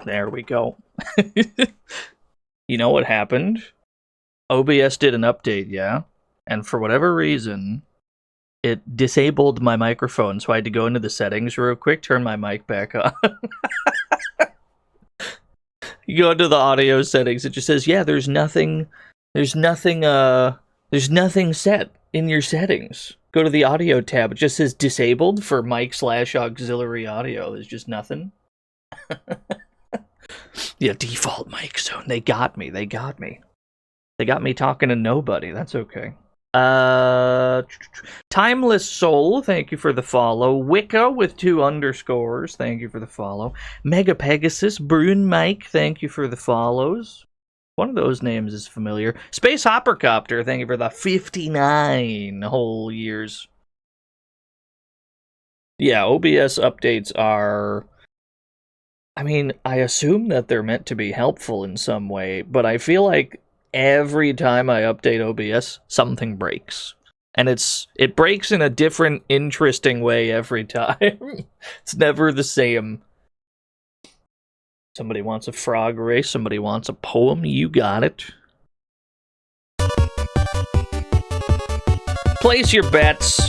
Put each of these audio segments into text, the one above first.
There we go. You know what happened? OBS did an update, yeah? And for whatever reason, it disabled my microphone, so I had to go into the settings real quick, turn my mic back on. You go into the audio settings, it just says, yeah, there's nothing set in your settings. Go to the audio tab, it just says disabled for mic/auxiliary audio. There's just nothing. Yeah, default mic zone. They got me. They got me talking to nobody. That's okay. Timeless Soul, thank you for the follow. Wicca with 2 underscores, thank you for the follow. Mega Pegasus, Brune Mike, thank you for the follows. One of those names is familiar. Space Hoppercopter, thank you for the 59 whole years. Yeah, OBS updates are... I mean, I assume that they're meant to be helpful in some way, but I feel like every time I update OBS, something breaks. And it breaks in a different, interesting way every time. It's never the same. Somebody wants a frog race, somebody wants a poem, you got it. Place your bets.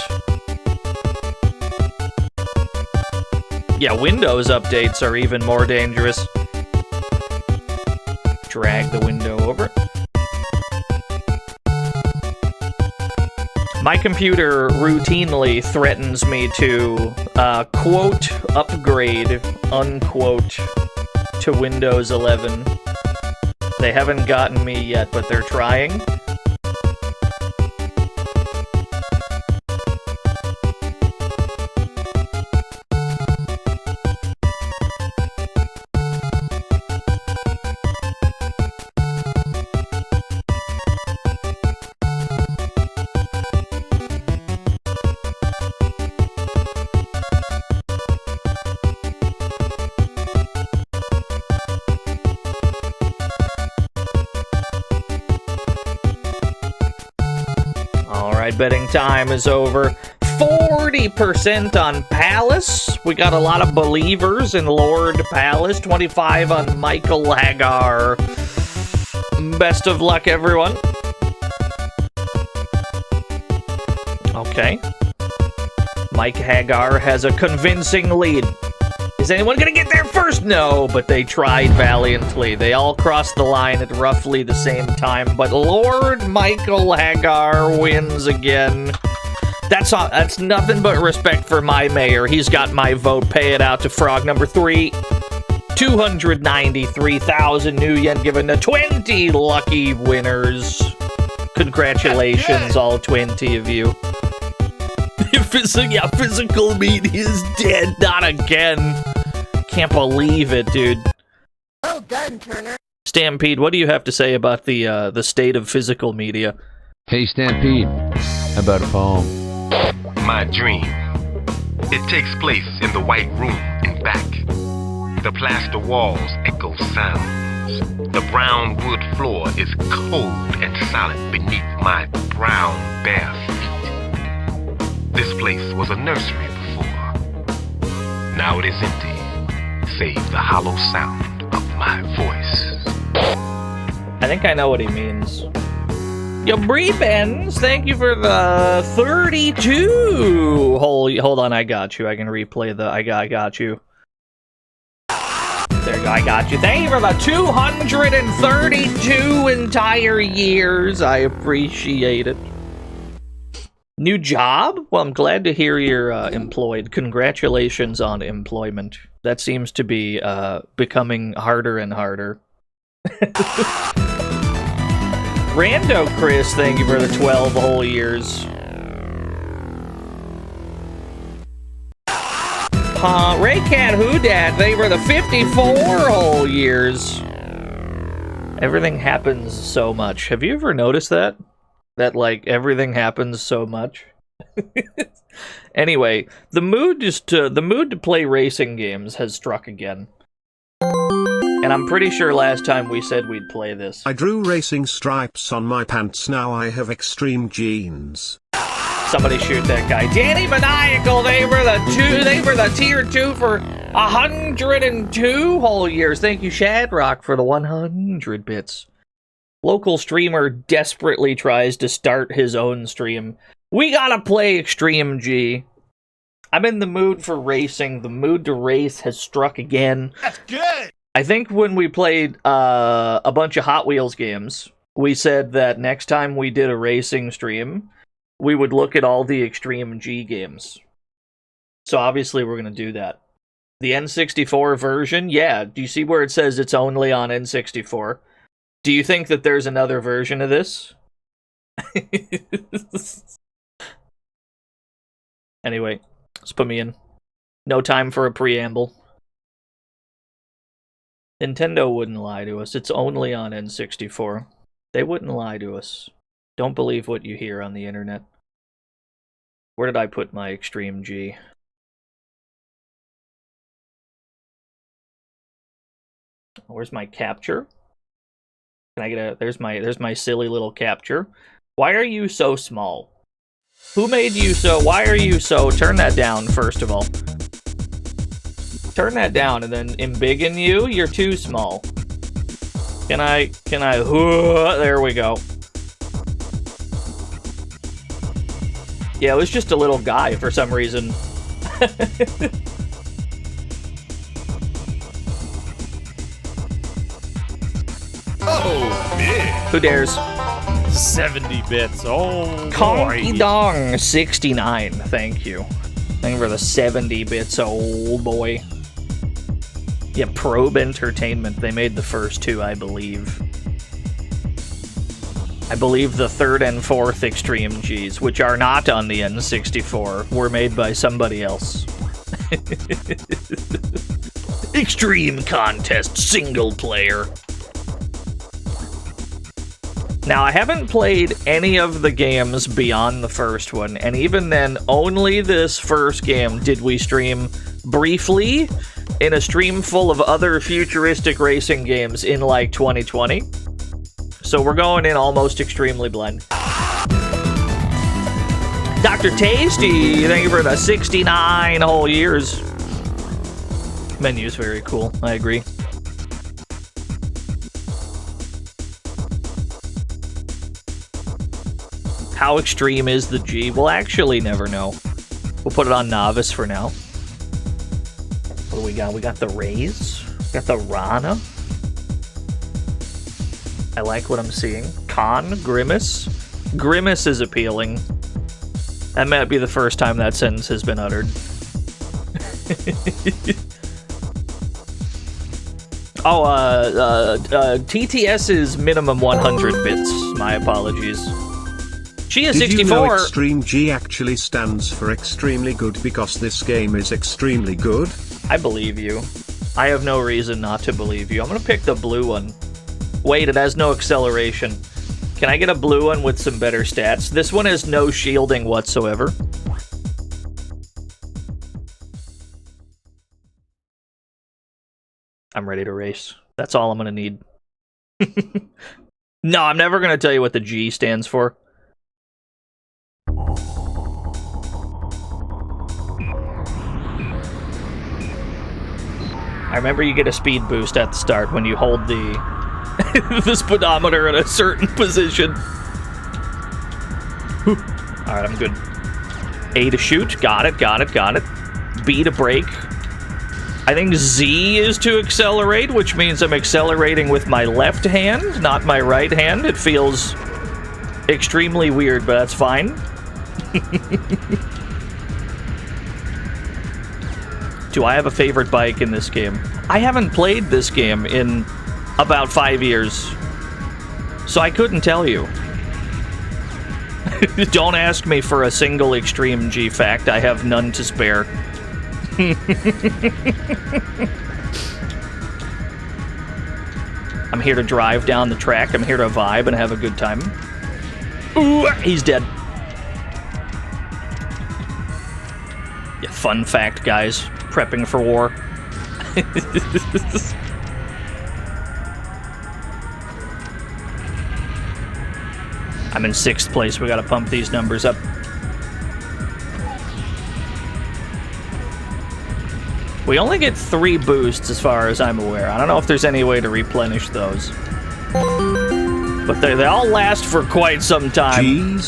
Yeah, Windows updates are even more dangerous. Drag the window over. My computer routinely threatens me to, quote, upgrade, unquote, to Windows 11. They haven't gotten me yet, but they're trying. Betting time is over. 40% on Palace. We got a lot of believers in Lord Palace. 25 on Michael Hagar. Best of luck, everyone. Okay. Mike Hagar has a convincing lead. Is anyone gonna get there first? No, but they tried valiantly. They all crossed the line at roughly the same time, but Lord Michael Hagar wins again. That's nothing but respect for my mayor. He's got my vote. Pay it out to frog number 3. 293,000 new yen given to 20 lucky winners. Congratulations, all 20 of you. Physical media is dead. Not again. Can't believe it, dude. Well done, Turner. Stampede, what do you have to say about the state of physical media? Hey, Stampede. How about a poem? My dream. It takes place in the white room in back. The plaster walls echo sounds. The brown wood floor is cold and solid beneath my brown bare feet. This place was a nursery before. Now it is empty, save the hollow sound of my voice. I think I know what he means. Yo, Bree-Bens, thank you for the 32. Hold on, I got you. I can replay the I got you. There you go, I got you. Thank you for the 232 entire years. I appreciate it. New job? Well, I'm glad to hear you're employed. Congratulations on employment. That seems to be becoming harder and harder. Rando Chris, thank you for the 12 whole years. Raycat Whodad, thank you for the 54 whole years. Everything happens so much. Have you ever noticed that? That, like, everything happens so much. Anyway, the mood to play racing games has struck again. And I'm pretty sure last time we said we'd play this. I drew racing stripes on my pants, now I have extreme jeans. Somebody shoot that guy. Danny Maniacal, they were the tier 2 for 102 whole years. Thank you, Shadrock, for the 100 bits. Local streamer desperately tries to start his own stream. We gotta play Extreme G. I'm in the mood for racing. The mood to race has struck again. That's good! I think when we played a bunch of Hot Wheels games, we said that next time we did a racing stream, we would look at all the Extreme G games. So obviously we're going to do that. The N64 version, yeah. Do you see where it says it's only on N64? Do you think that there's another version of this? Anyway, let's put me in. No time for a preamble. Nintendo wouldn't lie to us. It's only on N64. They wouldn't lie to us. Don't believe what you hear on the internet. Where did I put my Extreme G? Where's my capture? Can I get a... There's my silly little capture. Why are you so small? Who made you so... Why are you so... Turn that down, first of all. Turn that down, and then embiggen you. You're too small. Can I... There we go. Yeah, it was just a little guy for some reason. Oh, man. Who dares? 70 bits. Oh, Conky boy. Dong 69. Thank you. Thank you for the 70 bits, oh boy. Yeah, Probe Entertainment. They made the first two, I believe. I believe the third and fourth Extreme Gs, which are not on the N64, were made by somebody else. Extreme Contest Single Player. Now, I haven't played any of the games beyond the first one, and even then, only this first game did we stream briefly in a stream full of other futuristic racing games in, like, 2020. So we're going in almost extremely blind. Dr. Tasty, thank you for the 69 whole years. Menu's very cool, I agree. How extreme is the G? We'll actually never know. We'll put it on Novice for now. What do we got? We got the Rays. We got the Rana. I like what I'm seeing. Con, Grimace. Grimace is appealing. That might be the first time that sentence has been uttered. TTS is minimum 100 bits. My apologies. She is 64. Did you know Extreme G actually stands for extremely good because this game is extremely good? I believe you. I have no reason not to believe you. I'm gonna pick the blue one. Wait, it has no acceleration. Can I get a blue one with some better stats? This one has no shielding whatsoever. I'm ready to race. That's all I'm gonna need. No, I'm never gonna tell you what the G stands for. I remember you get a speed boost at the start when you hold the the speedometer in a certain position. Alright, I'm good. A to shoot. Got it, got it, got it. B to brake. I think Z is to accelerate, which means I'm accelerating with my left hand, not my right hand. It feels extremely weird, but that's fine. Do I have a favorite bike in this game? I haven't played this game in about 5 years, so I couldn't tell you. Don't ask me for a single Extreme G fact. I have none to spare. I'm here to drive down the track. I'm here to vibe and have a good time. Ooh, he's dead. Yeah, fun fact, guys. Prepping for war. I'm in 6th place. We gotta pump these numbers up. We only get 3 boosts as far as I'm aware. I don't know if there's any way to replenish those. But they all last for quite some time.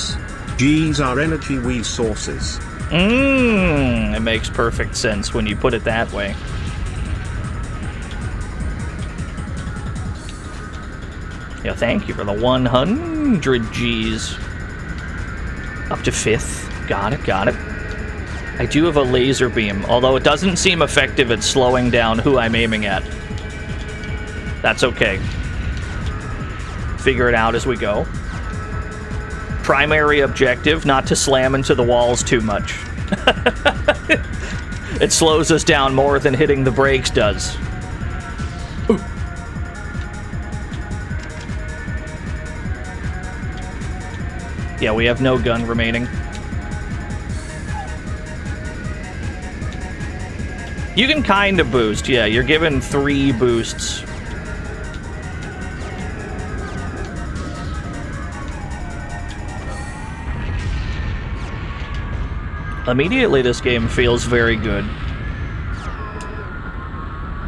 G's are energy resources. It makes perfect sense when you put it that way. Yeah, thank you for the 100 G's. Up to 5th. Got it, got it. I do have a laser beam, although it doesn't seem effective at slowing down who I'm aiming at. That's okay. Figure it out as we go. Primary objective, not to slam into the walls too much. It slows us down more than hitting the brakes does. Ooh. Yeah, we have no gun remaining. You can kind of boost, yeah, you're given 3 boosts. Immediately, this game feels very good.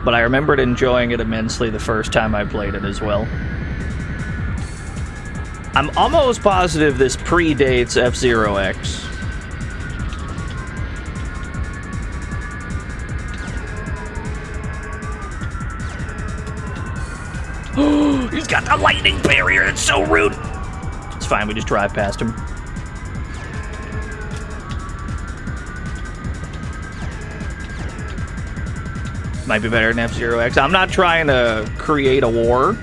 But I remembered enjoying it immensely the first time I played it as well. I'm almost positive this predates F-Zero-X. He's got the lightning barrier, it's so rude! It's fine, we just drive past him. Might be better than F-Zero-X. I'm not trying to create a war.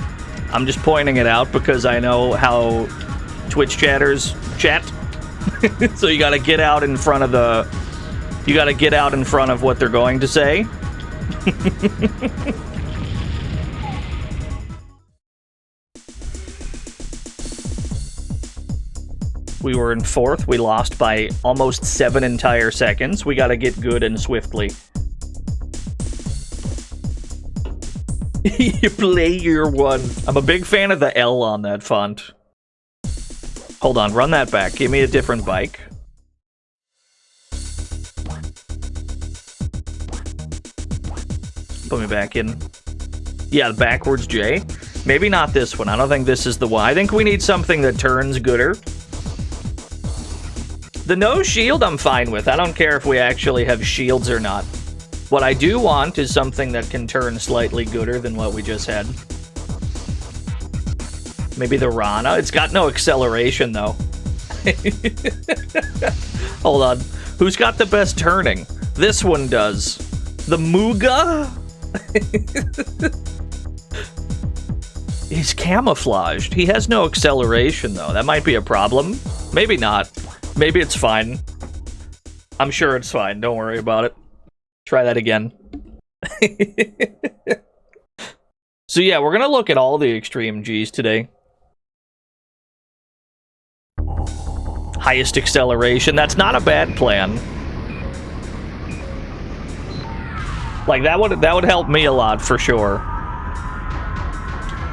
I'm just pointing it out because I know how Twitch chatters chat. So you gotta get out in front of the... You gotta get out in front of what they're going to say. We were in 4th. We lost by almost 7 entire seconds. We gotta get good and swiftly. You play your 1. I'm a big fan of the L on that font. Hold on, run that back. Give me a different bike. Put me back in. Yeah, the backwards J. Maybe not this one. I don't think this is the one. I think we need something that turns gooder. The no shield I'm fine with. I don't care if we actually have shields or not. What I do want is something that can turn slightly gooder than what we just had. Maybe the Rana. It's got no acceleration, though. Hold on. Who's got the best turning? This one does. The Muga? He's camouflaged. He has no acceleration, though. That might be a problem. Maybe not. Maybe it's fine. I'm sure it's fine. Don't worry about it. Try that again. So yeah, we're gonna look at all the extreme Gs today. Highest acceleration. That's not a bad plan. Like that would help me a lot for sure.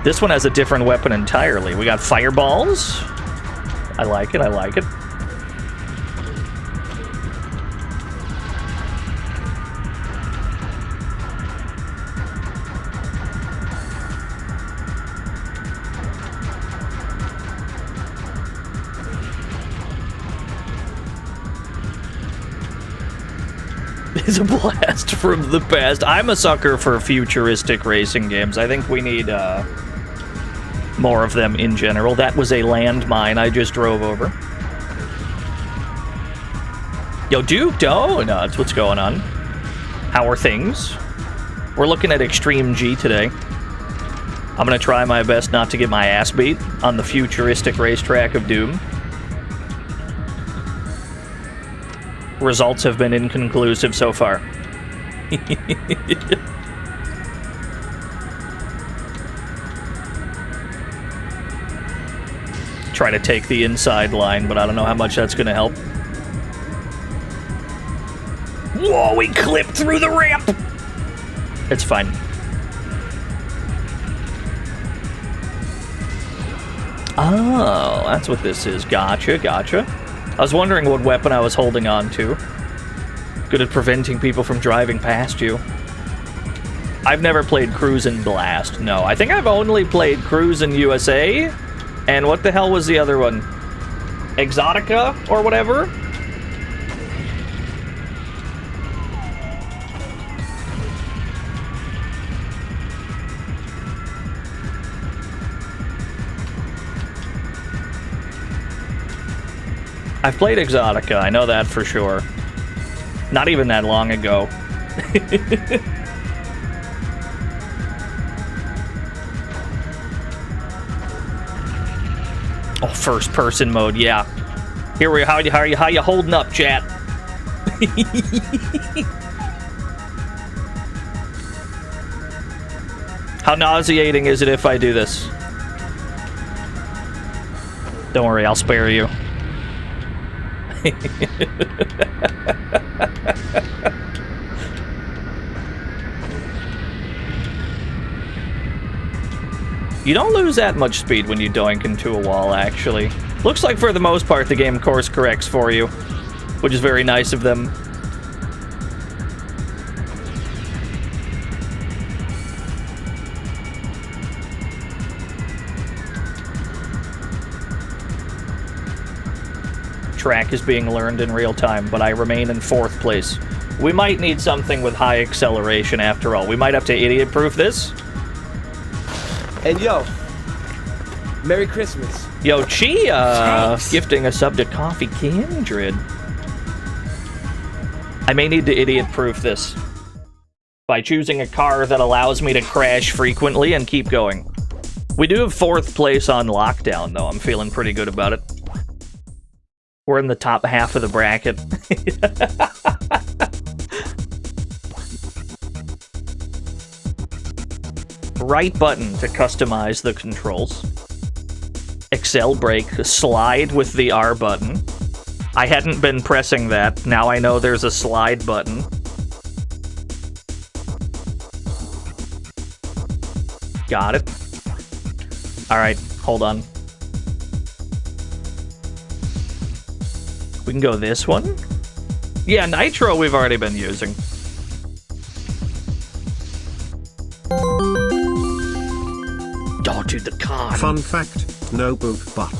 This one has a different weapon entirely. We got fireballs. I like it. I like it. It's a blast from the past. I'm a sucker for futuristic racing games. I think we need more of them in general. That was a landmine I just drove over. Yo, Duke Donuts, what's going on? How are things? We're looking at Extreme G today. I'm gonna try my best not to get my ass beat on the futuristic racetrack of doom. Results have been inconclusive so far. Try to take the inside line, but I don't know how much that's going to help. Whoa, we clipped through the ramp! It's fine. Oh, that's what this is. Gotcha, gotcha. I was wondering what weapon I was holding on to. Good at preventing people from driving past you. I've never played Cruisin' Blast. No, I think I've only played Cruisin' USA. And what the hell was the other one? Exotica or whatever? I've played Exotica, I know that for sure. Not even that long ago. Oh, first person mode, yeah. Here we how you holding up, chat? How nauseating is it if I do this? Don't worry, I'll spare you. You don't lose that much speed when you doink into a wall, actually. Looks like for the most part the game course corrects for you, which is very nice of them. Track is being learned in real time, but I remain in 4th place. We might need something with high acceleration after all. We might have to idiot-proof this. And yo, Merry Christmas. Yo, Chia, gifting a sub to Coffee Kindred. I may need to idiot-proof this by choosing a car that allows me to crash frequently and keep going. We do have 4th place on lockdown, though. I'm feeling pretty good about it. We're in the top half of the bracket. Right button to customize the controls. Excel brake, slide with the R button. I hadn't been pressing that. Now I know there's a slide button. Got it. Alright, hold on. We can go this one. Yeah, Nitro we've already been using. Oh, dude, the con. Fun fact, no poop butt.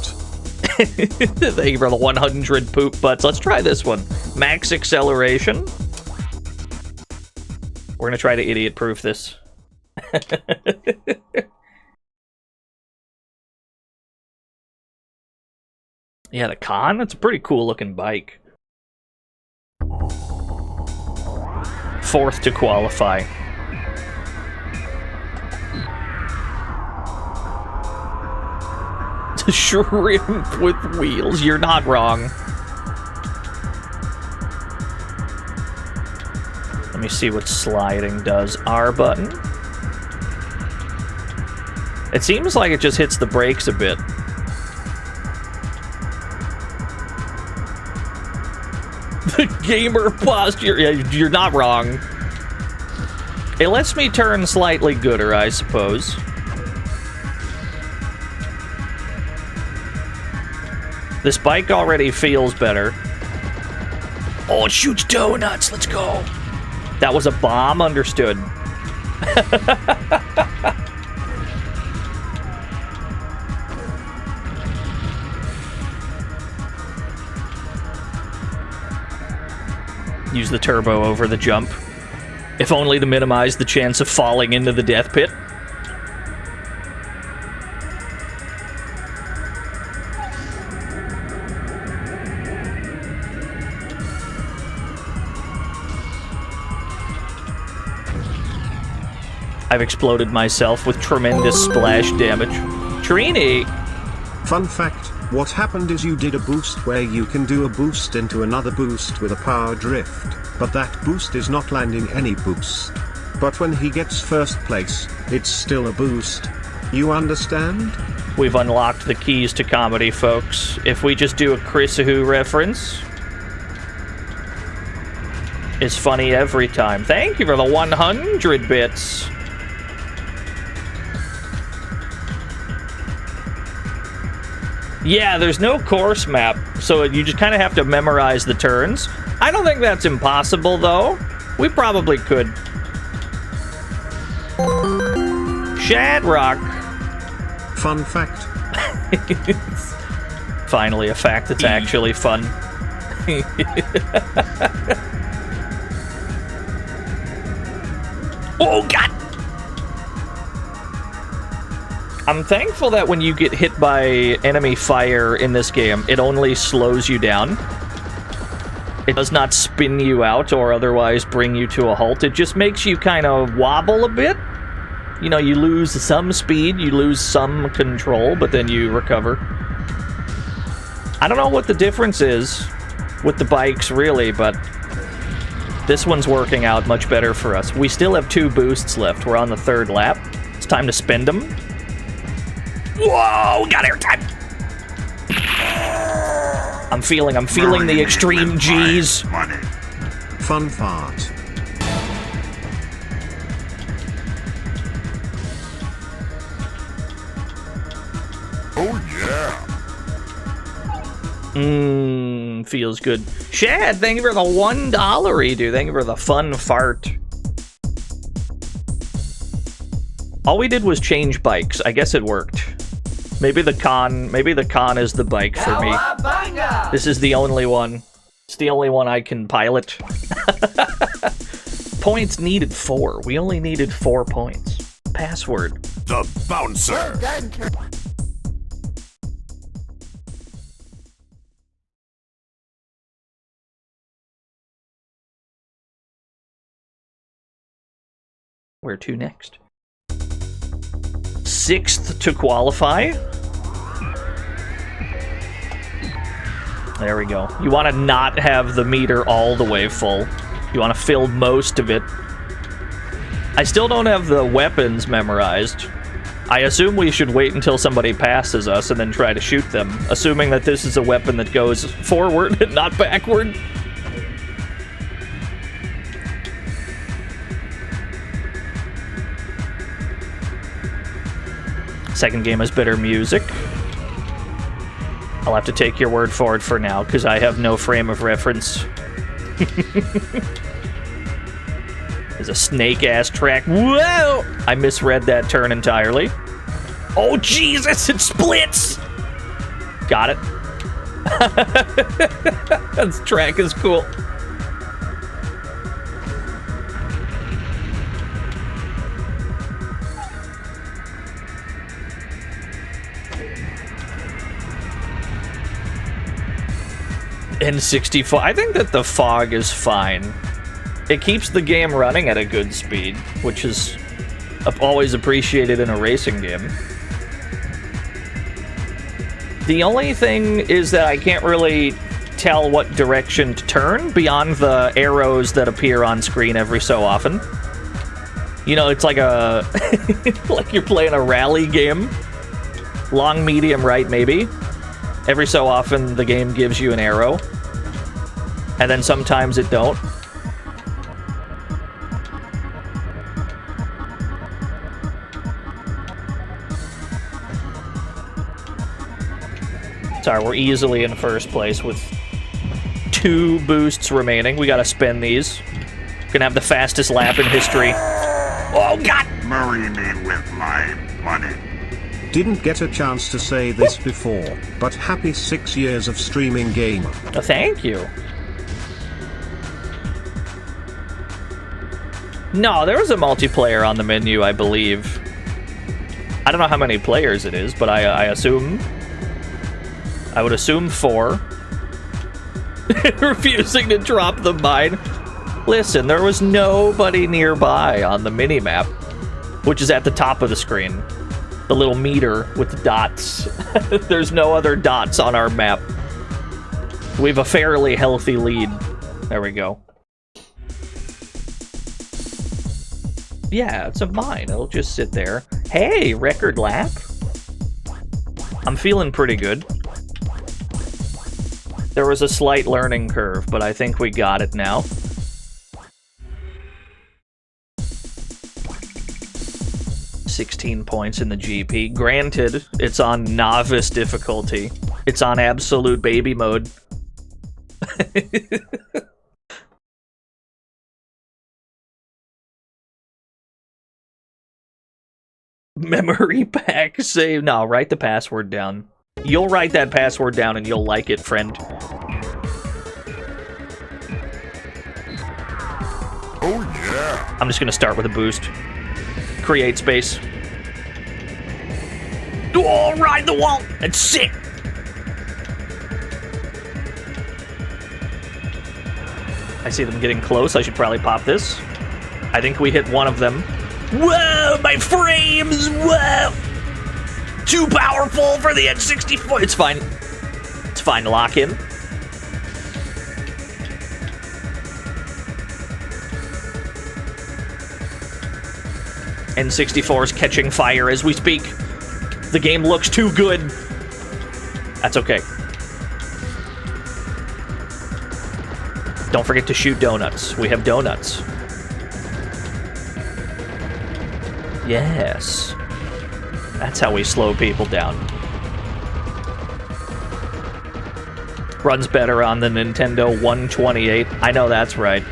Thank you for the 100 poop butts. Let's try this one. Max acceleration. We're gonna try to idiot-proof this. Yeah, the con? That's a pretty cool looking bike. 4th to qualify. Shrimp with wheels. You're not wrong. Let me see what sliding does. R button. It seems like it just hits the brakes a bit. The gamer posture. Yeah, you're not wrong. It lets me turn slightly gooder, I suppose. This bike already feels better. Oh, it shoots donuts. Let's go. That was a bomb? Understood. Use the turbo over the jump. If only to minimize the chance of falling into the death pit. I've exploded myself with tremendous splash damage. Trini! Fun fact, what happened is you did a boost where you can do a boost into another boost with a power drift, but that boost is not landing any boost. But when he gets 1st place, it's still a boost. You understand? We've unlocked the keys to comedy, folks. If we just do a Chris Who reference, it's funny every time. Thank you for the 100 bits. Yeah, there's no course map, so you just kind of have to memorize the turns. I don't think that's impossible, though. We probably could. Shadrock. Fun fact. Finally, a fact that's actually fun. Oh, God! I'm thankful that when you get hit by enemy fire in this game, it only slows you down. It does not spin you out or otherwise bring you to a halt. It just makes you kind of wobble a bit. You know, you lose some speed, you lose some control, but then you recover. I don't know what the difference is with the bikes, really, but this one's working out much better for us. We still have 2 boosts left. We're on the 3rd lap. It's time to spend them. Whoa, got airtime. I'm feeling the extreme G's. Fun fart. Feels good. Shad, thank you for the $1, dude. Thank you for the fun fart. All we did was change bikes. I guess it worked. Maybe the con is the bike for me. This is the only one. It's the only one I can pilot. Points needed 4. We only needed 4 points. Password. The bouncer. Where to next? 6th to qualify. There we go. You want to not have the meter all the way full. You want to fill most of it. I still don't have the weapons memorized. I assume we should wait until somebody passes us and then try to shoot them, assuming that this is a weapon that goes forward and not backward. Second game has better music. I'll have to take your word for it for now, because I have no frame of reference. There's a snake-ass track. Whoa! I misread that turn entirely. Oh, Jesus! It splits! Got it. This track is cool. N64. I think that the fog is fine. It keeps the game running at a good speed, which is always appreciated in a racing game. The only thing is that I can't really tell what direction to turn beyond the arrows that appear on screen every so often. You know, it's like a... like you're playing a rally game. Long, medium, right, maybe. Every so often, the game gives you an arrow. And then sometimes it don't. Sorry, we're easily in first place with 2 boosts remaining. We gotta spend these. Gonna have the fastest lap in history. Oh, God! Marry me with my money. Didn't get a chance to say this before, but happy 6 years of streaming gamer. Oh, thank you. No, there was a multiplayer on the menu, I believe. I don't know how many players it is, but I assume... I would assume 4. Refusing to drop the mine. Listen, there was nobody nearby on the minimap, which is at the top of the screen. The little meter with the dots. There's no other dots on our map. We have a fairly healthy lead. There we go. Yeah, it's a mine. It'll just sit there. Hey, record lap. I'm feeling pretty good. There was a slight learning curve, but I think we got it now. $16 points in the GP. Granted, it's on novice difficulty. It's on absolute baby mode. Memory pack save. No, write the password down. You'll write that password down and you'll like it, friend. Oh yeah. I'm just gonna start with a boost. Create space. Oh, ride the wall! That's sick! I see them getting close. I should probably pop this. I think we hit one of them. Whoa, my frames! Whoa! Too powerful for the N64. It's fine. It's fine. Lock in. N64 is catching fire as we speak. The game looks too good. That's okay. Don't forget to shoot donuts. We have donuts. Yes. That's how we slow people down. Runs better on the Nintendo 128. I know that's right.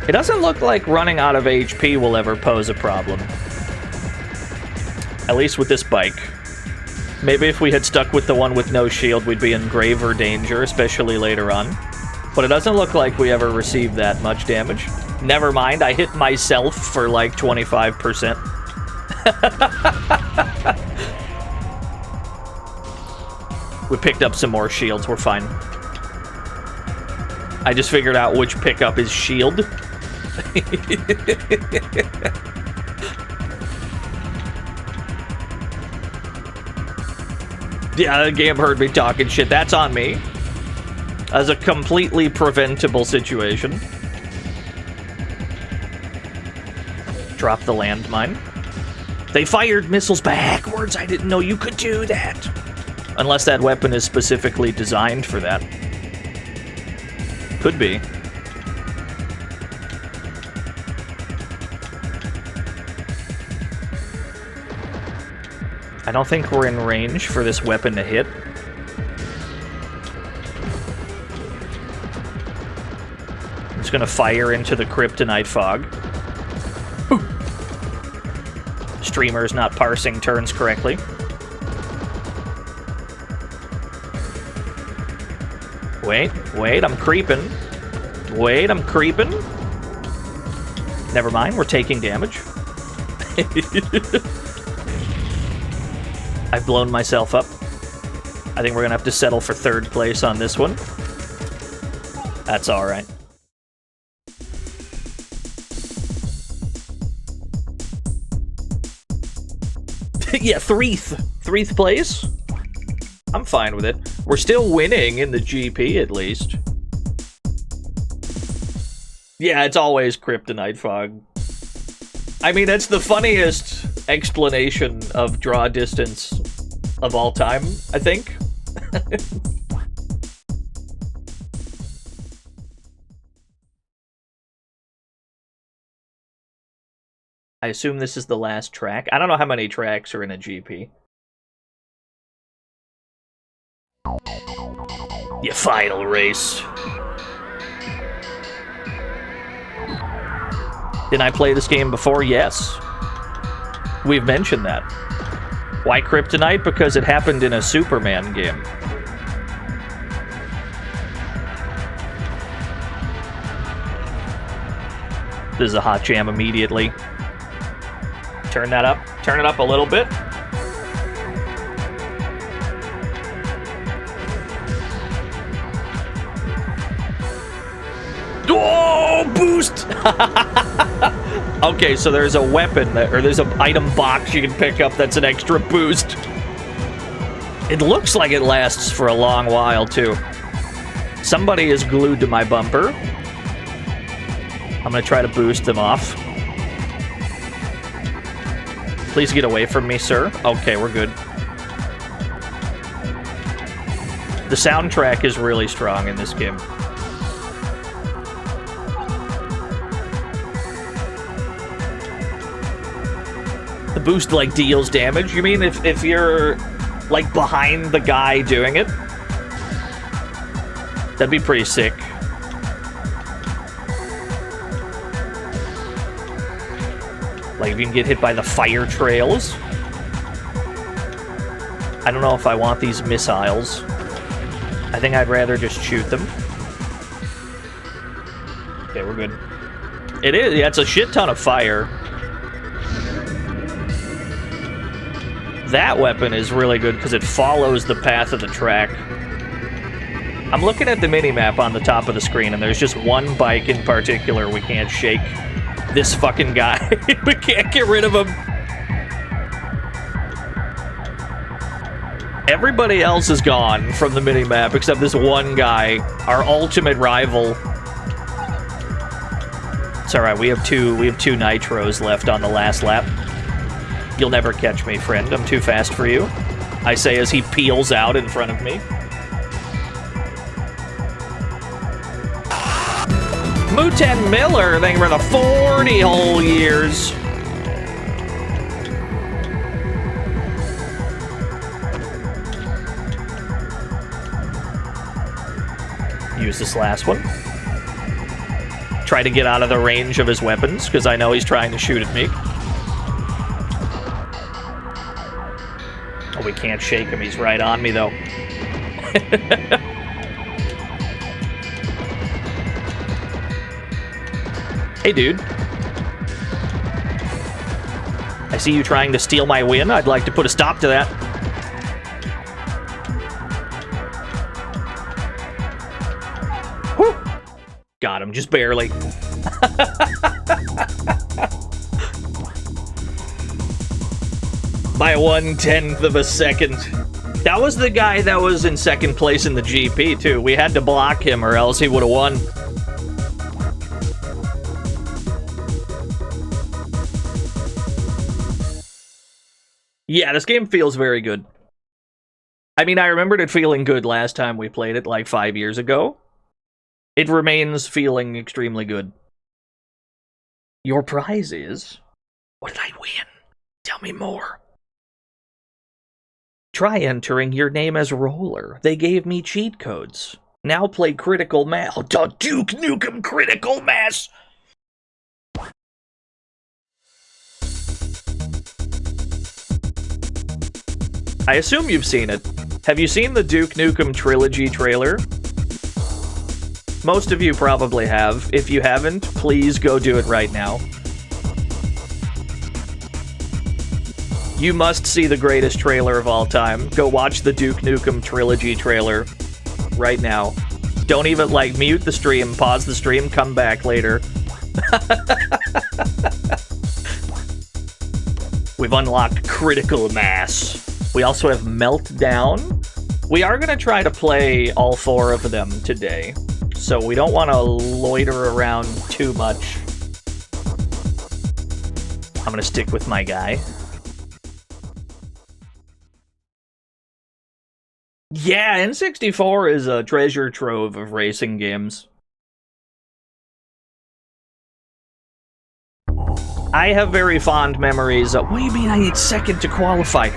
It doesn't look like running out of HP will ever pose a problem. At least with this bike. Maybe if we had stuck with the one with no shield, we'd be in graver danger, especially later on. But it doesn't look like we ever received that much damage. Never mind, I hit myself for like 25%. We picked up some more shields, we're fine. I just figured out which pickup is shield. Yeah, the game heard me talking shit. That's on me. As a completely preventable situation. Drop the landmine. They fired missiles backwards. I didn't know you could do that. Unless that weapon is specifically designed for that. Could be. I don't think we're in range for this weapon to hit. I'm just gonna fire into the kryptonite fog. Streamer's not parsing turns correctly. Wait, I'm creeping. Wait, I'm creeping. Never mind, we're taking damage. I've blown myself up. I think we're gonna have to settle for third place on this one. That's alright. Yeah, threeth place. I'm fine with it. We're still winning in the GP, at least. Yeah, it's always kryptonite fog. I mean, that's the funniest explanation of draw distance of all time, I think. I assume this is the last track. I don't know how many tracks are in a GP. Your final race. Didn't I play this game before? Yes. We've mentioned that. Why kryptonite? Because it happened in a Superman game. This is a hot jam immediately. Turn that up. Turn it up a little bit. Oh, boost! Okay, so there's a weapon, or there's an item box you can pick up that's an extra boost. It looks like it lasts for a long while, too. Somebody is glued to my bumper. I'm gonna try to boost them off. Please get away from me, sir. Okay, we're good. The soundtrack is really strong in this game. The boost, like, deals damage? You mean if you're, like, behind the guy doing it? That'd be pretty sick. Like, if you can get hit by the fire trails. I don't know if I want these missiles. I think I'd rather just shoot them. Okay, we're good. It is, yeah, it's a shit ton of fire. That weapon is really good because it follows the path of the track. I'm looking at the minimap on the top of the screen, and there's just one bike in particular we can't shake. This fucking guy. We can't get rid of him. Everybody else is gone from the minimap except this one guy, our ultimate rival. It's alright, we have two nitros left on the last lap. You'll never catch me, friend. I'm too fast for you. I say as he peels out in front of me. Muten Miller, thank you for the 40 whole years. Use this last one. Try to get out of the range of his weapons, because I know he's trying to shoot at me. Oh, we can't shake him. He's right on me, though. Hey, dude. I see you trying to steal my win. I'd like to put a stop to that. Whew. Got him, just barely. By 1/10 of a second. That was the guy that was in second place in the GP, too. We had to block him or else he would have won. Yeah, this game feels very good. I mean, I remembered it feeling good last time we played it, like 5 years ago. It remains feeling extremely good. Your prize is... What did I win? Tell me more. Try entering your name as Roller. They gave me cheat codes. Now play Critical Mass. Duke Nukem Critical Mass! I assume you've seen it. Have you seen the Duke Nukem Trilogy trailer? Most of you probably have. If you haven't, please go do it right now. You must see the greatest trailer of all time. Go watch the Duke Nukem Trilogy trailer right now. Don't even, like, mute the stream, pause the stream, come back later. We've unlocked Critical Mass. We also have Meltdown. We are going to try to play all 4 of them today, so we don't want to loiter around too much. I'm going to stick with my guy. Yeah, N64 is a treasure trove of racing games. I have very fond memories of... What do you mean I need second to qualify?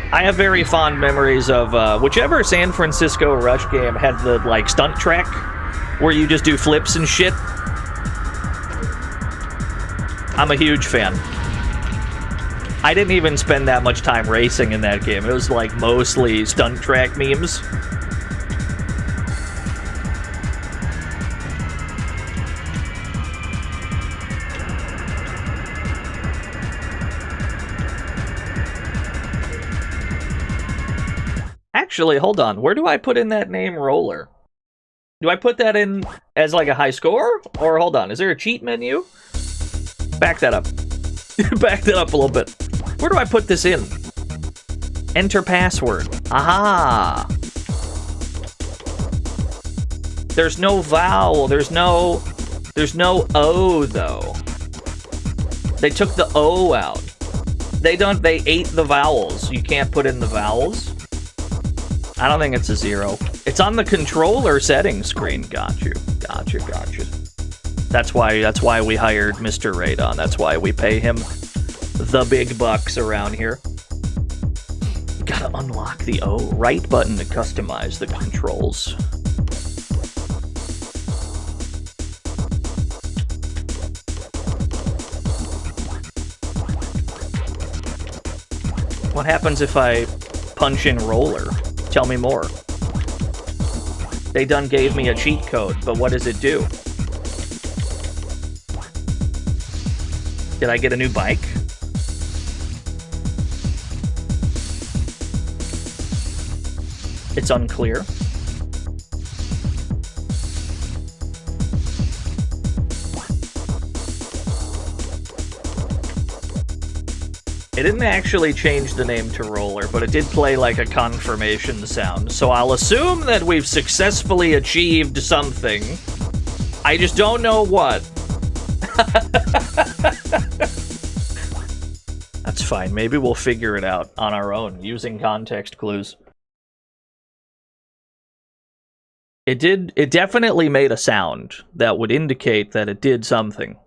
I have very fond memories of whichever San Francisco Rush game had the, like, stunt track where you just do flips and shit. I'm a huge fan. I didn't even spend that much time racing in that game. It was, like, mostly stunt track memes. Actually, hold on. Where do I put in that name, Roller? Do I put that in as, like, a high score? Or, hold on, is there a cheat menu? Back that up. Back that up a little bit. Where do I put this in? Enter password. Aha! There's no vowel. There's no O, though. They took the O out. They ate the vowels. You can't put in the vowels. I don't think it's a 0. It's on the controller settings screen. Got you. Gotcha. That's why we hired Mr. Radon. That's why we pay him the big bucks around here. You gotta unlock the right button to customize the controls. What happens if I punch in roller? Tell me more. They done gave me a cheat code, but what does it do? Did I get a new bike? It's unclear. It didn't actually change the name to Roller, but it did play like a confirmation sound. So I'll assume that we've successfully achieved something. I just don't know what. That's fine. Maybe we'll figure it out on our own using context clues. It definitely made a sound that would indicate that it did something.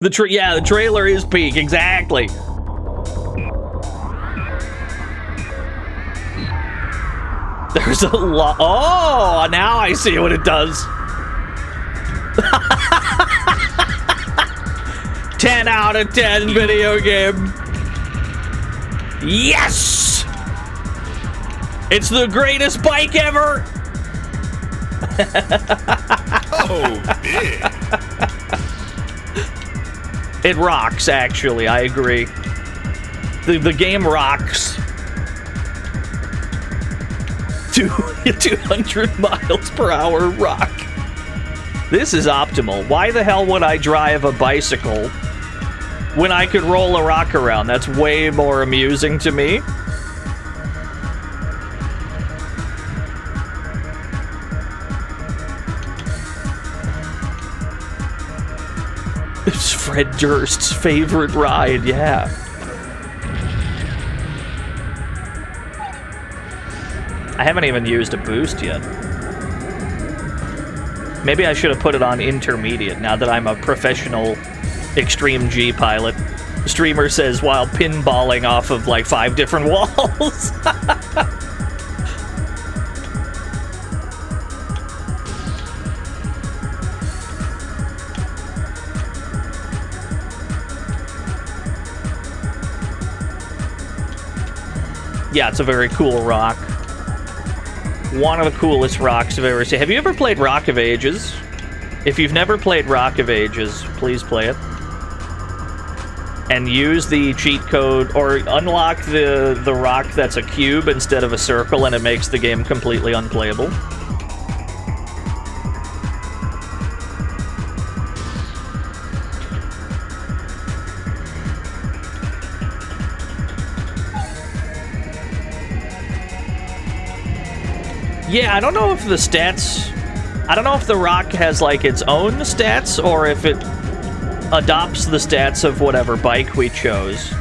The trailer is peak, exactly. There's a lot. Oh, now I see what it does. 10 out of 10 video game. Yes! It's the greatest bike ever. Oh, big. It rocks, actually. I agree. The game rocks. 200 miles per hour rock. This is optimal. Why the hell would I drive a bicycle when I could roll a rock around? That's way more amusing to me. It's Fred Durst's favorite ride, yeah. I haven't even used a boost yet. Maybe I should have put it on intermediate now that I'm a professional Extreme G pilot. The streamer says while pinballing off of like 5 different walls. Yeah, it's a very cool rock. One of the coolest rocks I've ever seen. Have you ever played Rock of Ages? If you've never played Rock of Ages, please play it. And use the cheat code, or unlock the rock that's a cube instead of a circle, and it makes the game completely unplayable. Yeah, I don't know if the stats... I don't know if the rock has, like, its own stats, or if it adopts the stats of whatever bike we chose.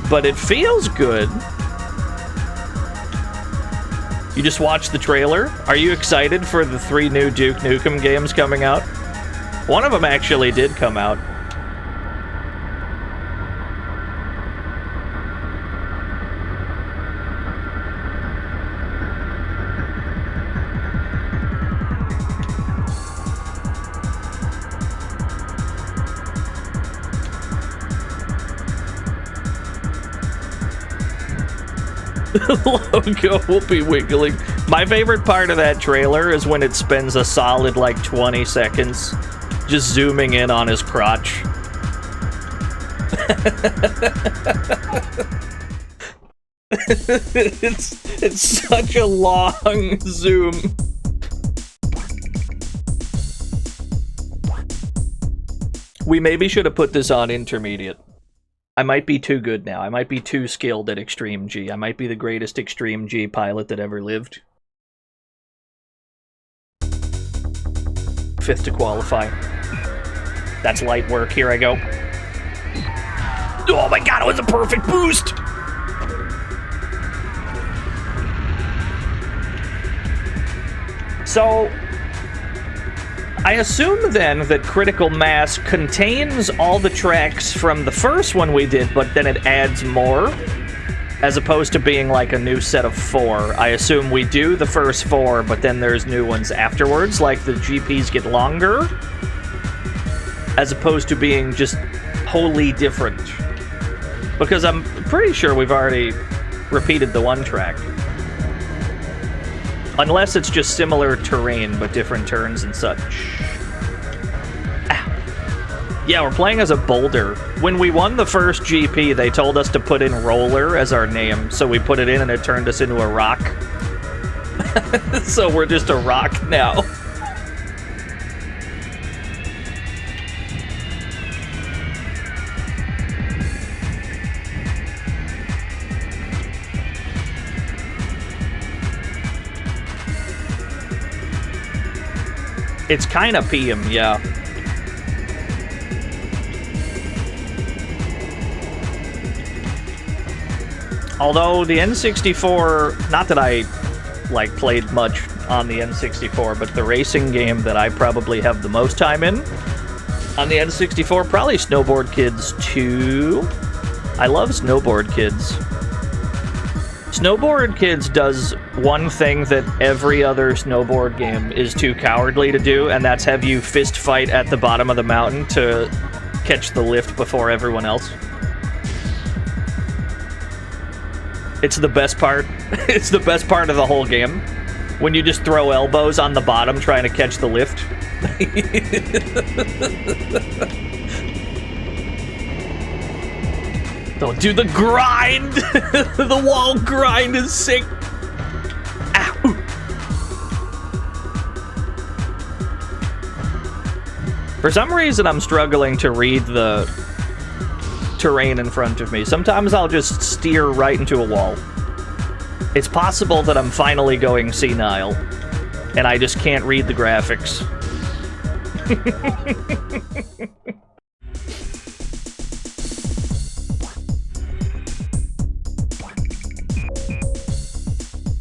But it feels good. You just watched the trailer? Are you excited for the 3 new Duke Nukem games coming out? One of them actually did come out. Logo will be wiggling. My favorite part of that trailer is when it spends a solid like 20 seconds just zooming in on his crotch. It's such a long zoom. We maybe should have put this on intermediate. I might be too good now. I might be too skilled at Extreme G. I might be the greatest Extreme G pilot that ever lived. 5th to qualify. That's light work. Here I go. Oh my god, it was a perfect boost! So, I assume then that Critical Mass contains all the tracks from the first one we did, but then it adds more, as opposed to being like a new set of 4. I assume we do the first 4, but then there's new ones afterwards, like the GPs get longer, as opposed to being just wholly different. Because I'm pretty sure we've already repeated the one track. Unless it's just similar terrain, but different turns and such. Ah. Yeah, we're playing as a boulder. When we won the first GP, they told us to put in roller as our name, so we put it in and it turned us into a rock. So we're just a rock now. It's kind of PM, yeah. Although the N64, not that I like played much on the N64, but the racing game that I probably have the most time in on the N64, probably Snowboard Kids 2. I love Snowboard Kids. Snowboard Kids does one thing that every other snowboard game is too cowardly to do, and that's have you fist fight at the bottom of the mountain to catch the lift before everyone else. It's the best part. It's the best part of the whole game. When you just throw elbows on the bottom trying to catch the lift. Don't do the grind! The wall grind is sick! Ow! For some reason, I'm struggling to read the terrain in front of me. Sometimes I'll just steer right into a wall. It's possible that I'm finally going senile, and I just can't read the graphics.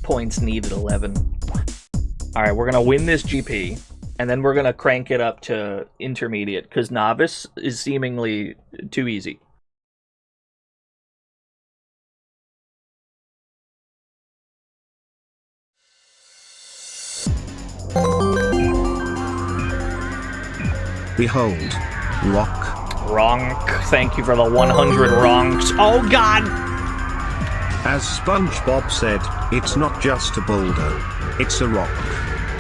Points needed 11. Alright, we're gonna win this GP, and then we're gonna crank it up to intermediate, because novice is seemingly too easy. Behold, rock. Ronk. Thank you for the 100 ronks. Oh god! As SpongeBob said, it's not just a boulder, it's a rock.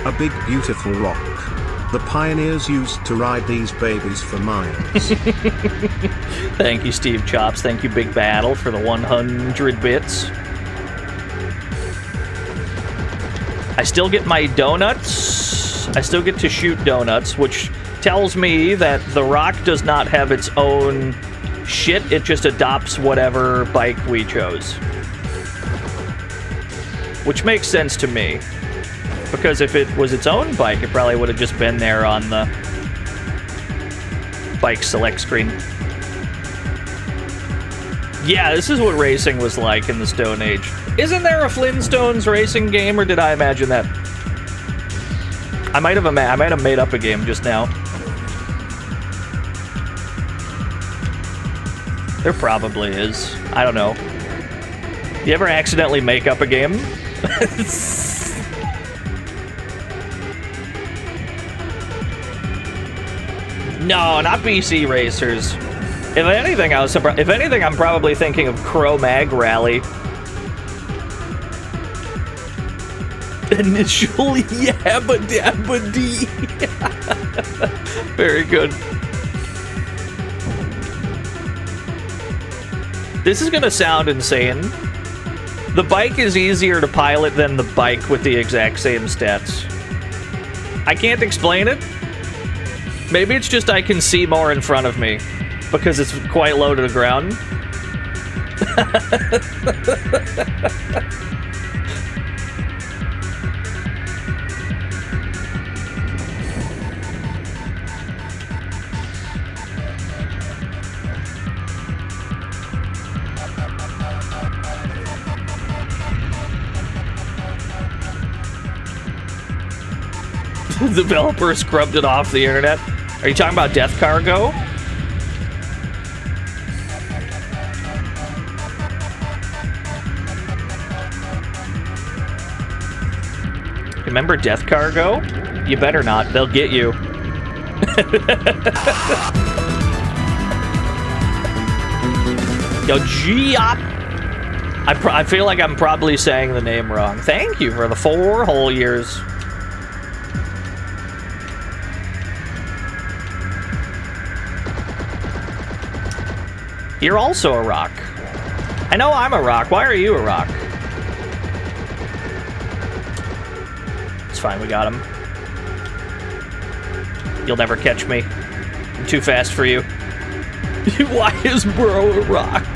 A big beautiful rock. The pioneers used to ride these babies for miles. Thank you, Steve Chops. Thank you, Big Battle, for the 100 bits. I still get my donuts. I still get to shoot donuts, which tells me that the rock does not have its own shit. It just adopts whatever bike we chose. Which makes sense to me. Because if it was its own bike, it probably would have just been there on the bike select screen. Yeah, this is what racing was like in the Stone Age. Isn't there a Flintstones racing game, or did I imagine that? I might have made up a game just now. There probably is. I don't know. You ever accidentally make up a game? No, not BC Racers. If anything, I'm probably thinking of Crow Mag Rally. Initial Yabba Dabba Dee. Very good. This is gonna sound insane. The bike is easier to pilot than the bike with the exact same stats. I can't explain it. Maybe it's just I can see more in front of me because it's quite low to the ground. developer scrubbed it off the internet. Are you talking about Death Cargo? Remember Death Cargo? You better not. They'll get you. Yo, G-Op. I feel like I'm probably saying the name wrong. Thank you for the 4 whole years. You're also a rock. I know I'm a rock. Why are you a rock? It's fine, we got him. You'll never catch me. I'm too fast for you. Why is bro a rock?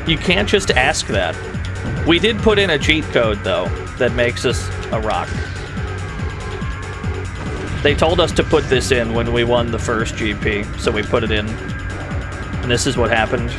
You can't just ask that. We did put in a cheat code, though, that makes us a rock. They told us to put this in when we won the first GP, so we put it in. And this is what happened.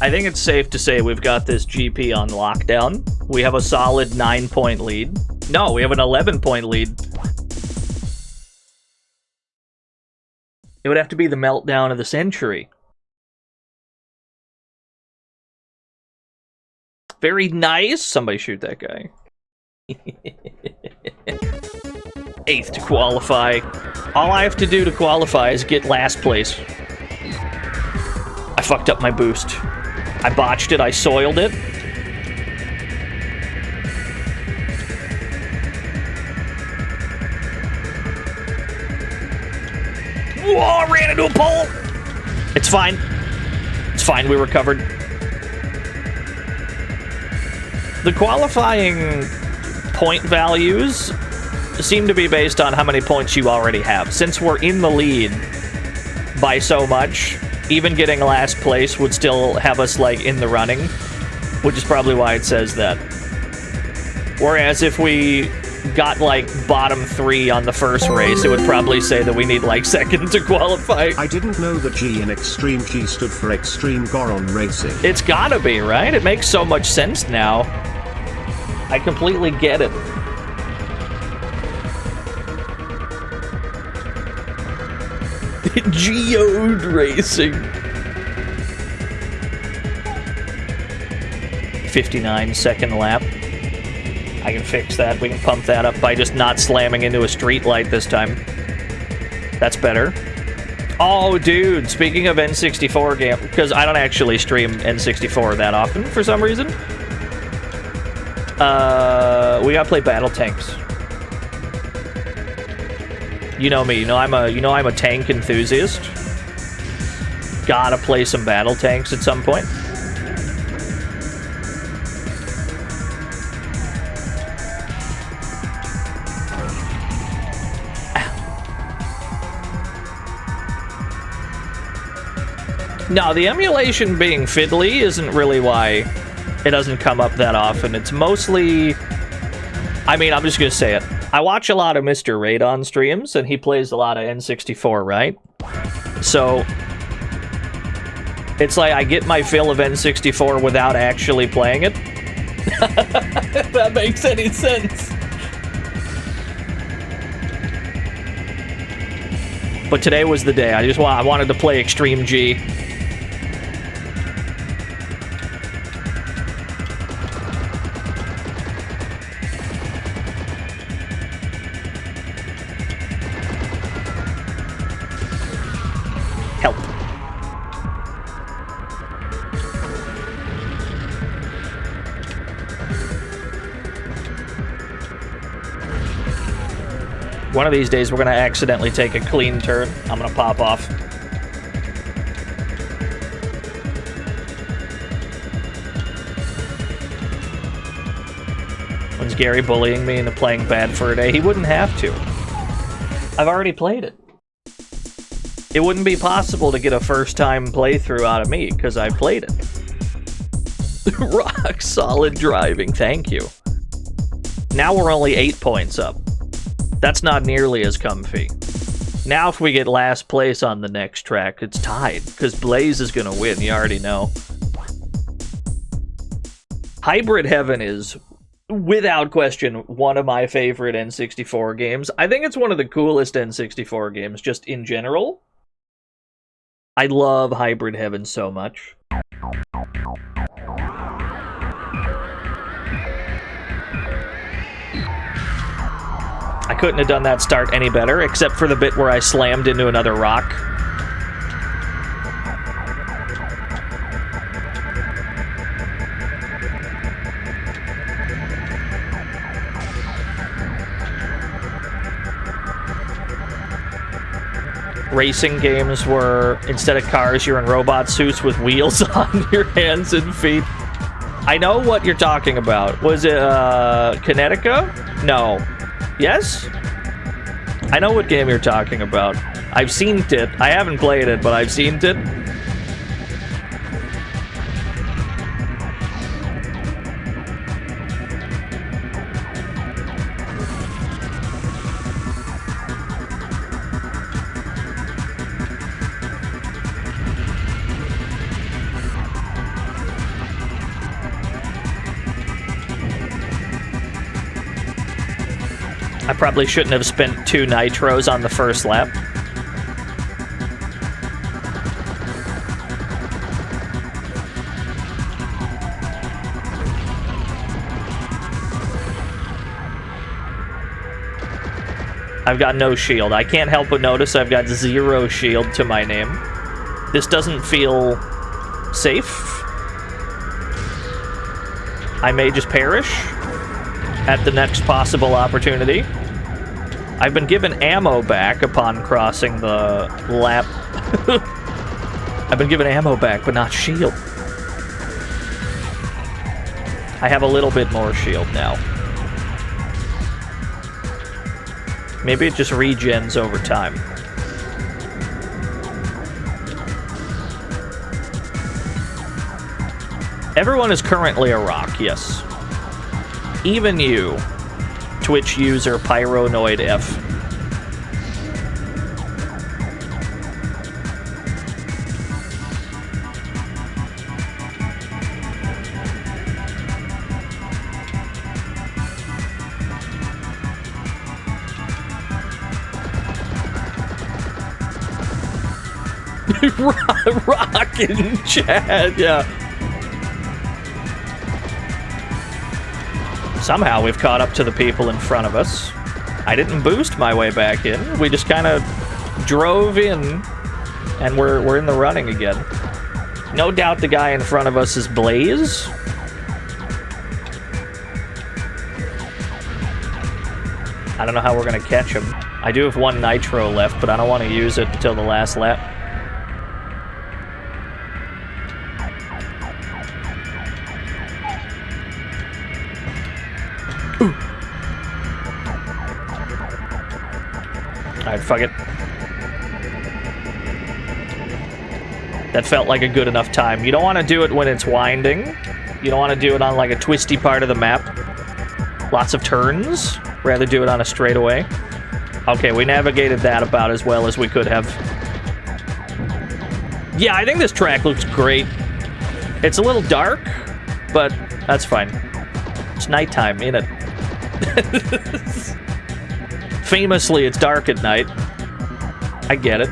I think it's safe to say we've got this GP on lockdown. We have a solid 9-point lead. No, we have an 11-point lead. It would have to be the meltdown of the century. Very nice. Somebody shoot that guy. 8th to qualify. All I have to do to qualify is get last place. I fucked up my boost. I botched it, I soiled it. Whoa, I ran into a pole! It's fine. It's fine, we recovered. The qualifying point values seem to be based on how many points you already have. Since we're in the lead by so much, even getting last place would still have us, like, in the running, which is probably why it says that. Whereas if we got, like, bottom 3 on the first race, it would probably say that we need, like, 2nd to qualify. I didn't know that G in Extreme G stood for Extreme Goron Racing. It's gotta be, right? It makes so much sense now. I completely get it. Geode Racing. 59-second lap. I can fix that. We can pump that up by just not slamming into a street light this time. That's better. Oh, dude, speaking of N64 game, because I don't actually stream N64 that often for some reason. We gotta play Battle Tanks. You know me. You know I'm a tank enthusiast. Gotta play some Battle Tanks at some point. No, the emulation being fiddly isn't really why it doesn't come up that often. It's mostly... I mean, I'm just gonna say it. I watch a lot of Mr. Radon streams, and he plays a lot of N64, right? So, it's like I get my fill of N64 without actually playing it. If that makes any sense. But today was the day. I wanted to play Extreme G. Help. One of these days, we're going to accidentally take a clean turn. I'm going to pop off. When's Gary bullying me into playing bad for a day? He wouldn't have to. I've already played it. It wouldn't be possible to get a first-time playthrough out of me, because I played it. Rock solid driving, thank you. Now we're only 8 points up. That's not nearly as comfy. Now if we get last place on the next track, it's tied, because Blaze is going to win, you already know. Hybrid Heaven is, without question, one of my favorite N64 games. I think it's one of the coolest N64 games, just in general. I love Hybrid Heaven so much. I couldn't have done that start any better, except for the bit where I slammed into another rock. Racing games where instead of cars, you're in robot suits with wheels on your hands and feet. I know what you're talking about. Was it Kinetica? No. Yes? I know what game you're talking about. I've seen it. I haven't played it, but I've seen it. I probably shouldn't have spent 2 nitros on the first lap. I've got no shield. I can't help but notice I've got 0 shield to my name. This doesn't feel safe. I may just perish at the next possible opportunity. I've been given ammo back upon crossing the lap. I've been given ammo back, but not shield. I have a little bit more shield now. Maybe it just regens over time. Everyone is currently a rock, yes. Even you, Twitch user Pyronoid F. Rockin' Chad, yeah. Somehow we've caught up to the people in front of us. I didn't boost my way back in. We just kind of drove in, and we're in the running again. No doubt the guy in front of us is Blaze. I don't know how we're going to catch him. I do have 1 nitro left, but I don't want to use it until the last lap. Alright, fuck it. That felt like a good enough time. You don't want to do it when it's winding. You don't want to do it on like a twisty part of the map. Lots of turns. Rather do it on a straightaway. Okay, we navigated that about as well as we could have. Yeah, I think this track looks great. It's a little dark, but that's fine. It's nighttime, ain't it? Famously, it's dark at night. I get it.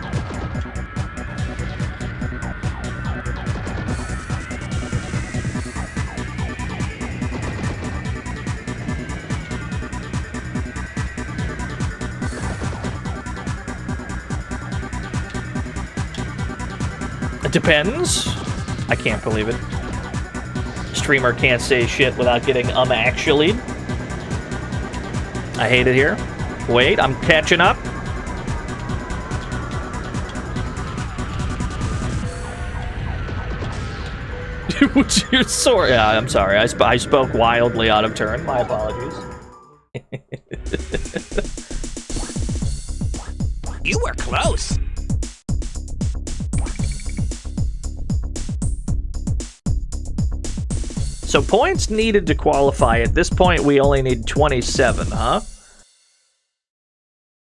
It depends. I can't believe it. Streamer can't say shit without getting actually. I hate it here. Wait, I'm catching up. You're sorry. Yeah, I'm sorry. I spoke wildly out of turn. My apologies. You were close. So points needed to qualify. At this point, we only need 27, huh?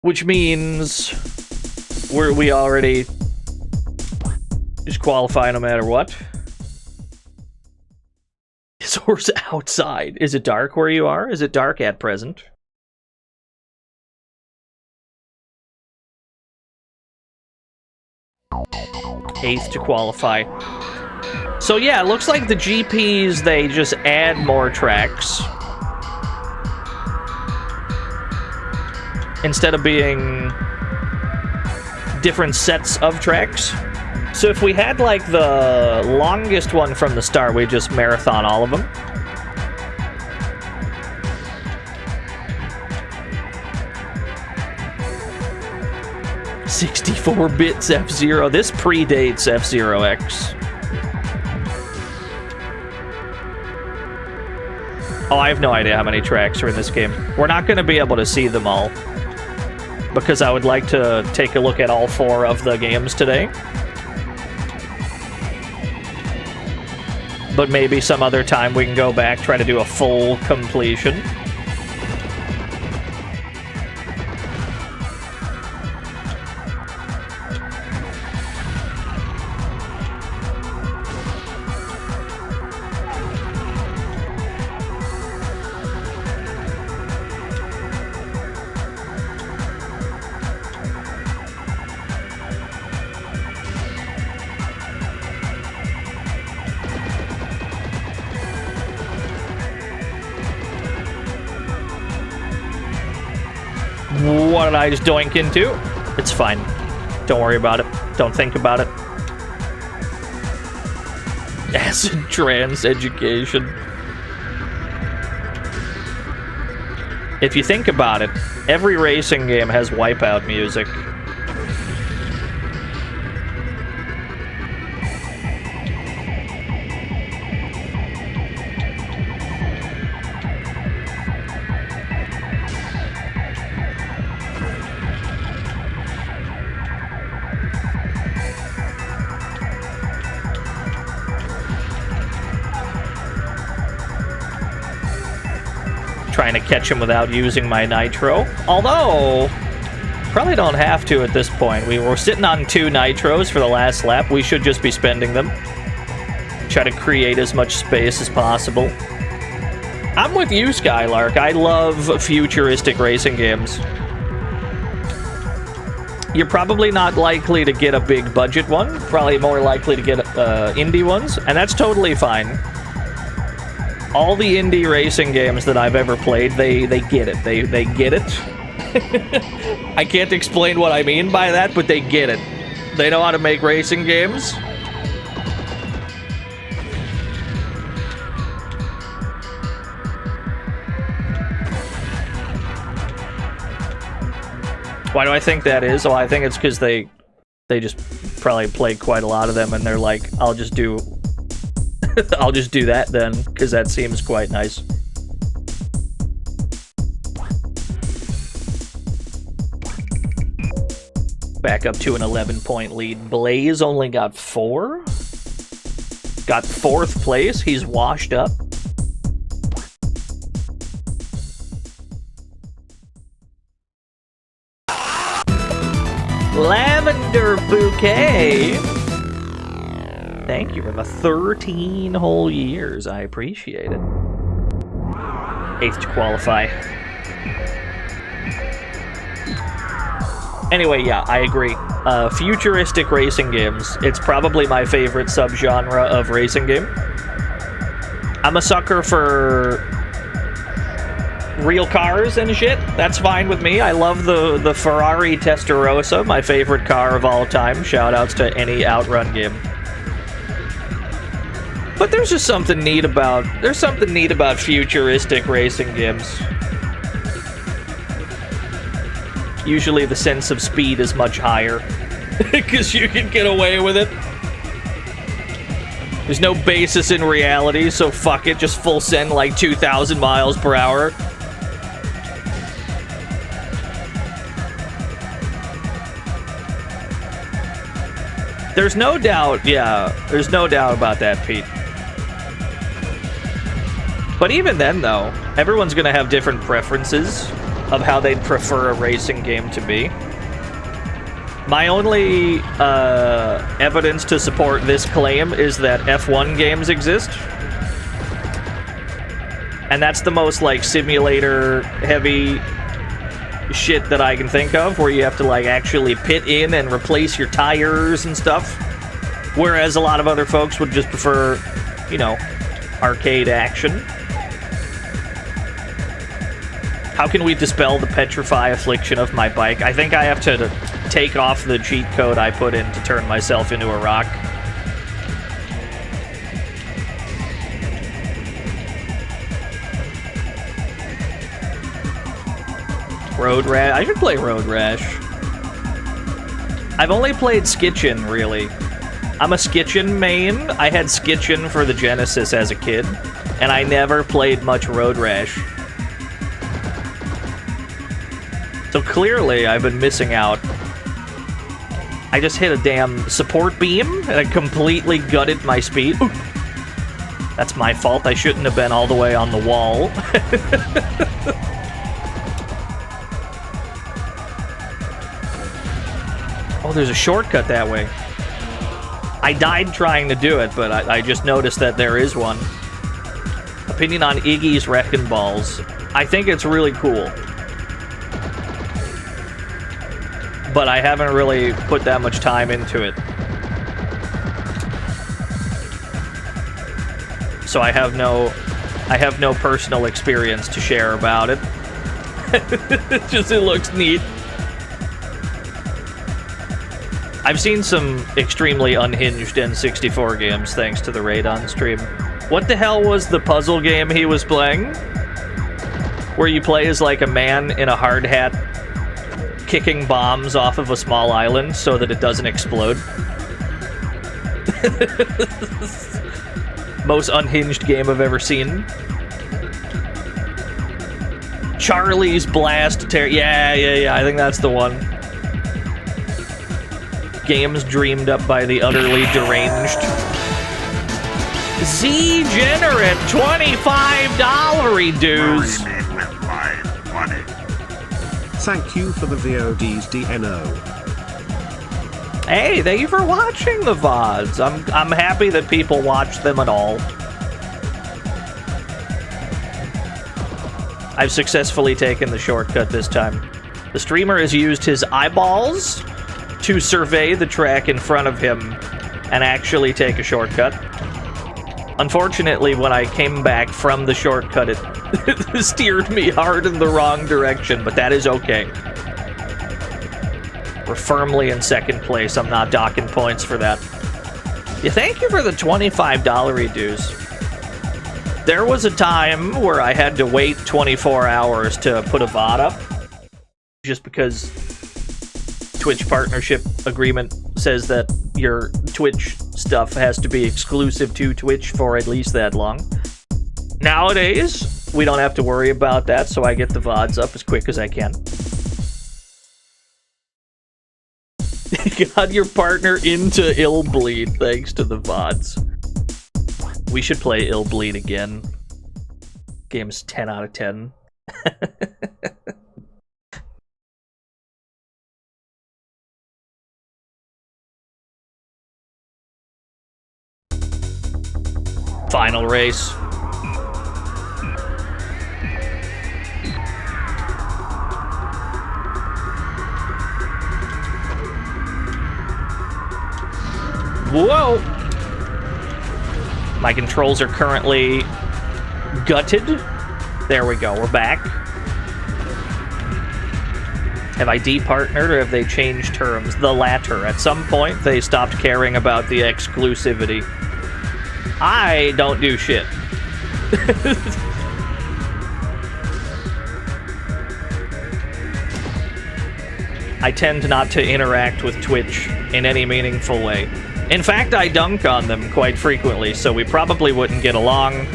Which means we already disqualify no matter what. His horse outside. Is it dark where you are? Is it dark at present? Eighth to qualify. So yeah, it looks like the GPs, they just add more tracks. Instead of being different sets of tracks. So if we had like the longest one from the start, we just marathon all of them. $64 bits F-Zero. This predates F-Zero X. Oh, I have no idea how many tracks are in this game. We're not going to be able to see them all, because I would like to take a look at all 4 of the games today. But maybe some other time we can go back, try to do a full completion. What did I just doink into? It's fine. Don't worry about it. Don't think about it. Acid trans education. If you think about it, every racing game has Wipeout music. Trying to catch him without using my nitro. Although, probably don't have to at this point. We were sitting on 2 nitros for the last lap. We should just be spending them. Try to create as much space as possible. I'm with you, Skylark. I love futuristic racing games. You're probably not likely to get a big budget one. Probably more likely to get indie ones, and that's totally fine. All the indie racing games that I've ever played, they get it. They get it. I can't explain what I mean by that, but they get it. They know how to make racing games. Why do I think that is? Oh, I think it's because they just probably played quite a lot of them, and they're like, I'll just do that then, because that seems quite nice. Back up to an 11-point lead. Blaze only got 4. Got 4th place. He's washed up. Lavender Bouquet. Thank you for the 13 whole years. I appreciate it. 8th to qualify. Anyway, yeah, I agree. Futuristic racing games. It's probably my favorite subgenre of racing game. I'm a sucker for real cars and shit. That's fine with me. I love the Ferrari Testarossa, my favorite car of all time. Shoutouts to any Outrun game. But there's just something neat about futuristic racing games. Usually the sense of speed is much higher because you can get away with it. There's no basis in reality, so fuck it, just full send like 2,000 miles per hour. There's no doubt, yeah, there's no doubt about that, Pete. But even then, though, everyone's gonna have different preferences. of how they'd prefer a racing game to be. My only evidence to support this claim is that F1 games exist. And that's the most, like, simulator-heavy shit that I can think of, where you have to, like, actually pit in and replace your tires and stuff. Whereas a lot of other folks would just prefer, you know, arcade action. How can we dispel the petrify affliction of my bike? I think I have to take off the cheat code I put in to turn myself into a rock. Road Rash. I should play Road Rash. I've only played Skitchin, really. I'm a Skitchin main. I had Skitchin for the Genesis as a kid, and I never played much Road Rash. So clearly, I've been missing out. I just hit a damn support beam, and it completely gutted my speed. Ooh. That's my fault. I shouldn't have been all the way on the wall. Oh, there's a shortcut that way. I died trying to do it, but I just noticed that there is one. Opinion on Iggy's Wrecking Balls. I think it's really cool. But I haven't really put that much time into it. So I have no personal experience to share about it. It looks neat. I've seen some extremely unhinged N64 games thanks to the Raid-On stream. What the hell was the puzzle game he was playing? Where you play as like a man in a hard hat kicking bombs off of a small island so that it doesn't explode. Most unhinged game I've ever seen. Charlie's Blast Terror. Yeah, I think that's the one. Games dreamed up by the utterly deranged. Z-Generate, $25 dues. Thank you for the VODs, DNO. Hey, thank you for watching the VODs. I'm happy that people watch them at all. I've successfully taken the shortcut this time. The streamer has used his eyeballs to survey the track in front of him and actually take a shortcut. Unfortunately, when I came back from the shortcut, it steered me hard in the wrong direction, but that is okay. We're firmly in second place. I'm not docking points for that. Yeah, thank you for the $25 dues. There was a time where I had to wait 24 hours to put a VOD up, just because Twitch partnership agreement says that your Twitch stuff has to be exclusive to Twitch for at least that long. Nowadays, we don't have to worry about that, so I get the VODs up as quick as I can. Got your partner into Illbleed thanks to the VODs. We should play Illbleed again. Game's 10 out of 10. Final race. Whoa! My controls are currently gutted. There we go, we're back. Have I departnered or have they changed terms? The latter. At some point, they stopped caring about the exclusivity. I don't do shit. I tend not to interact with Twitch in any meaningful way. In fact, I dunk on them quite frequently, so we probably wouldn't get along.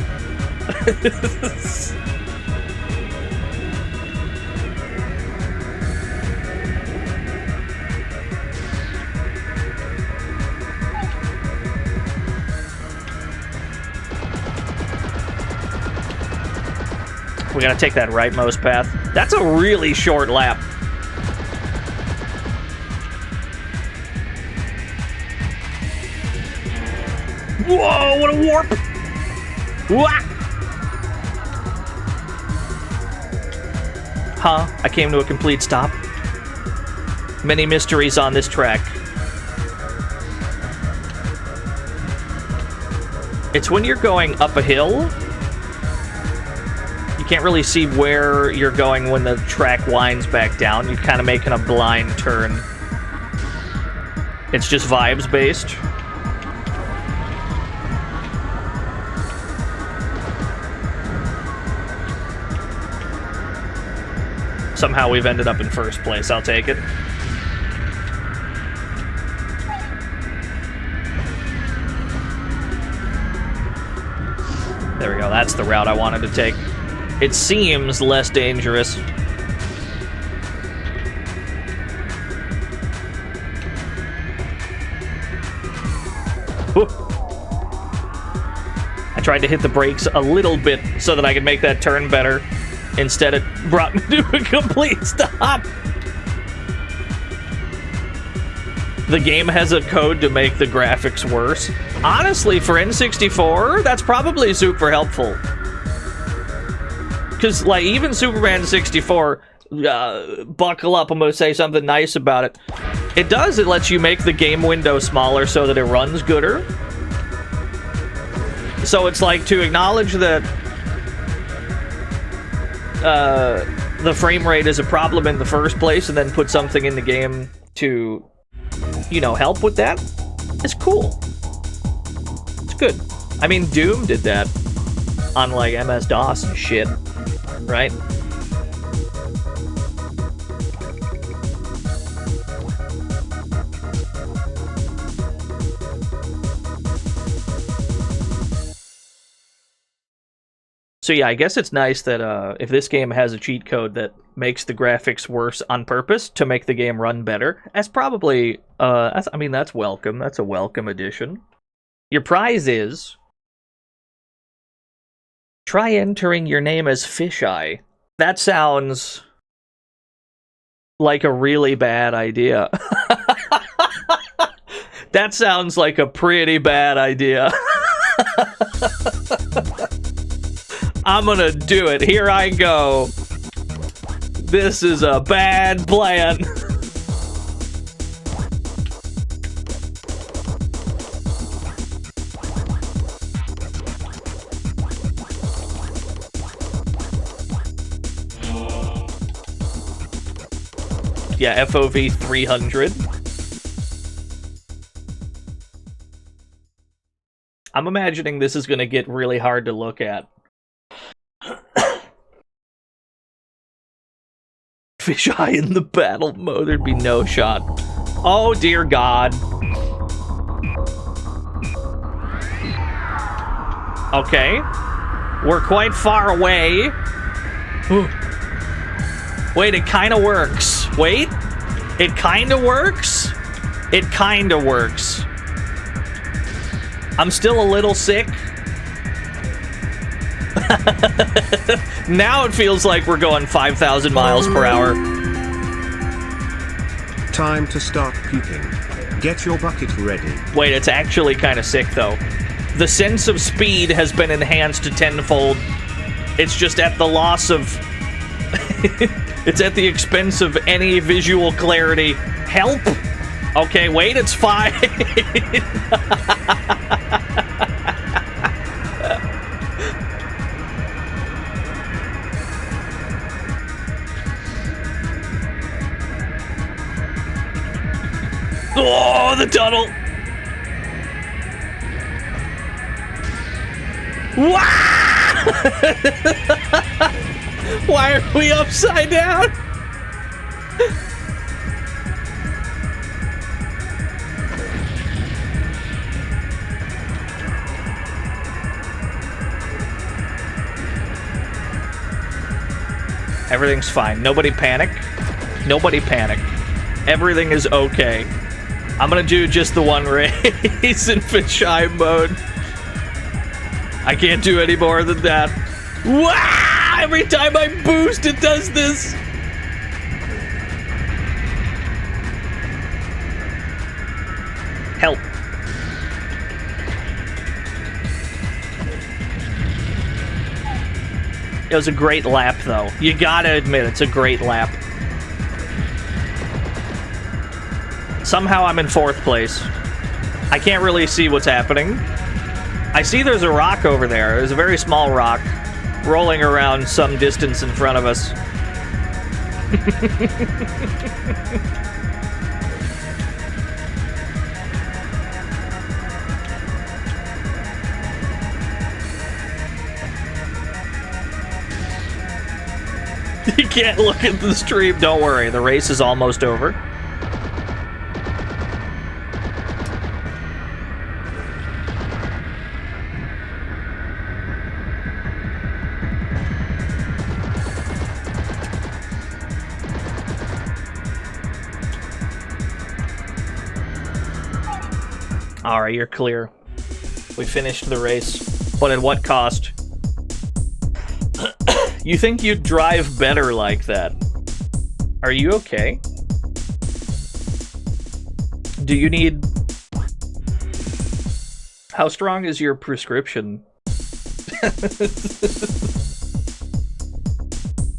We gotta take that rightmost path. That's a really short lap. Whoa, what a warp! Wah! Huh? I came to a complete stop. Many mysteries on this track. It's when you're going up a hill, you can't really see where you're going when the track winds back down. You're kind of making a blind turn. It's just vibes based. Somehow we've ended up in first place. I'll take it. There we go. That's the route I wanted to take. It seems less dangerous. Whew. I tried to hit the brakes a little bit so that I could make that turn better. Instead, it brought me to a complete stop. The game has a code to make the graphics worse. Honestly, for N64, that's probably super helpful. Because, like, even Superman 64, buckle up, I'm going to say something nice about it. It does, it lets you make the game window smaller so that it runs gooder. So it's like to acknowledge that the frame rate is a problem in the first place and then put something in the game to, you know, help with that. It's cool. It's good. I mean, Doom did that on, like, MS-DOS and shit, right? So yeah, I guess it's nice that if this game has a cheat code that makes the graphics worse on purpose to make the game run better, that's probably, I mean, that's welcome. That's a welcome addition. Your prize is... try entering your name as Fisheye. That sounds like a really bad idea. That sounds like a pretty bad idea. I'm gonna do it. Here I go. This is a bad plan. Yeah, FOV 300. I'm imagining this is gonna get really hard to look at. Fisheye in the battle mode, there'd be no shot. Oh dear God. Okay. We're quite far away. Wait, it kinda works. Wait. It kinda works? It kinda works. I'm still a little sick. Now it feels like we're going 5,000 miles per hour. Time to start puking. Get your bucket ready. Wait, it's actually kind of sick, though. The sense of speed has been enhanced to tenfold. It's just at the loss of... it's at the expense of any visual clarity. Help! Okay, wait, it's fine. Oh, the tunnel! Wow! Why are we upside down? Everything's fine. Nobody panic. Nobody panic. Everything is okay. I'm gonna do just the one race in fisheye mode. I can't do any more than that. Wow! Every time I boost, it does this. Help. It was a great lap, though. You gotta admit, it's a great lap. Somehow I'm in 4th place. I can't really see what's happening. I see there's a rock over there. There's a very small rock rolling around some distance in front of us. You can't look at the stream. Don't worry, the race is almost over. Alright, you're clear. We finished the race. But at what cost? You think you'd drive better like that? Are you okay? Do you need... How strong is your prescription?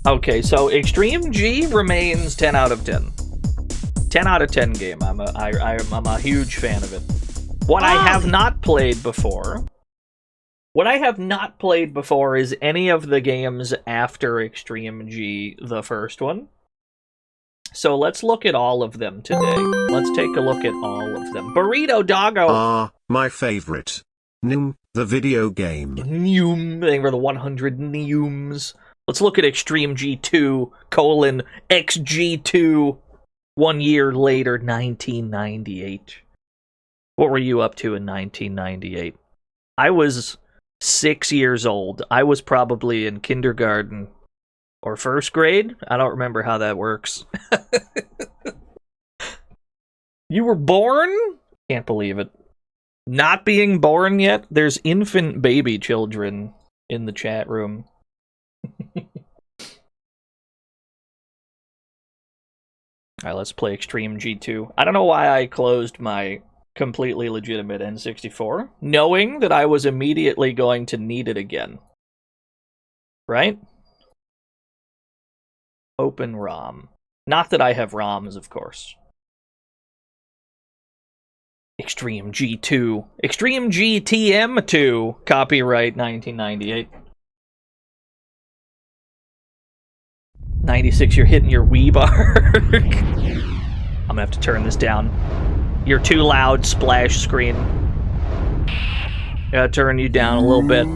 Okay, so Extreme G remains 10 out of 10. 10 out of 10 game. I'm a huge fan of it. What I have not played before... What I have not played before is any of the games after Extreme G, the first one. So let's look at all of them today. Let's take a look at all of them. Burrito Doggo! My favorite. Noom, the video game. Noom, they were the 100 Nooms. Let's look at Extreme G2, XG2, 1 year later, 1998. What were you up to in 1998? I was 6 years old. I was probably in kindergarten or 1st grade. I don't remember how that works. You were born? Can't believe it. Not being born yet? There's infant baby children in the chat room. Alright, let's play Extreme G2. I don't know why I closed my completely legitimate N64, knowing that I was immediately going to need it again. Right? Open ROM. Not that I have ROMs, of course. Extreme G2. Extreme GTM2. Copyright 1998. 96, you're hitting your Wii bar. I'm gonna have to turn this down. You're too loud, splash screen. Gotta turn you down a little bit.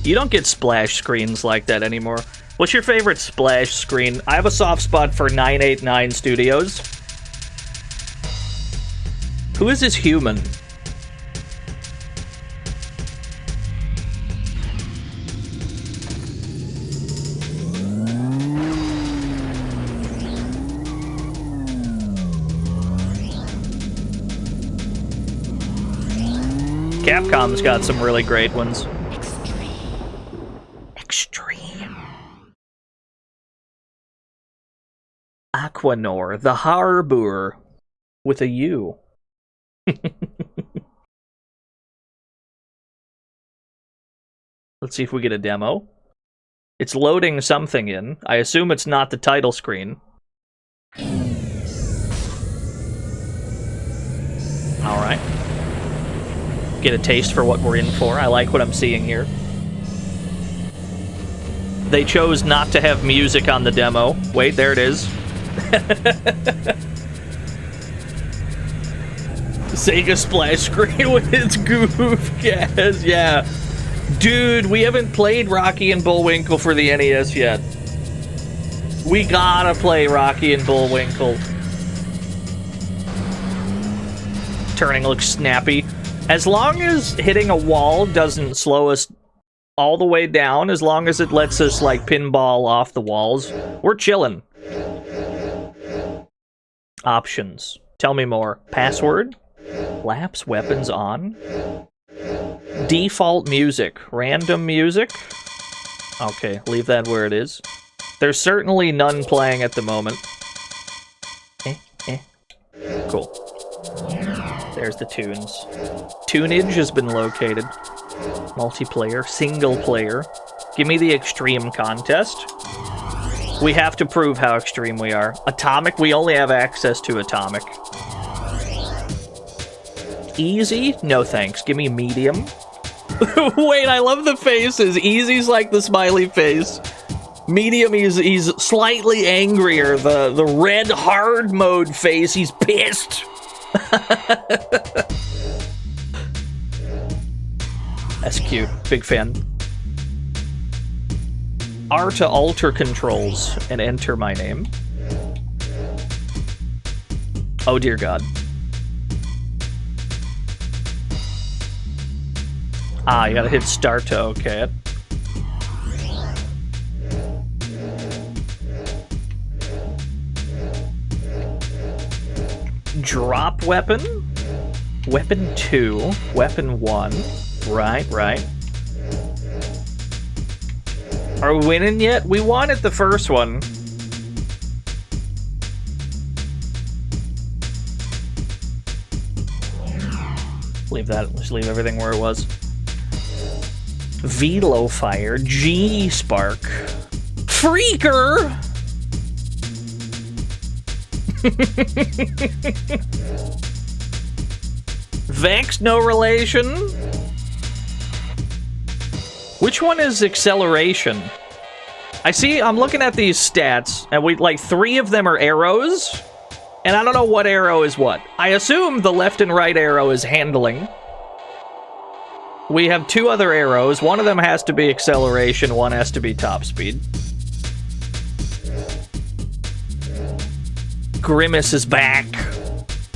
You don't get splash screens like that anymore. What's your favorite splash screen? I have a soft spot for 989 Studios. Who is this human? Capcom's got some really great ones. Extreme. Aquanor, the Harbor, with a U. Let's see if we get a demo. It's loading something in. I assume it's not the title screen. Alright. Get a taste for what we're in for. I like what I'm seeing here. They chose not to have music on the demo. Wait, there it is. Sega splash screen with its goof gas. Yeah. Dude, we haven't played Rocky and Bullwinkle for the NES yet. We gotta play Rocky and Bullwinkle. Turning looks snappy. As long as hitting a wall doesn't slow us all the way down, as long as it lets us, like, pinball off the walls, we're chilling. Options. Tell me more. Password? Lapse weapons on? Default music. Random music? Okay, leave that where it is. There's certainly none playing at the moment. Cool. There's the tunes. Tunage has been located. Multiplayer, single player. Give me the extreme contest. We have to prove how extreme we are. Atomic, we only have access to atomic. Easy? No thanks. Give me medium. Wait, I love the faces. Easy's like the smiley face. Medium, he's slightly angrier. The red hard mode face, he's pissed. That's cute. Big fan. R to alter controls and enter my name. Oh dear God. Ah, you gotta hit start to okay it. Drop weapon? Weapon 2. Weapon 1. Right. Are we winning yet? We won at the first one. Leave that. Just leave everything where it was. Velo fire. G spark. Freaker! Vex, no relation. Which one is acceleration? I'm looking at these stats, and like 3 of them are arrows, and I don't know what arrow is what. I assume the left and right arrow is handling. We have 2 other arrows. One of them has to be acceleration, one has to be top speed. Grimace is back.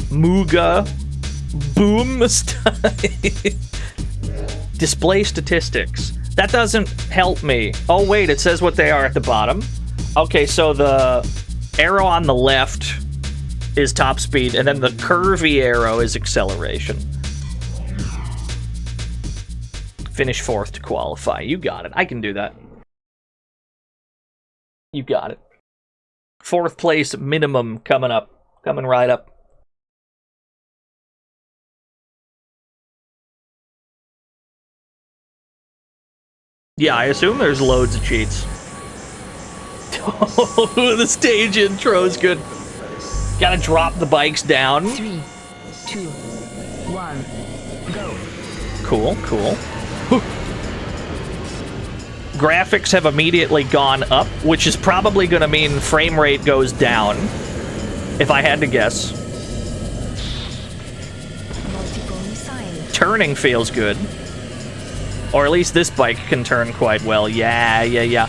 Muga. Boom. Display statistics. That doesn't help me. Oh wait, it says what they are at the bottom. Okay, so the arrow on the left is top speed, and then the curvy arrow is acceleration. Finish 4th to qualify. You got it. I can do that. You got it. 4th place minimum coming up. Coming right up. Yeah, I assume there's loads of cheats. Oh, the stage intro is good. Gotta drop the bikes down. 3, 2, 1, go. Cool. Graphics have immediately gone up, which is probably going to mean frame rate goes down, if I had to guess. Turning feels good. Or at least this bike can turn quite well. Yeah.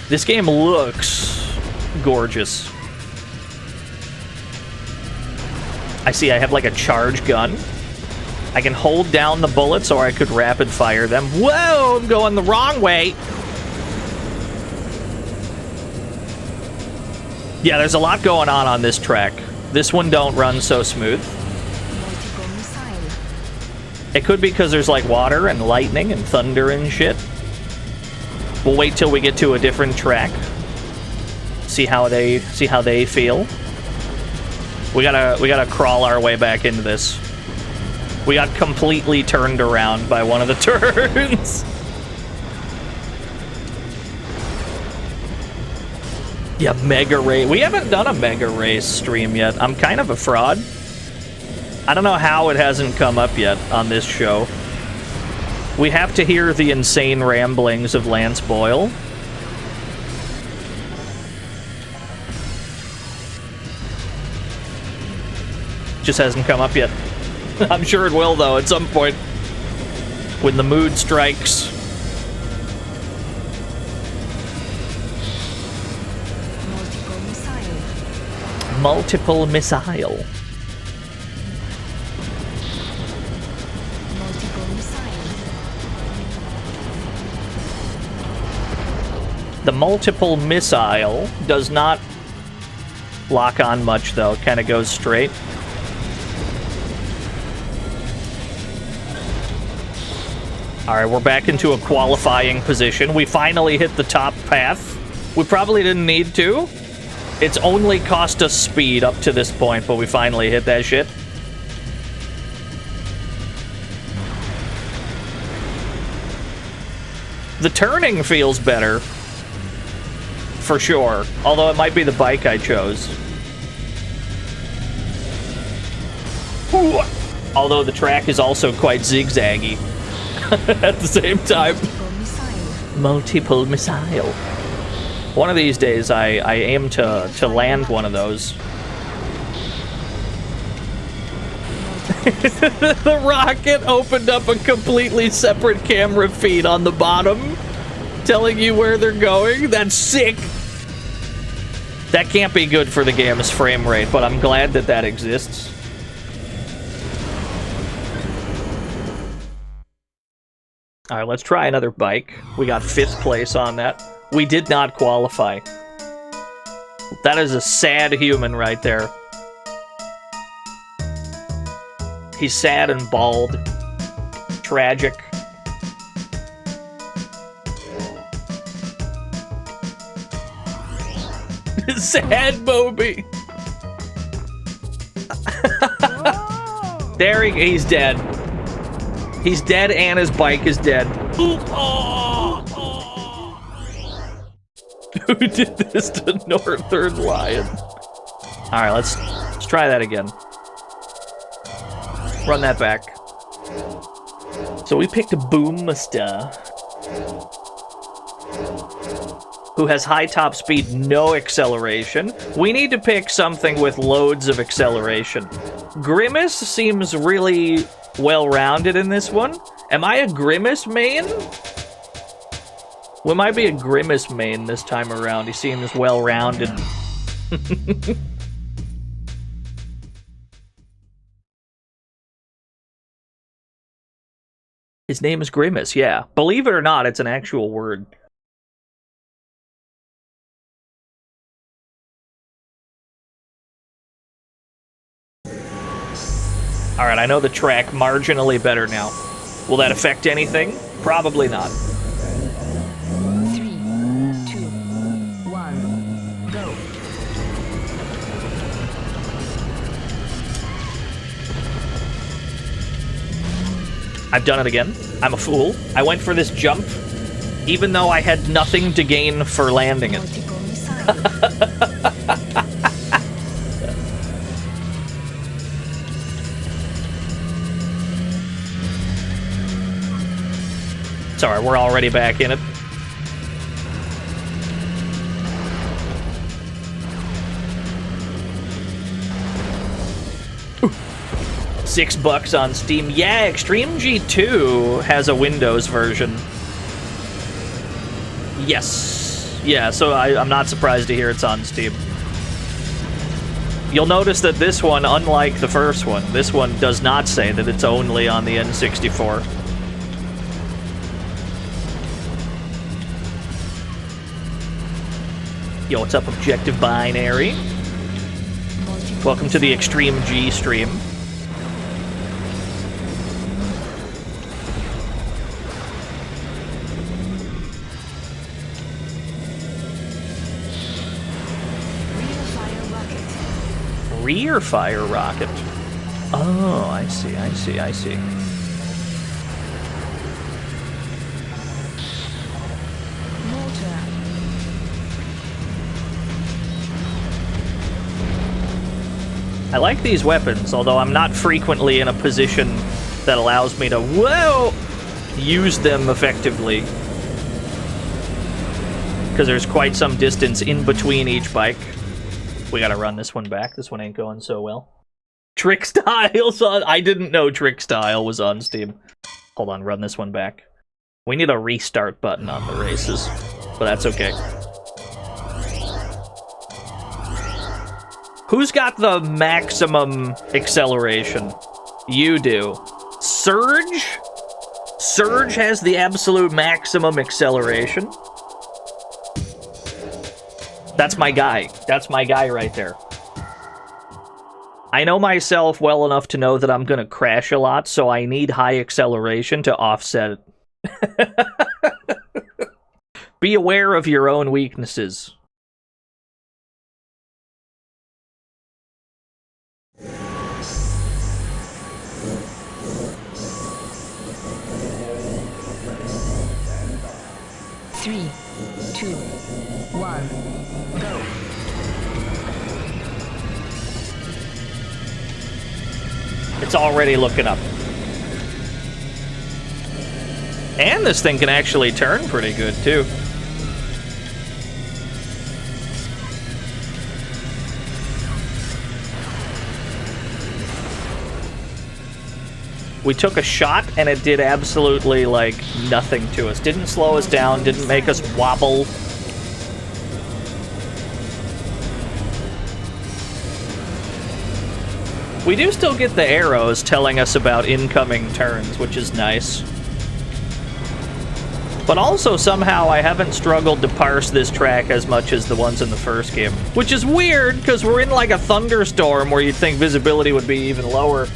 This game looks gorgeous. I see I have like a charge gun. I can hold down the bullets, or I could rapid fire them. Whoa, I'm going the wrong way. Yeah, there's a lot going on this track. This one don't run so smooth. It could be because there's like water and lightning and thunder and shit. We'll wait till we get to a different track. See how they feel. We gotta crawl our way back into this. We got completely turned around by one of the turns. Yeah, Mega Race. We haven't done a Mega Race stream yet. I'm kind of a fraud. I don't know how it hasn't come up yet on this show. We have to hear the insane ramblings of Lance Boyle. Just hasn't come up yet. I'm sure it will, though, at some point. When the mood strikes. Multiple missile. The multiple missile does not lock on much, though. Kind of goes straight. Alright, we're back into a qualifying position. We finally hit the top path. We probably didn't need to. It's only cost us speed up to this point, but we finally hit that shit. The turning feels better. For sure. Although it might be the bike I chose. Ooh. Although the track is also quite zigzaggy. At the same time. Multiple missile. One of these days, I aim to land one of those. The rocket opened up a completely separate camera feed on the bottom, telling you where they're going. That's sick. That can't be good for the game's frame rate, but I'm glad that that exists. Alright, let's try another bike. We got 5th place on that. We did not qualify. That is a sad human right there. He's sad and bald. Tragic. Sad Bobby. There he's dead. He's dead and his bike is dead. Who did this to Northern Lion? Alright, let's try that again. Run that back. So we picked a Boomster, who has high top speed, no acceleration. We need to pick something with loads of acceleration. Grimace seems really well-rounded in this one. Am I a Grimace main? We might be a Grimace main this time around. He seems well-rounded. His name is Grimace, yeah. Believe it or not, it's an actual word. Alright, I know the track marginally better now. Will that affect anything? Probably not. 3, 2, 1, go. I've done it again. I'm a fool. I went for this jump, even though I had nothing to gain for landing it. It's alright, we're already back in it. Ooh. $6 on Steam. Yeah, XGR has a Windows version. Yes. Yeah, so I'm not surprised to hear it's on Steam. You'll notice that this one, unlike the first one, this one does not say that it's only on the N64. Yo, what's up, Objective Binary? Welcome to the Extreme G stream. Rear fire rocket. Oh, I see, I see, I see. I like these weapons, although I'm not frequently in a position that allows me to, whoa, use them effectively. Because there's quite some distance in between each bike. We gotta run this one back. This one ain't going so well. Trick Style's on. I didn't know Trick Style was on Steam. Hold on, run this one back. We need a restart button on the races, but that's okay. Who's got the maximum acceleration? You do. Surge? Surge has the absolute maximum acceleration. That's my guy. That's my guy right there. I know myself well enough to know that I'm going to crash a lot, so I need high acceleration to offset it. Be aware of your own weaknesses. Three, two, one, go. It's already looking up. And this thing can actually turn pretty good, too. We took a shot, and it did absolutely, like, nothing to us. Didn't slow us down, didn't make us wobble. We do still get the arrows telling us about incoming turns, which is nice. But also, somehow, I haven't struggled to parse this track as much as the ones in the first game. Which is weird, because we're in, like, a thunderstorm where you'd think visibility would be even lower.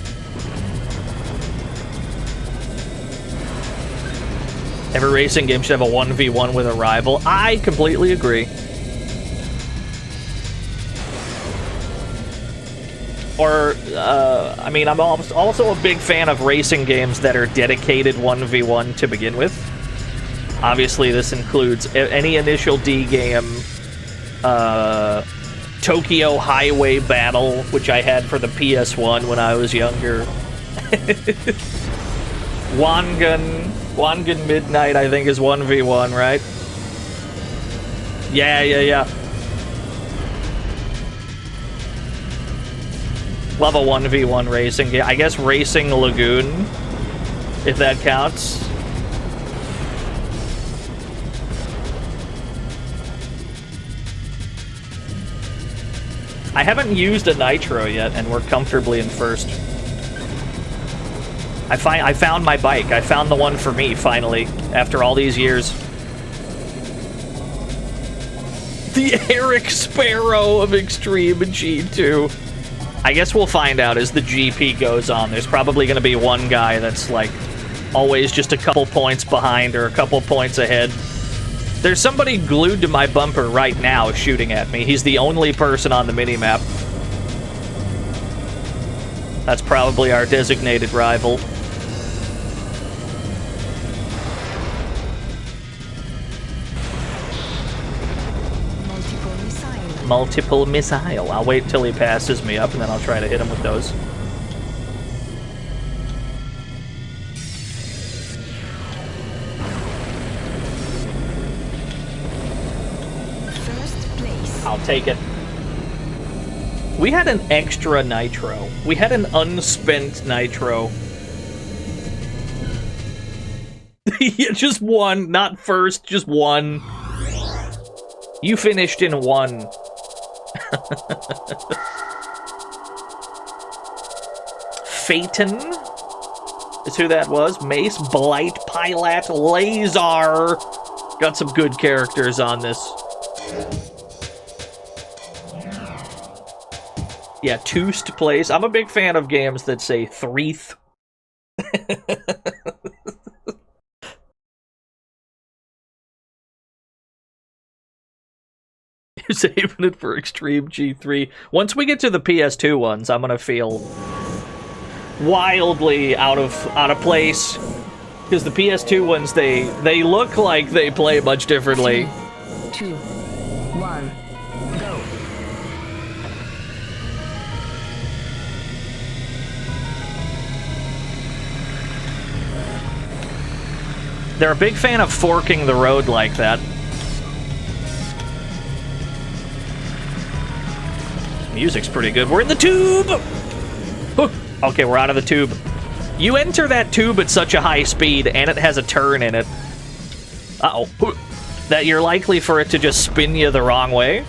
Every racing game should have a 1v1 with a rival. I completely agree. Or, I mean, I'm also a big fan of racing games that are dedicated 1v1 to begin with. Obviously, this includes any initial D game, Tokyo Highway Battle, which I had for the PS1 when I was younger. Wangan Midnight, I think, is 1v1, right? Yeah. Love a 1v1 racing game. I guess Racing Lagoon, if that counts. I haven't used a nitro yet, and we're comfortably in first. I found my bike. I found the one for me, finally, after all these years. The Eric Sparrow of Extreme G2. I guess we'll find out as the GP goes on. There's probably going to be one guy that's, like, always just a couple points behind or a couple points ahead. There's somebody glued to my bumper right now shooting at me. He's the only person on the minimap. That's probably our designated rival. Multiple missile. I'll wait till he passes me up, and then I'll try to hit him with those. First place. I'll take it. We had an extra nitro. We had an unspent nitro. Yeah, just one, not first, just one. You finished in one. Phaeton is who that was. Mace, Blight, Pilot, Lazar. Got some good characters on this. Yeah, Toost plays. I'm a big fan of games that say Threeth. Saving it for Extreme G3. Once we get to the PS2 ones, I'm gonna feel wildly out of place, because the PS2 ones they look like they play much differently. 2, 1, go. They're a big fan of forking the road like that. Music's pretty good. We're in the tube! Okay, we're out of the tube. You enter that tube at such a high speed, and it has a turn in it. Uh-oh. That you're likely for it to just spin you the wrong way.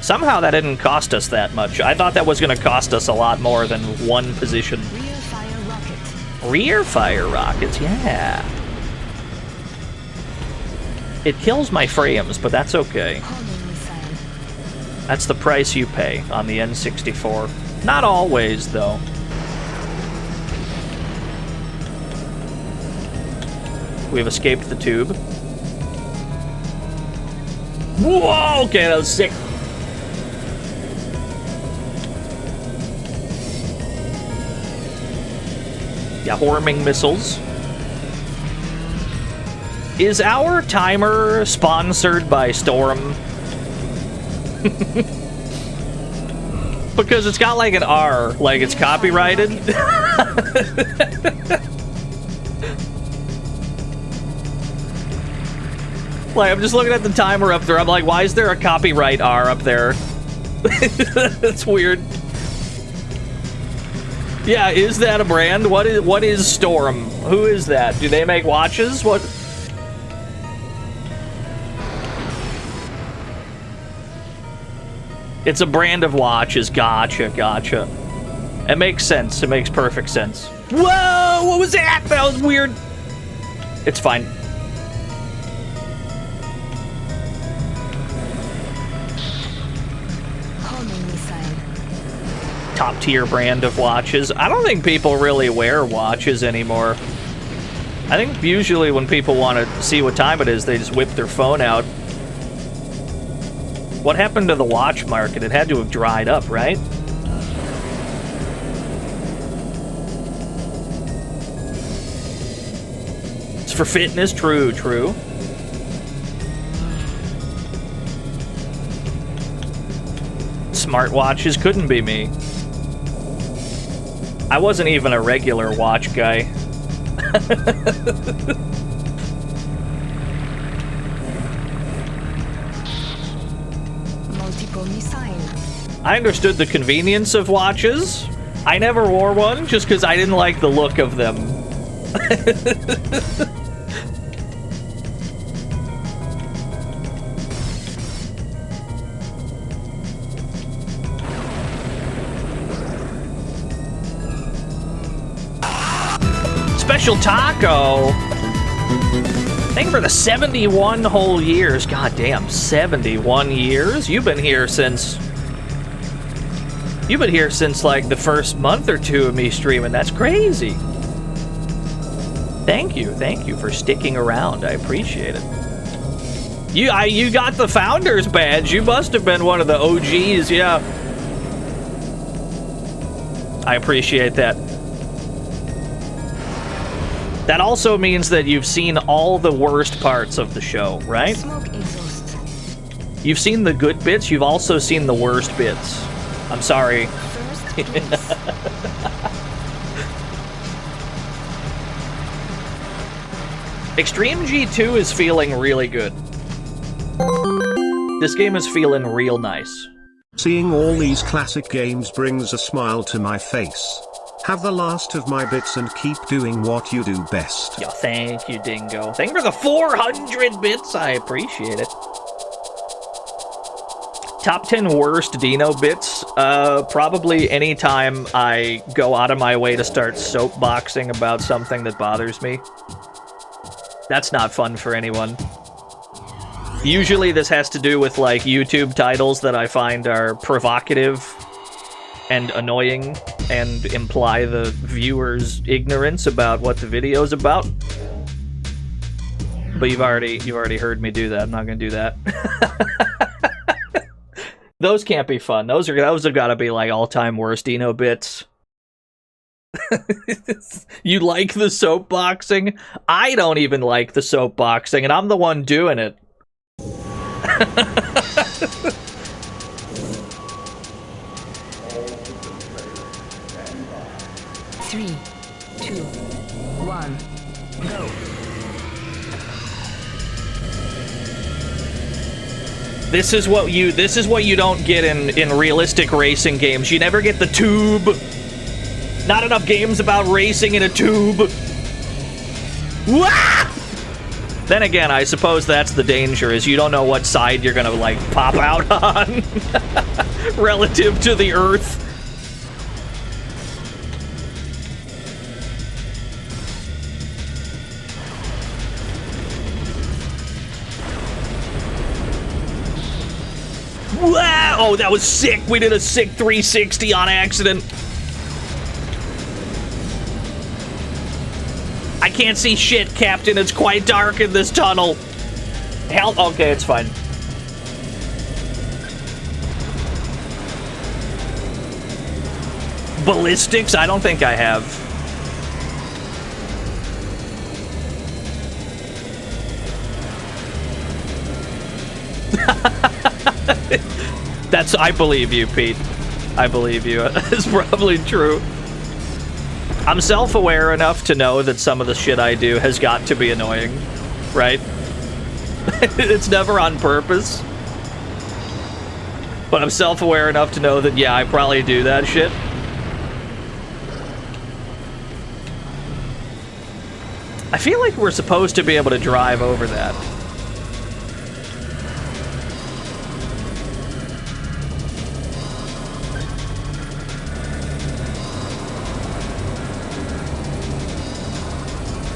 Somehow that didn't cost us that much. I thought that was going to cost us a lot more than one position. Rear fire rocket. Rear fire rockets, yeah. It kills my frames, but that's okay. Homing missile. That's the price you pay on the N64. Not always, though. We've escaped the tube. Whoa! Okay, that was sick. Yeah, homing missiles. Is our timer sponsored by Storm? Because it's got like an R, like it's copyrighted. Like, I'm just looking at the timer up there. I'm like, why is there a copyright R up there? That's weird. Yeah, is that a brand? What is Storm? Who is that? Do they make watches? What? It's a brand of watches. Gotcha, gotcha. It makes sense. It makes perfect sense. Whoa! What was that? That was weird. It's fine. Homing missile. Top tier brand of watches. I don't think people really wear watches anymore. I think usually when people want to see what time it is, they just whip their phone out. What happened to the watch market? It had to have dried up, right? It's for fitness, true, true. Smartwatches couldn't be me. I wasn't even a regular watch guy. Multiple missile. I understood the convenience of watches. I never wore one just because I didn't like the look of them. Special taco. Thank you for the 71 whole years. God damn, 71 years? You've been here since like the first month or two of me streaming. That's crazy. Thank you for sticking around. I appreciate it. You got the founder's badge. You must have been one of the OGs, yeah. I appreciate that. That also means that you've seen all the worst parts of the show, right? Smoke exhaust. You've seen the good bits, you've also seen the worst bits. I'm sorry. First place. XGIII is feeling really good. This game is feeling real nice. Seeing all these classic games brings a smile to my face. Have the last of my bits and keep doing what you do best. Yo, thank you, Dingo. Thank you for the 400 bits. I appreciate it. Top 10 worst Dino bits. Probably anytime I go out of my way to start soapboxing about something that bothers me. That's not fun for anyone. Usually this has to do with, like, YouTube titles that I find are provocative and annoying and imply the viewer's ignorance about what the video's about. But you've already heard me do that. I'm not gonna do that. Those can't be fun. Those have got to be like all-time worst Dino bits. You like the soapboxing? I don't even like the soapboxing, and I'm the one doing it. 3, 2, 1, go. This is what you don't get in realistic racing games. You never get the tube. Not enough games about racing in a tube. Wah! Then again, I suppose that's the danger, is you don't know what side you're gonna, like, pop out on relative to the Earth. Wow! Oh, that was sick. We did a sick 360 on accident. I can't see shit, Captain. It's quite dark in this tunnel. Hell, okay, it's fine. Ballistics? I don't think I have. I believe you, Pete. I believe you. It's probably true. I'm self-aware enough to know that some of the shit I do has got to be annoying, right? It's never on purpose. But I'm self-aware enough to know that, yeah, I probably do that shit. I feel like we're supposed to be able to drive over that.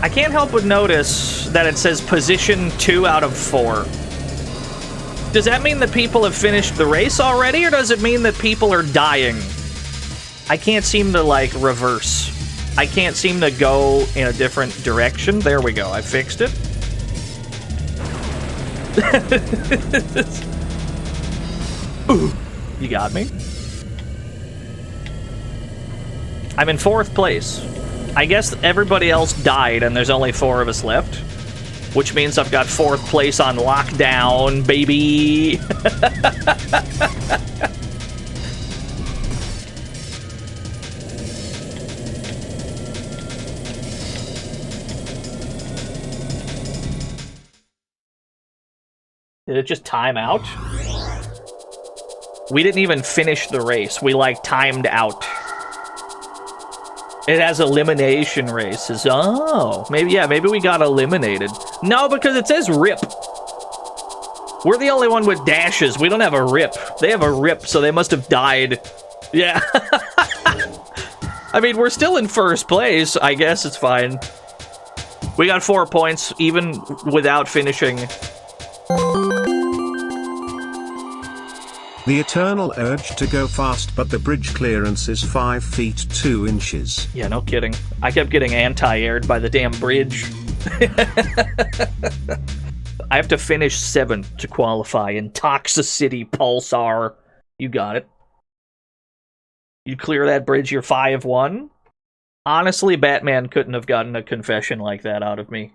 I can't help but notice that it says position 2 out of 4. Does that mean that people have finished the race already, or does it mean that people are dying? I can't seem to, like, reverse. I can't seem to go in a different direction. There we go. I fixed it. Ooh, you got me. I'm in 4th place. I guess everybody else died and there's only 4 of us left. Which means I've got 4th place on lockdown, baby. Did it just time out? We didn't even finish the race. We, like, timed out. It has elimination races. Oh, maybe, yeah, maybe we got eliminated. No, because it says RIP. We're the only one with dashes. We don't have a RIP. They have a RIP, so they must have died. Yeah. I mean, we're still in 1st place. I guess it's fine. We got 4 points, even without finishing. The eternal urge to go fast, but the bridge clearance is 5 feet 2 inches. Yeah, no kidding. I kept getting anti-aired by the damn bridge. I have to finish 7th to qualify in Toxicity Pulsar. You got it. You clear that bridge, you're 5-1? Honestly, Batman couldn't have gotten a confession like that out of me.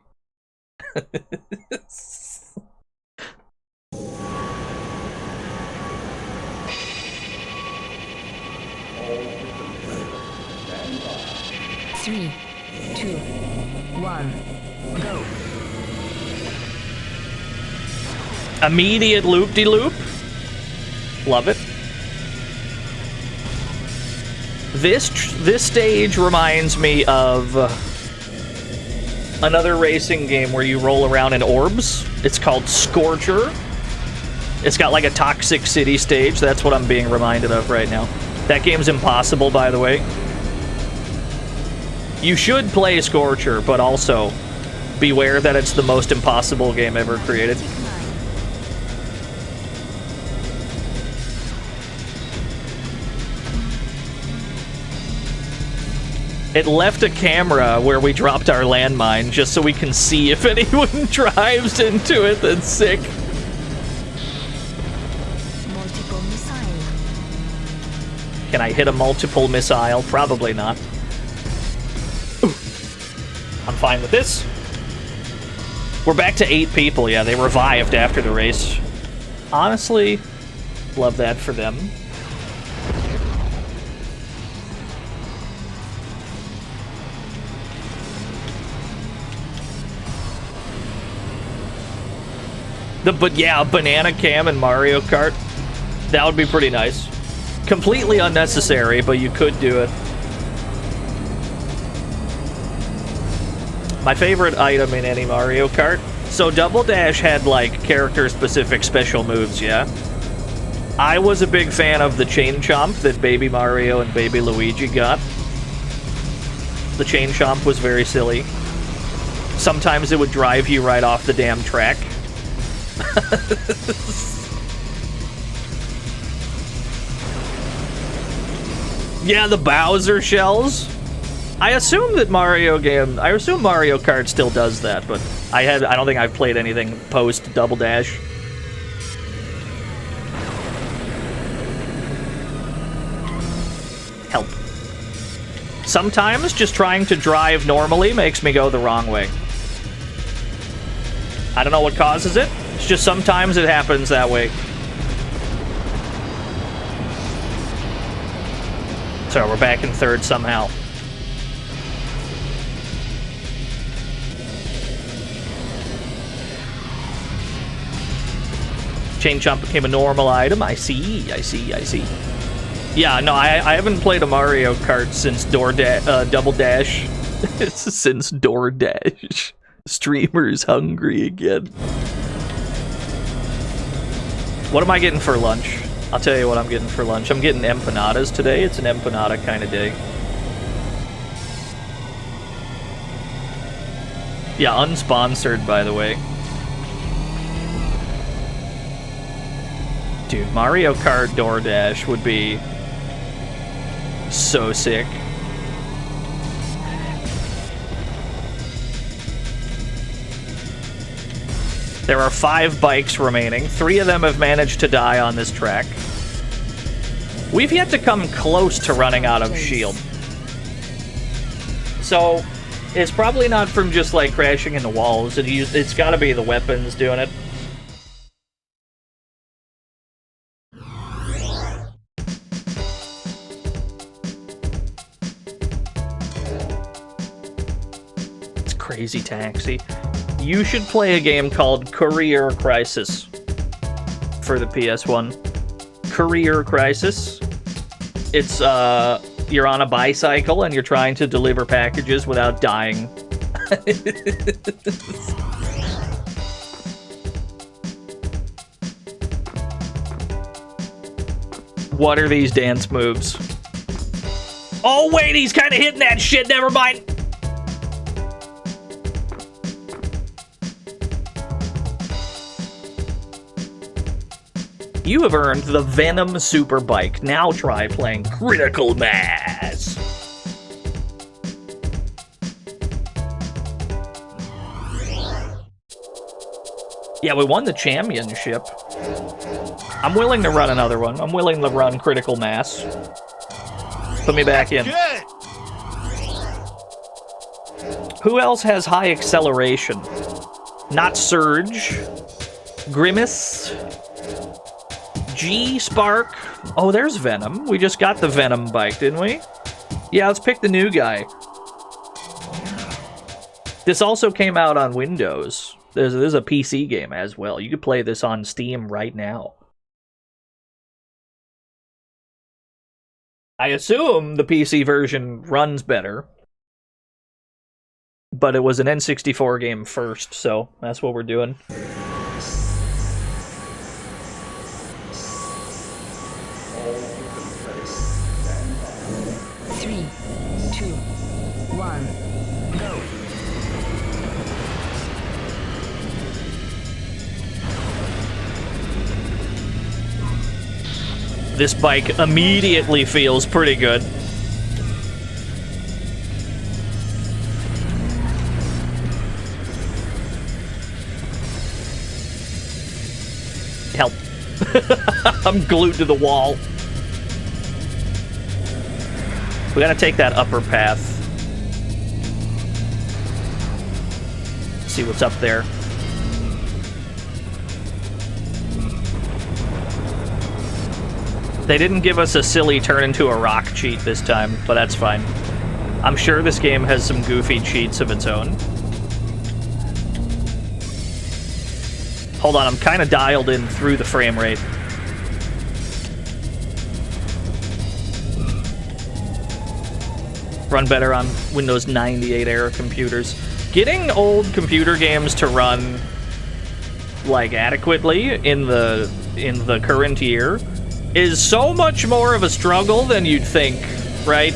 3, 2, 1, go. Immediate loop-de-loop. Love it. This stage reminds me of another racing game where you roll around in orbs. It's called Scorcher. It's got like a Toxic City stage. That's what I'm being reminded of right now. That game's impossible, by the way. You should play Scorcher, but also beware that it's the most impossible game ever created. It left a camera where we dropped our landmine just so we can see if anyone drives into it. That's sick. Multiple missile. Can I hit a multiple missile? Probably not. I'm fine with this. We're back to 8 people. Yeah, they revived after the race. Honestly, love that for them. But yeah, banana cam in Mario Kart. That would be pretty nice. Completely unnecessary, but you could do it. My favorite item in any Mario Kart. So Double Dash had like character-specific special moves, yeah? I was a big fan of the Chain Chomp that Baby Mario and Baby Luigi got. The Chain Chomp was very silly. Sometimes it would drive you right off the damn track. Yeah, the Bowser shells. I assume Mario Kart still does that, but I don't think I've played anything post Double Dash. Help. Sometimes just trying to drive normally makes me go the wrong way. I don't know what causes it. It's just sometimes it happens that way. So we're back in third somehow. Chain jump became a normal item. I see. Yeah, no, I haven't played a Mario Kart since Double Dash. Since DoorDash. Streamer's hungry again. What am I getting for lunch? I'll tell you what I'm getting for lunch. I'm getting empanadas today. It's an empanada kind of day. Yeah, unsponsored, by the way. Dude, Mario Kart DoorDash would be so sick. There are 5 bikes remaining. 3 of them have managed to die on this track. We've yet to come close to running out of shield. So, it's probably not from just, like, crashing into walls. It's gotta be the weapons doing it. It's Crazy Taxi. You should play a game called Career Crisis for the PS1. Career Crisis. It's, you're on a bicycle and you're trying to deliver packages without dying. What are these dance moves? Oh, wait, he's kind of hitting that shit. Never mind. You have earned the Venom Superbike. Now try playing Critical Mass. Yeah, we won the championship. I'm willing to run another one. I'm willing to run Critical Mass. Put me back in. Who else has high acceleration? Not Surge. Grimace. G-Spark. Oh, there's Venom. We just got the Venom bike, didn't we? Yeah, let's pick the new guy. This also came out on Windows. There's a PC game as well. You could play this on Steam right now. I assume the PC version runs better. But it was an N64 game first, so that's what we're doing. 3, 2, 1, go. This bike immediately feels pretty good. Help. I'm glued to the wall. We gotta take that upper path. See what's up there. They didn't give us a silly turn into a rock cheat this time, but that's fine. I'm sure this game has some goofy cheats of its own. Hold on, I'm kind of dialed in through the frame rate. Run better on Windows 98 era computers. Getting old computer games to run like adequately in the current year is so much more of a struggle than you'd think, right?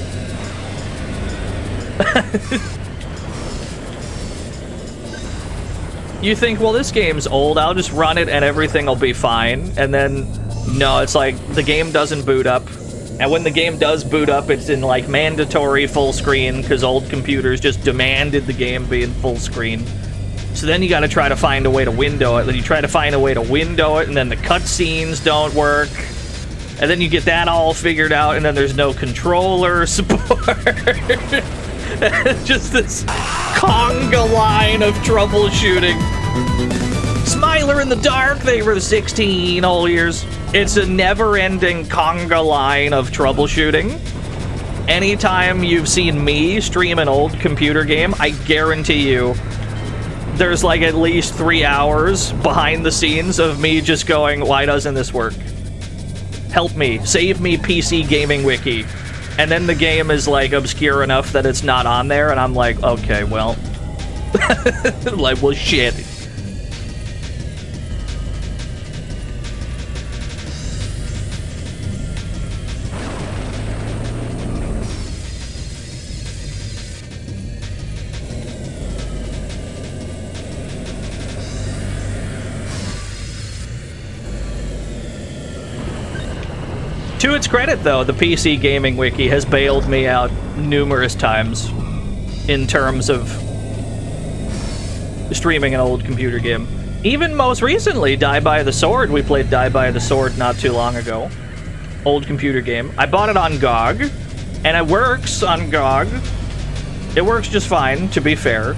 You think, well, this game's old, I'll just run it and everything will be fine. And then, no, it's like the game doesn't boot up. And when the game does boot up, it's in like mandatory full screen because old computers just demanded the game be in full screen. So then you got to try to find a way to window it. Then you try to find a way to window it, and then the cutscenes don't work. And then you get that all figured out, and then there's no controller support. Just this conga line of troubleshooting. Smiler in the dark, they were the 16 whole years. It's a never-ending conga line of troubleshooting. Anytime you've seen me stream an old computer game, I guarantee you there's like at least 3 hours behind the scenes of me just going, why doesn't this work? Help me, save me, PC Gaming Wiki. And then the game is like obscure enough that it's not on there, and I'm like, okay, well. Like, well, shit. To its credit, though, the PC Gaming Wiki has bailed me out numerous times in terms of streaming an old computer game. Even most recently, Die by the Sword. We played Die by the Sword not too long ago. Old computer game. I bought it on GOG, and it works on GOG. It works just fine, to be fair.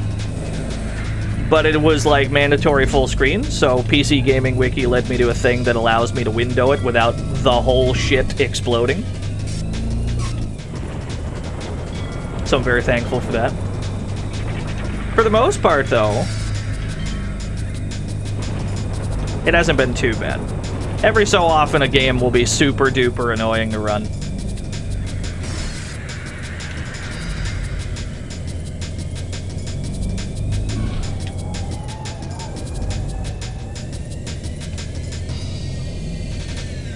But it was like mandatory full screen, so PC Gaming Wiki led me to a thing that allows me to window it without the whole shit exploding. So I'm very thankful for that. For the most part, though, it hasn't been too bad. Every so often a game will be super duper annoying to run.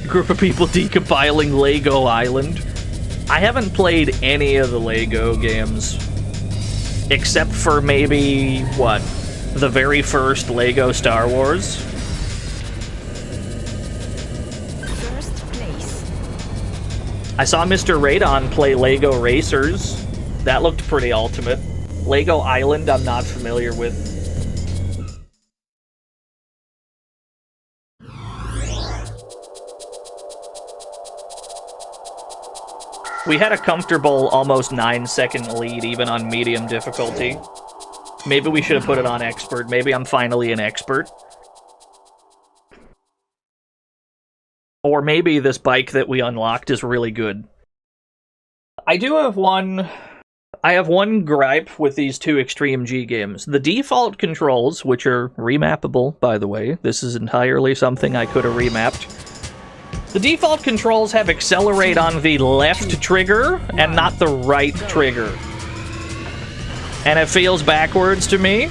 Group of people decompiling Lego Island. I haven't played any of the Lego games. Except for maybe, what? The very first Lego Star Wars? First place. I saw Mr. Radon play Lego Racers. That looked pretty ultimate. Lego Island, I'm not familiar with. We had a comfortable almost 9-second lead even on medium difficulty. Maybe we should have put it on expert. Maybe I'm finally an expert. Or maybe this bike that we unlocked is really good. I have one gripe with these two Extreme G games. The default controls, which are remappable, by the way. This is entirely something I could have remapped. The default controls have accelerate on the left trigger and not the right trigger. And it feels backwards to me.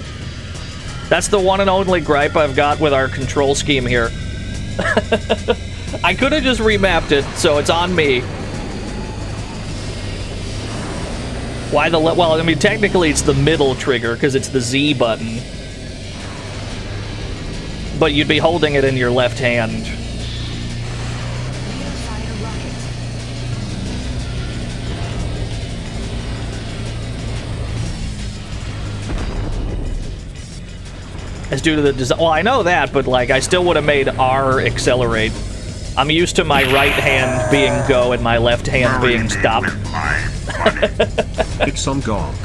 That's the one and only gripe I've got with our control scheme here. I could have just remapped it, so it's on me. Why the well, I mean, technically it's the middle trigger, because it's the Z button. But you'd be holding it in your left hand. It's due to the design. Well, I know that, but like, I still would have made R accelerate. I'm used to my right hand being go and my left hand being stop. It's on GOG.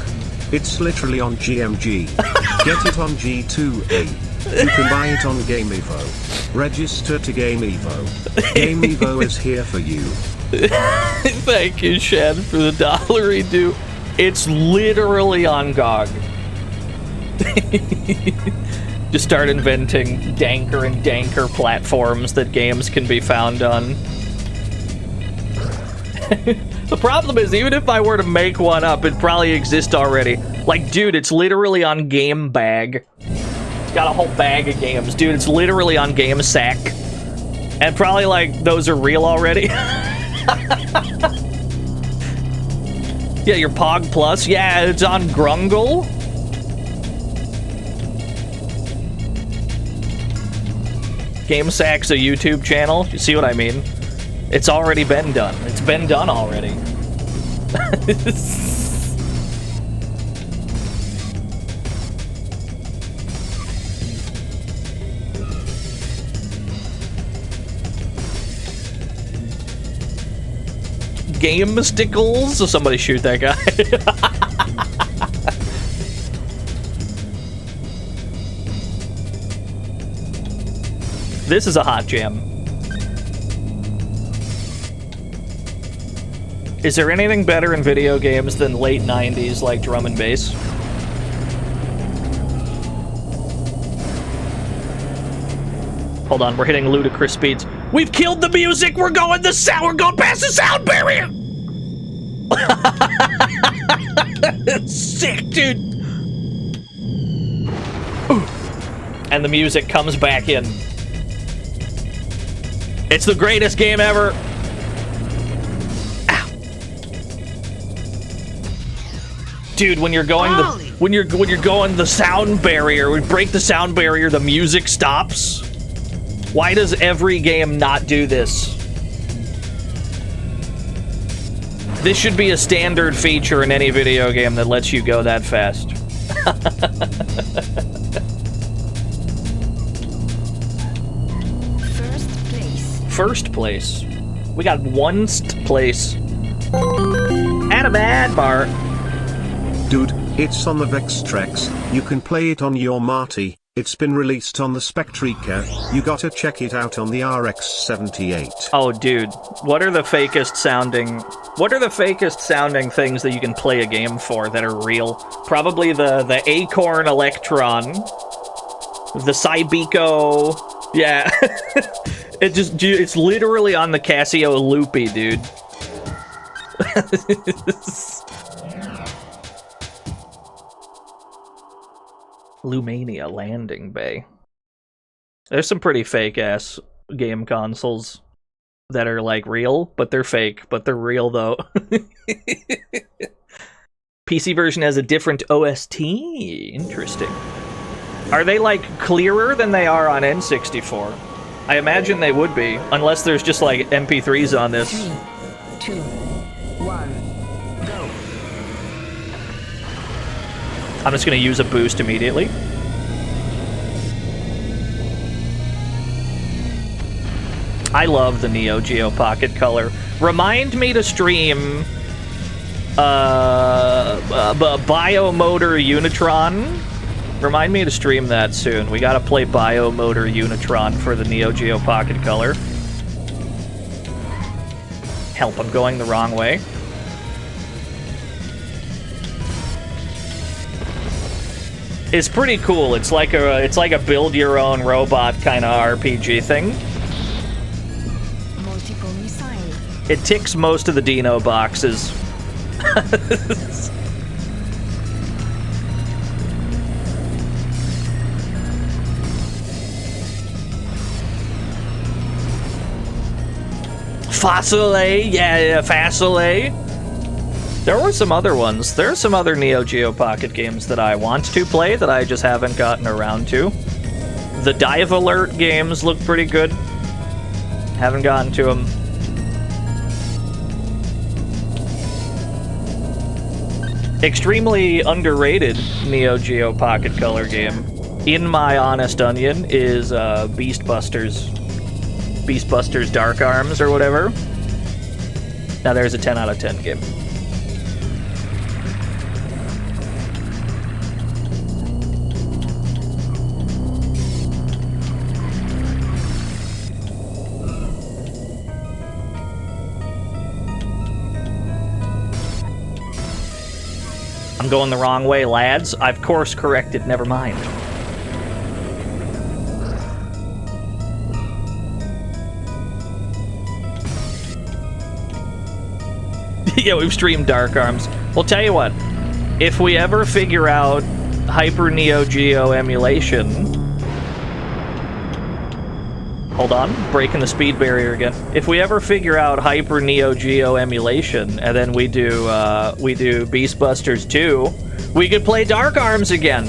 It's literally on GMG. Get it on G2A. You can buy it on GameEvo. Register to GameEvo. GameEvo is here for you. Thank you, Shed, for the $1 due. It's literally on GOG. Just start inventing danker and danker platforms that games can be found on. The problem is, even if I were to make one up, it'd probably exist already. Like, dude, it's literally on Game Bag. It's got a whole bag of games. Dude, it's literally on Game Sack. And probably, like, those are real already. Yeah, your Pog Plus. Yeah, it's on Grungle. GameSack's a YouTube channel. You see what I mean? It's already been done. It's been done already. Game stickles. So somebody shoot that guy. This is a hot jam. Is there anything better in video games than late 90s like drum and bass? Hold on, we're hitting ludicrous speeds. We've killed the music. We're going past the sound barrier. Sick, dude. And the music comes back in. It's the greatest game ever. Ow. Dude, when you're going when you're going the sound barrier, we break the sound barrier, the music stops. Why does every game not do this? This should be a standard feature in any video game that lets you go that fast. First place. We got one place. And a bad bar. Dude, it's on the Vextrex. You can play it on your Marty. It's been released on the Spectrica. You gotta check it out on the RX-78. Oh, dude. What are the fakest sounding things that you can play a game for that are real? Probably the Acorn Electron. The Cybeco. Yeah. It's literally on the Casio Loopy, dude. Lumania Landing Bay. There's some pretty fake-ass game consoles that are, like, real, but they're fake, but they're real, though. PC version has a different OST. Interesting. Are they, like, clearer than they are on N64? I imagine they would be, unless there's just, like, MP3s on this. 3, 2, 1, go. I'm just gonna use a boost immediately. I love the Neo Geo Pocket Color. Remind me to stream Biomotor Unitron. Remind me to stream that soon. We gotta play Biomotor Unitron for the Neo Geo Pocket Color. Help, I'm going the wrong way. It's pretty cool. It's like a build your own robot kind of RPG thing. Multiple missile. It ticks most of the Dino boxes. Facile, yeah, Facile. There were some other ones. There are some other Neo Geo Pocket games that I want to play that I just haven't gotten around to. The Dive Alert games look pretty good. Haven't gotten to them. Extremely underrated Neo Geo Pocket Color game, in my honest onion, is Beastbusters Dark Arms or whatever. Now there's a 10 out of 10 game. I'm going the wrong way, lads. I've course corrected, never mind. Yeah, we've streamed Dark Arms. Well, tell you what. If we ever figure out Hyper Neo Geo emulation... Hold on, breaking the speed barrier again. If we ever figure out Hyper Neo Geo emulation, and then we do Beastbusters 2, we could play Dark Arms again.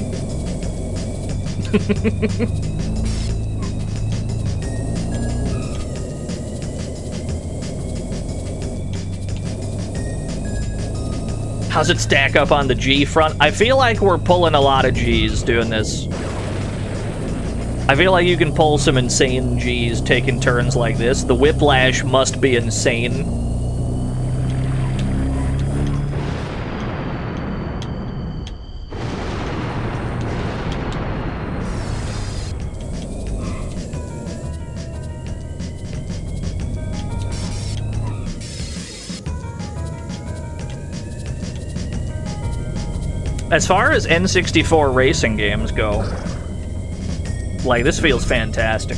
How's it stack up on the G front? I feel like we're pulling a lot of Gs doing this. I feel like you can pull some insane Gs taking turns like this. The whiplash must be insane. As far as N64 racing games go, like, this feels fantastic.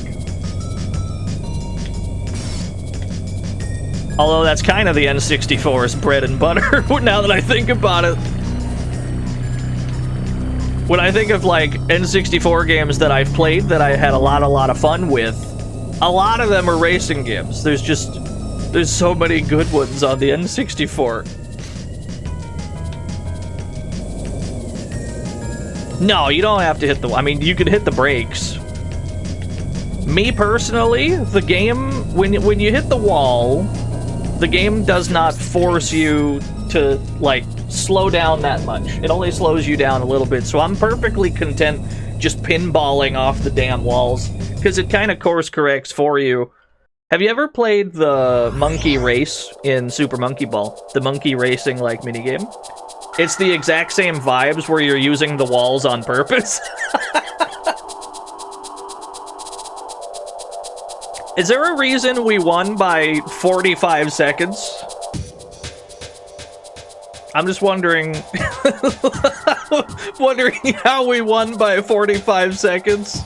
Although that's kind of the N64's bread and butter, now that I think about it. When I think of, like, N64 games that I've played that I had a lot of fun with, a lot of them are racing games. There's so many good ones on the N64. No, you don't have to hit the... I mean, you can hit the brakes. Me, personally, the game... When you hit the wall, the game does not force you to, like, slow down that much. It only slows you down a little bit, so I'm perfectly content just pinballing off the damn walls, because it kind of course corrects for you. Have you ever played the monkey race in Super Monkey Ball? The monkey racing, like, minigame? It's the exact same vibes where you're using the walls on purpose. Is there a reason we won by 45 seconds? I'm just wondering... wondering how we won by 45 seconds.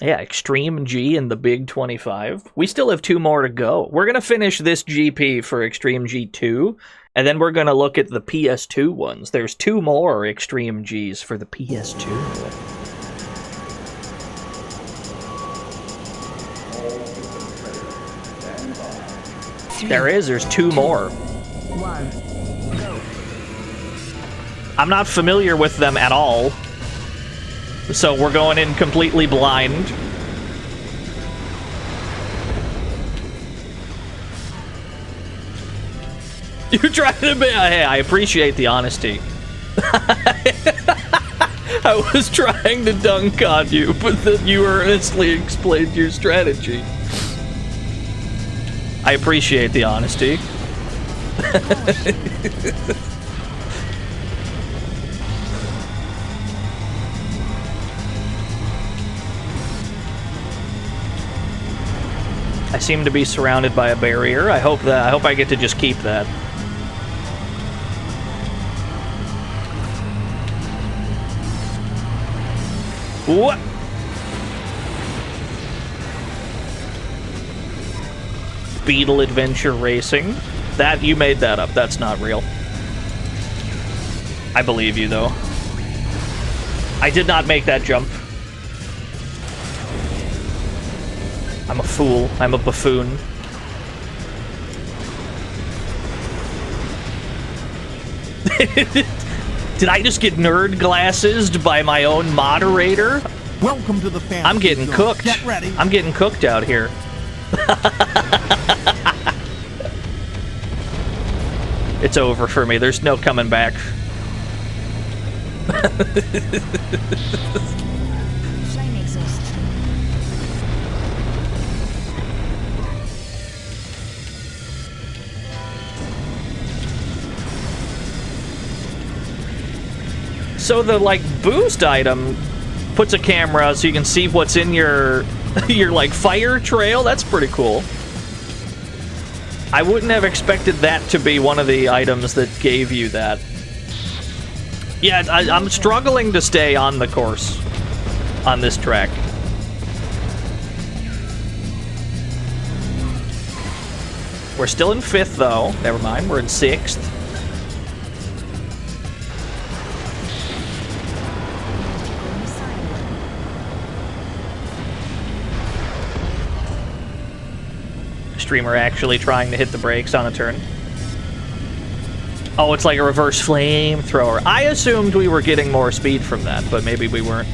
Yeah, Extreme G and the Big 25. We still have 2 more to go. We're going to finish this GP for Extreme G2, and then we're going to look at the PS2 ones. There's 2 more Extreme Gs for the PS2. There's 2 more. 1. Go. I'm not familiar with them at all. So we're going in completely blind. You're trying to be... Hey, I appreciate the honesty. I was trying to dunk on you, but then you earnestly explained your strategy. I appreciate the honesty. I seem to be surrounded by a barrier. I hope I get to just keep that. What? Beetle Adventure Racing. That, you made that up. That's not real. I believe you, though. I did not make that jump. I'm a fool. I'm a buffoon. Did I just get nerd glassesed by my own moderator? Welcome to the family. I'm getting cooked. Get ready. I'm getting cooked out here. It's over for me. There's no coming back. Flame exhaust. So the, like, boost item puts a camera so you can see what's in your like, fire trail. That's pretty cool. I wouldn't have expected that to be one of the items that gave you that. Yeah, I'm struggling to stay on the course on this track. We're still in 5th, though. Never mind, we're in 6th. Streamer actually trying to hit the brakes on a turn. Oh, it's like a reverse flamethrower. I assumed we were getting more speed from that, but maybe we weren't.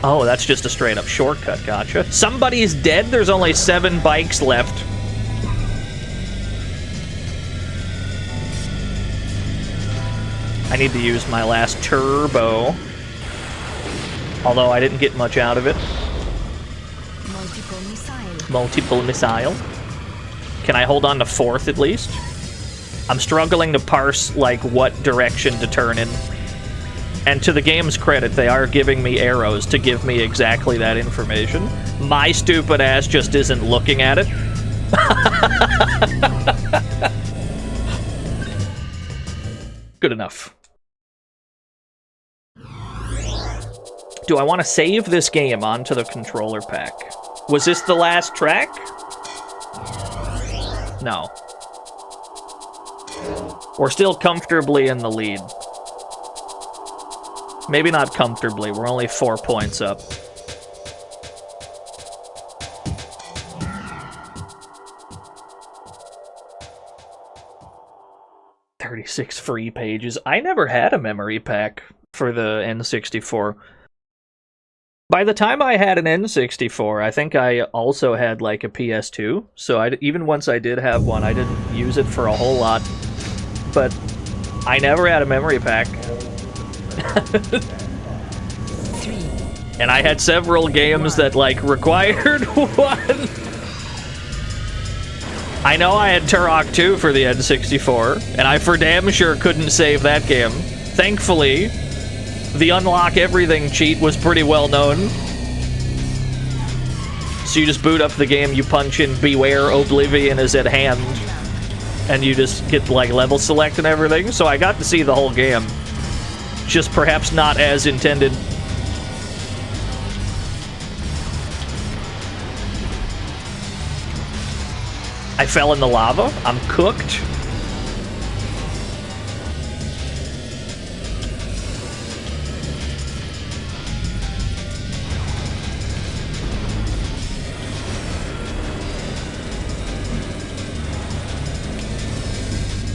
Oh, that's just a straight up shortcut, gotcha. Somebody's dead, there's only 7 bikes left. I need to use my last turbo. Although I didn't get much out of it. Multiple missile. Multiple missile. Can I hold on to 4th at least? I'm struggling to parse, like, what direction to turn in. And to the game's credit, they are giving me arrows to give me exactly that information. My stupid ass just isn't looking at it. Good enough. Do I want to save this game onto the controller pack? Was this the last track? No. We're still comfortably in the lead. Maybe not comfortably, we're only 4 points up. $36 free pages. I never had a memory pack for the N64. By the time I had an N64, I think I also had like a PS2. So even once I did have one, I didn't use it for a whole lot. But I never had a memory pack. And I had several games that like required one. I know I had Turok 2 for the N64, and I for damn sure couldn't save that game. Thankfully, the unlock everything cheat was pretty well known. So you just boot up the game, you punch in Beware Oblivion is at hand, and you just get like level select and everything. So I got to see the whole game. Just perhaps not as intended. I fell in the lava. I'm cooked.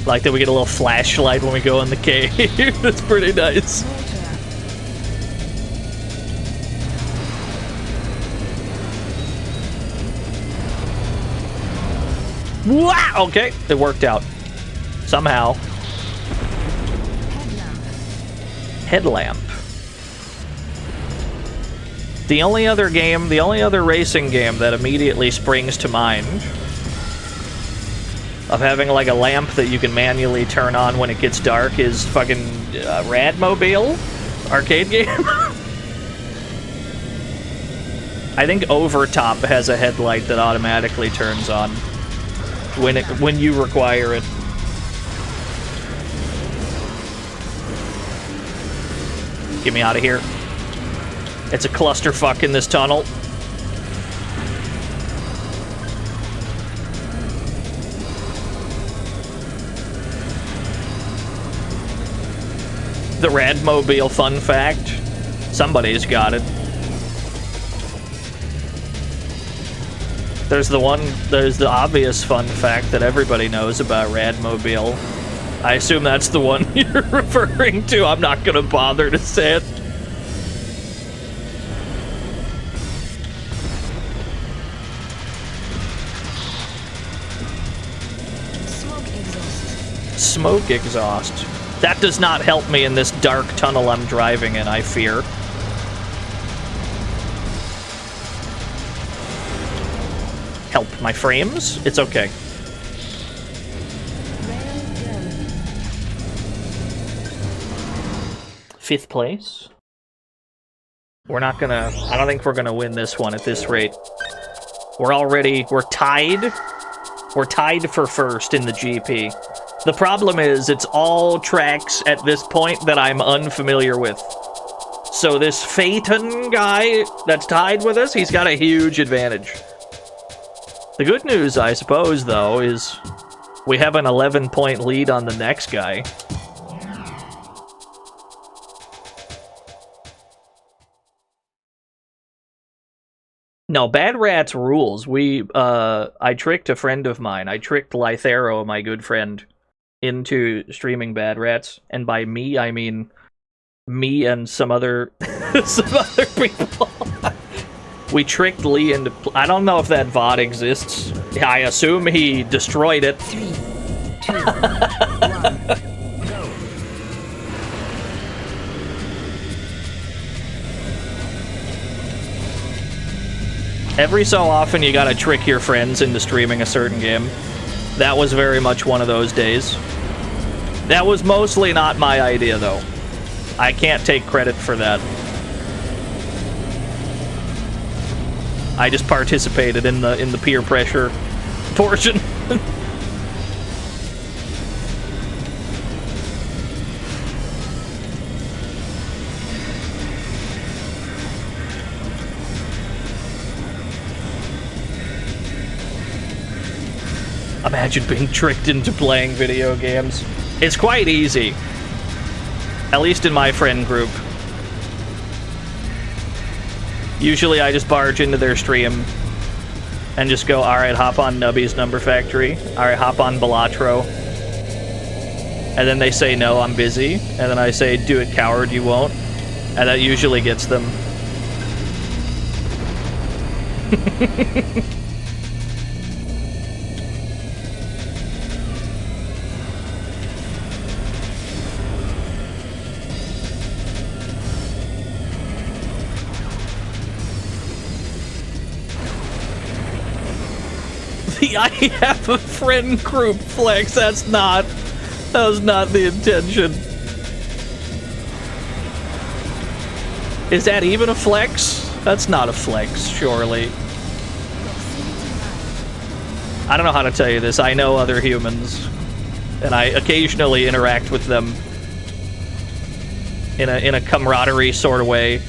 Like that we get a little flashlight when we go in the cave. That's pretty nice. Wow! Okay, it worked out. Somehow. Headlamp. The only other racing game that immediately springs to mind of having like a lamp that you can manually turn on when it gets dark is fucking Radmobile arcade game. I think Overtop has a headlight that automatically turns on when you require it. Get me out of here. It's a clusterfuck in this tunnel. The Radmobile fun fact. Somebody's got it. There's the obvious fun fact that everybody knows about Radmobile. I assume that's the one you're referring to. I'm not gonna bother to say it. Smoke exhaust. That does not help me in this dark tunnel I'm driving in, I fear. Help my frames? It's okay. Fifth place. We're not gonna... I don't think we're gonna win this one at this rate. We're tied. We're tied for first in the GP. The problem is, it's all tracks at this point that I'm unfamiliar with. So this Phaeton guy that's tied with us, he's got a huge advantage. The good news, I suppose, though, is we have an 11-point lead on the next guy. No, Bad Rats rules. I tricked a friend of mine. I tricked Lythero, my good friend, into streaming Bad Rats, and by me, I mean me and some other people. We tricked Lee into... I don't know if that VOD exists. I assume he destroyed it. 3, 2, 1, go. Every so often, you gotta trick your friends into streaming a certain game. That was very much one of those days. That was mostly not my idea, though. I can't take credit for that. I just participated in the peer pressure portion. Imagine being tricked into playing video games. It's quite easy. At least in my friend group. Usually I just barge into their stream and just go, alright, hop on Nubby's Number Factory. Alright, hop on Balatro. And then they say, no, I'm busy. And then I say, do it, coward, you won't. And that usually gets them. I have a friend group flex. That was not the intention. Is that even a flex? That's not a flex, surely. I don't know how to tell you this. I know other humans, and I occasionally interact with them in a camaraderie sort of way.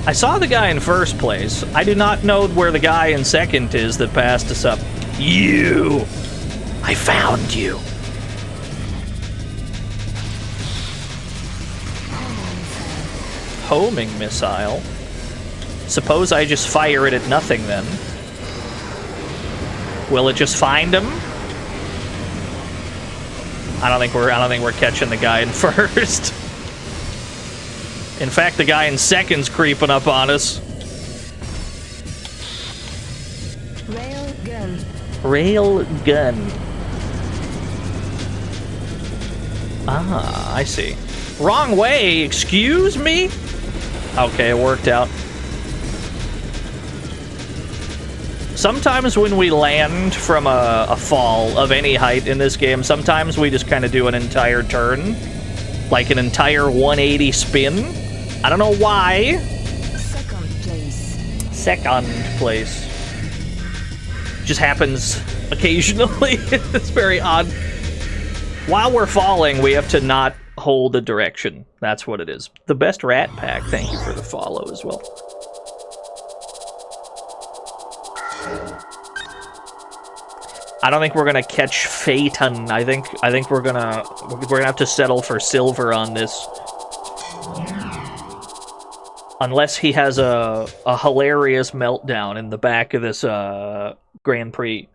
I saw the guy in first place. I do not know where the guy in second is that passed us up. You! I found you. Homing missile. Suppose I just fire it at nothing then. Will it just find him? I don't think we're catching the guy in first. In fact, the guy in second's creeping up on us. Rail gun. Rail gun. Ah, I see. Wrong way, excuse me? Okay, it worked out. Sometimes when we land from a fall of any height in this game, sometimes we just kind of do an entire turn. Like an entire 180 spin. I don't know why. Second place. Second place. Just happens occasionally. It's very odd. While we're falling, we have to not hold a direction. That's what it is. The best rat pack. Thank you for the follow as well. I don't think we're gonna catch Phaeton. I think we're gonna have to settle for silver on this. Unless he has a hilarious meltdown in the back of this Grand Prix.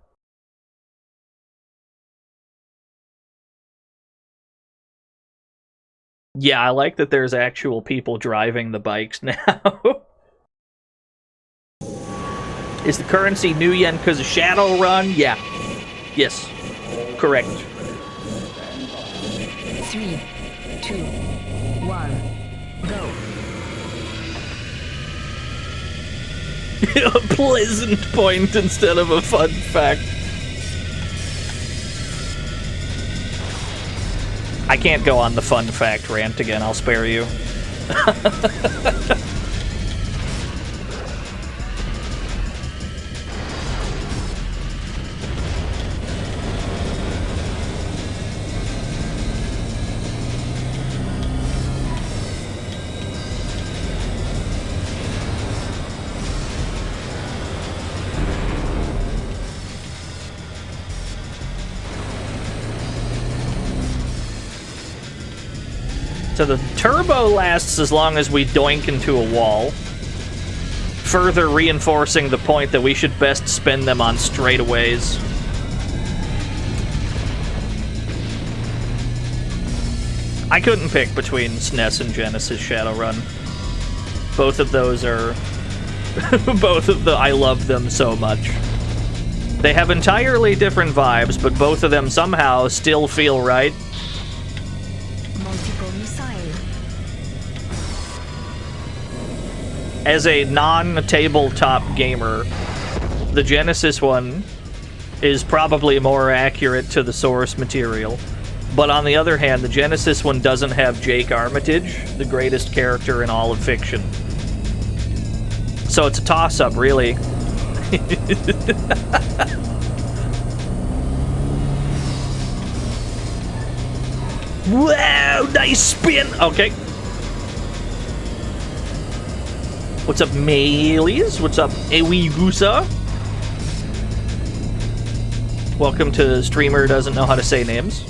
Yeah, I like that there's actual people driving the bikes now. Is the currency new yen because of Shadowrun? Yeah. Yes. Correct. 3, 2, 1, go. A pleasant point instead of a fun fact. I can't go on the fun fact rant again. I'll spare you. So the turbo lasts as long as we doink into a wall, further reinforcing the point that we should best spend them on straightaways. I couldn't pick between SNES and Genesis Shadowrun. Both of those are... I love them so much. They have entirely different vibes, but both of them somehow still feel right. Multiple missile. As a non-tabletop gamer, the Genesis one is probably more accurate to the source material. But on the other hand, the Genesis one doesn't have Jake Armitage, the greatest character in all of fiction. So it's a toss-up, really. Wow, nice spin! Okay. What's up, Melees? What's up, Ewigusa? Welcome to Streamer Doesn't Know How to Say Names.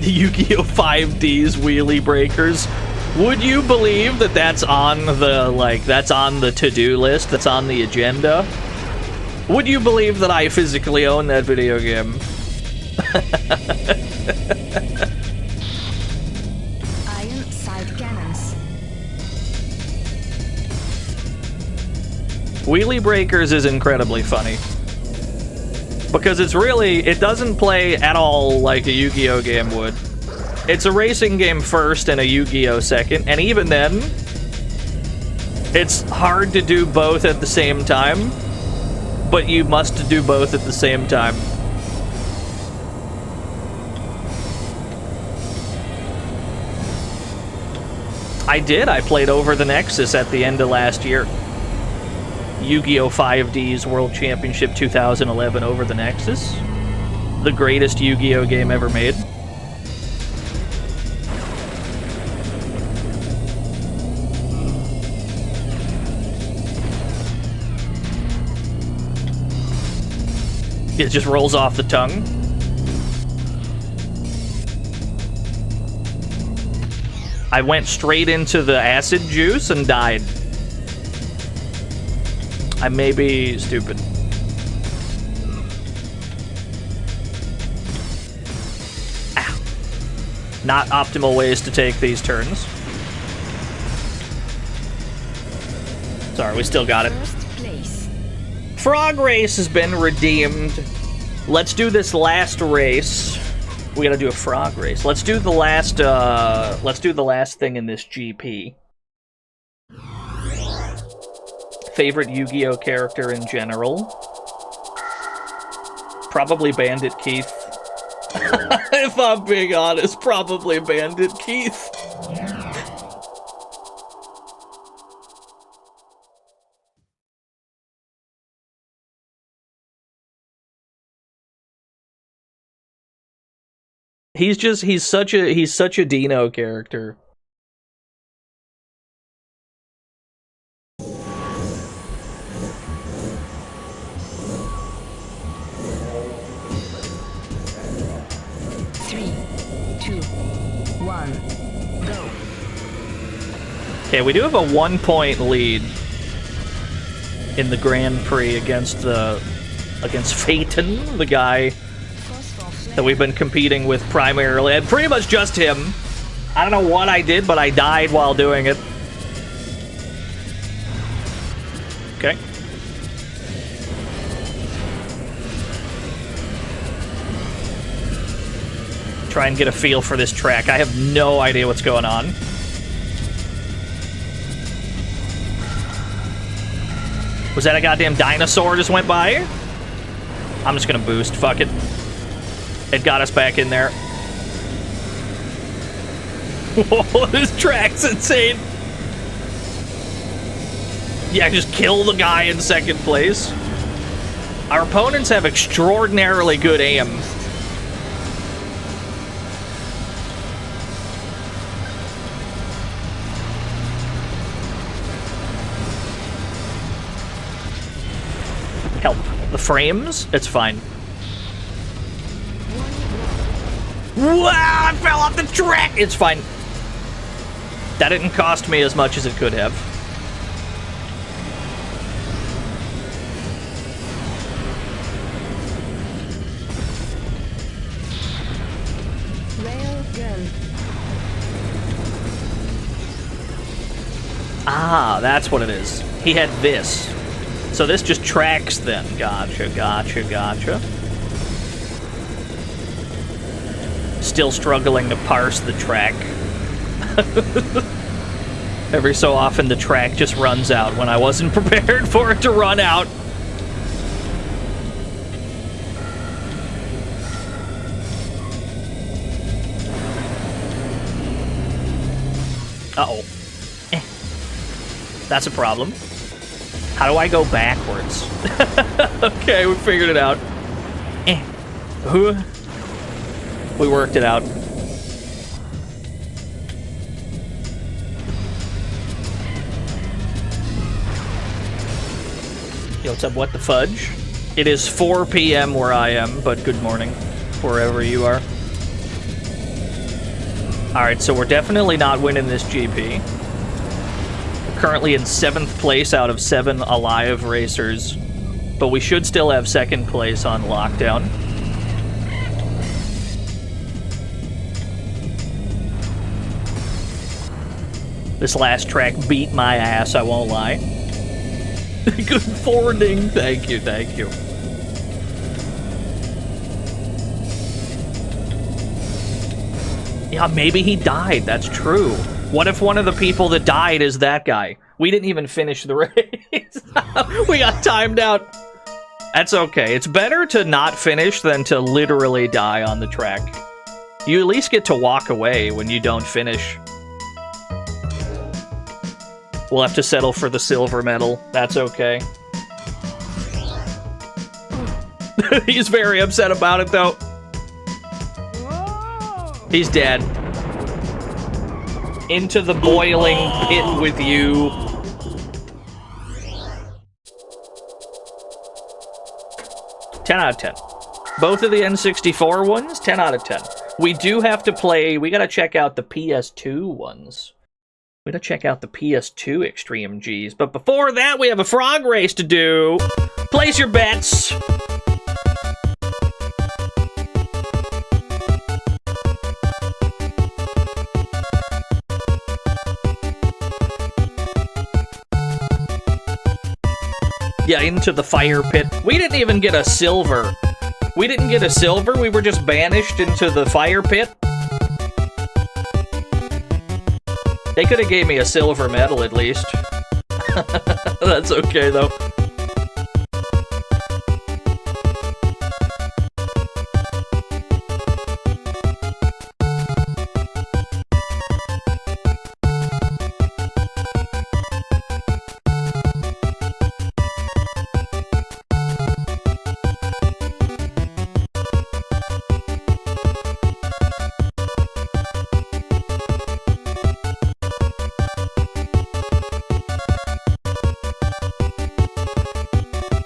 The Yu-Gi-Oh! 5D's wheelie breakers. Would you believe that that's on the to-do list, that's on the agenda? Would you believe that I physically own that video game? Iron side cannons. Wheelie Breakers is incredibly funny. Because it doesn't play at all like a Yu-Gi-Oh! Game would. It's a racing game first and a Yu-Gi-Oh! Second, and even then, it's hard to do both at the same time, but you must do both at the same time. I did. I played Over the Nexus at the end of last year. Yu-Gi-Oh! 5D's World Championship 2011 Over the Nexus. The greatest Yu-Gi-Oh! Game ever made. It just rolls off the tongue. I went straight into the acid juice and died. I may be stupid. Ow. Not optimal ways to take these turns. Sorry, we still got it. First place. Frog Race has been redeemed. Let's do this last race. We gotta do a frog race. Let's do the last thing in this GP. Favorite Yu-Gi-Oh! Character in general? Probably Bandit Keith. If I'm being honest, probably Bandit Keith. He's such a Dino character. Okay, we do have a 1-point lead in the Grand Prix against Phaeton, the guy that we've been competing with primarily, and pretty much just him. I don't know what I did, but I died while doing it. Okay. Try and get a feel for this track. I have no idea what's going on. Was that a goddamn dinosaur just went by? I'm just gonna boost. Fuck it. It got us back in there. Whoa, this track's insane. Yeah, just kill the guy in second place. Our opponents have extraordinarily good aim. Help. The frames? It's fine. Wow, I fell off the track! It's fine. That didn't cost me as much as it could have. Railgun. Ah, that's what it is. He had this. So this just tracks them. Gotcha, gotcha, gotcha. Still struggling to parse the track. Every so often the track just runs out when I wasn't prepared for it to run out. Uh-oh. That's a problem. How do I go backwards? Okay, we figured it out. We worked it out. Yo, what's up? What the fudge? It is 4 p.m. where I am, but good morning, wherever you are. Alright, so we're definitely not winning this GP. We're currently in 7th place out of 7 alive racers, but we should still have 2nd place on lockdown. This last track beat my ass, I won't lie. Good forwarding. Thank you, thank you. Yeah, maybe he died. That's true. What if one of the people that died is that guy? We didn't even finish the race. We got timed out. That's okay. It's better to not finish than to literally die on the track. You at least get to walk away when you don't finish. We'll have to settle for the silver medal. That's okay. He's very upset about it, though. He's dead. Into the boiling pit with you. Ten out of 10. Both of the N64 ones, 10 out of 10. We do have to play... We gotta check out the PS2 ones. We gotta check out the PS2 Extreme Gs. But before that, we have a frog race to do. Place your bets. Yeah, into the fire pit. We didn't even get a silver. We didn't get a silver. We were just banished into the fire pit. They could have gave me a silver medal at least. That's okay though.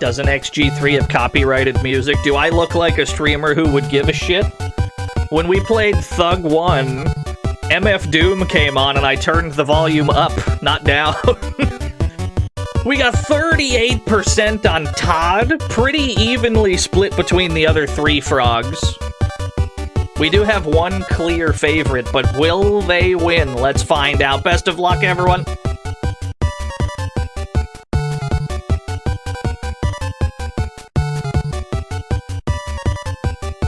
Doesn't XG3 have copyrighted music? Do I look like a streamer who would give a shit? When we played Thug 1, MF Doom came on and I turned the volume up, not down. We got 38% on Todd, pretty evenly split between the other 3 frogs. We do have one clear favorite, but will they win? Let's find out. Best of luck, everyone.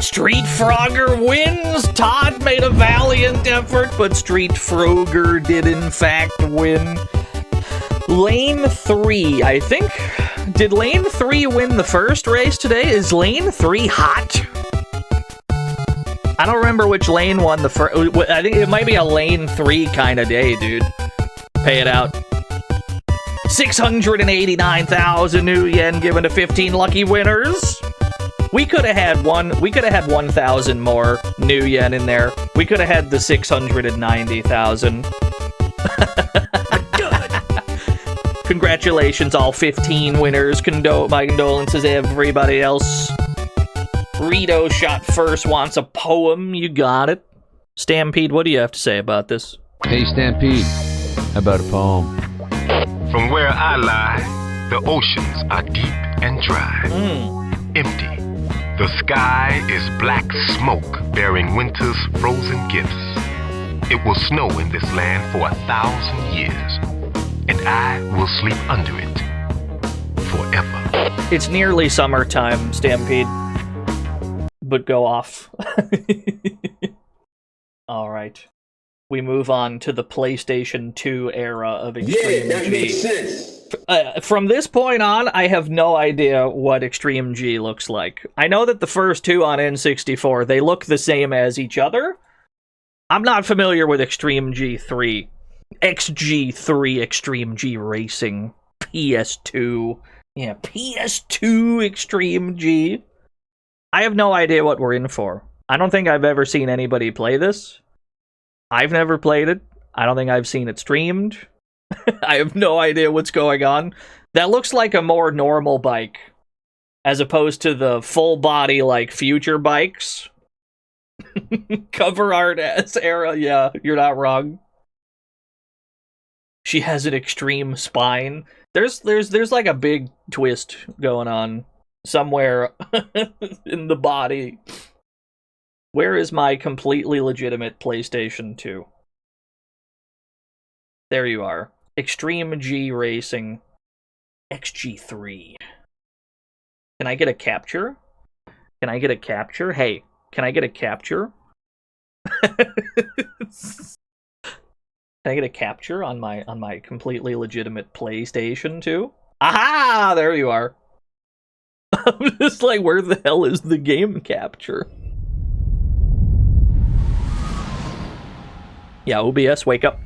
Street Frogger wins! Todd made a valiant effort, but Street Frogger did in fact win. Lane 3, I think. Did Lane 3 win the first race today? Is Lane 3 hot? I don't remember which lane won the first. I think it might be a Lane 3 kind of day, dude. Pay it out. 689,000 new yen given to 15 lucky winners. We could have had 1,000 more new yen in there. We could have had the 690,000. Congratulations, all 15 winners. My condolences, everybody else. Rito shot first, wants a poem. You got it. Stampede, what do you have to say about this? Hey, Stampede. How about a poem? From where I lie, the oceans are deep and dry, empty. The sky is black smoke bearing winter's frozen gifts. It will snow in this land for 1,000 years, and I will sleep under it forever. It's nearly summertime, Stampede. But go off. Alright. We move on to the PlayStation 2 era of Extreme G. Yeah, that makes sense. From this point on, I have no idea what Extreme G looks like. I know that the first two on N64, they look the same as each other. I'm not familiar with Extreme G3. XG3 Extreme G Racing. PS2. Yeah, PS2 Extreme G. I have no idea what we're in for. I don't think I've ever seen anybody play this. I've never played it. I don't think I've seen it streamed. I have no idea what's going on. That looks like a more normal bike, as opposed to the full body, like, future bikes. Cover art as era, yeah, you're not wrong. She has an extreme spine. There's like a big twist going on somewhere in the body. Where is my completely legitimate PlayStation 2? There you are. Extreme G Racing. XG3. Can I get a capture? Can I get a capture? Hey, can I get a capture? Can I get a capture on my completely legitimate PlayStation 2? Aha! There you are. I'm just like, where the hell is the game capture? Yeah, OBS, wake up.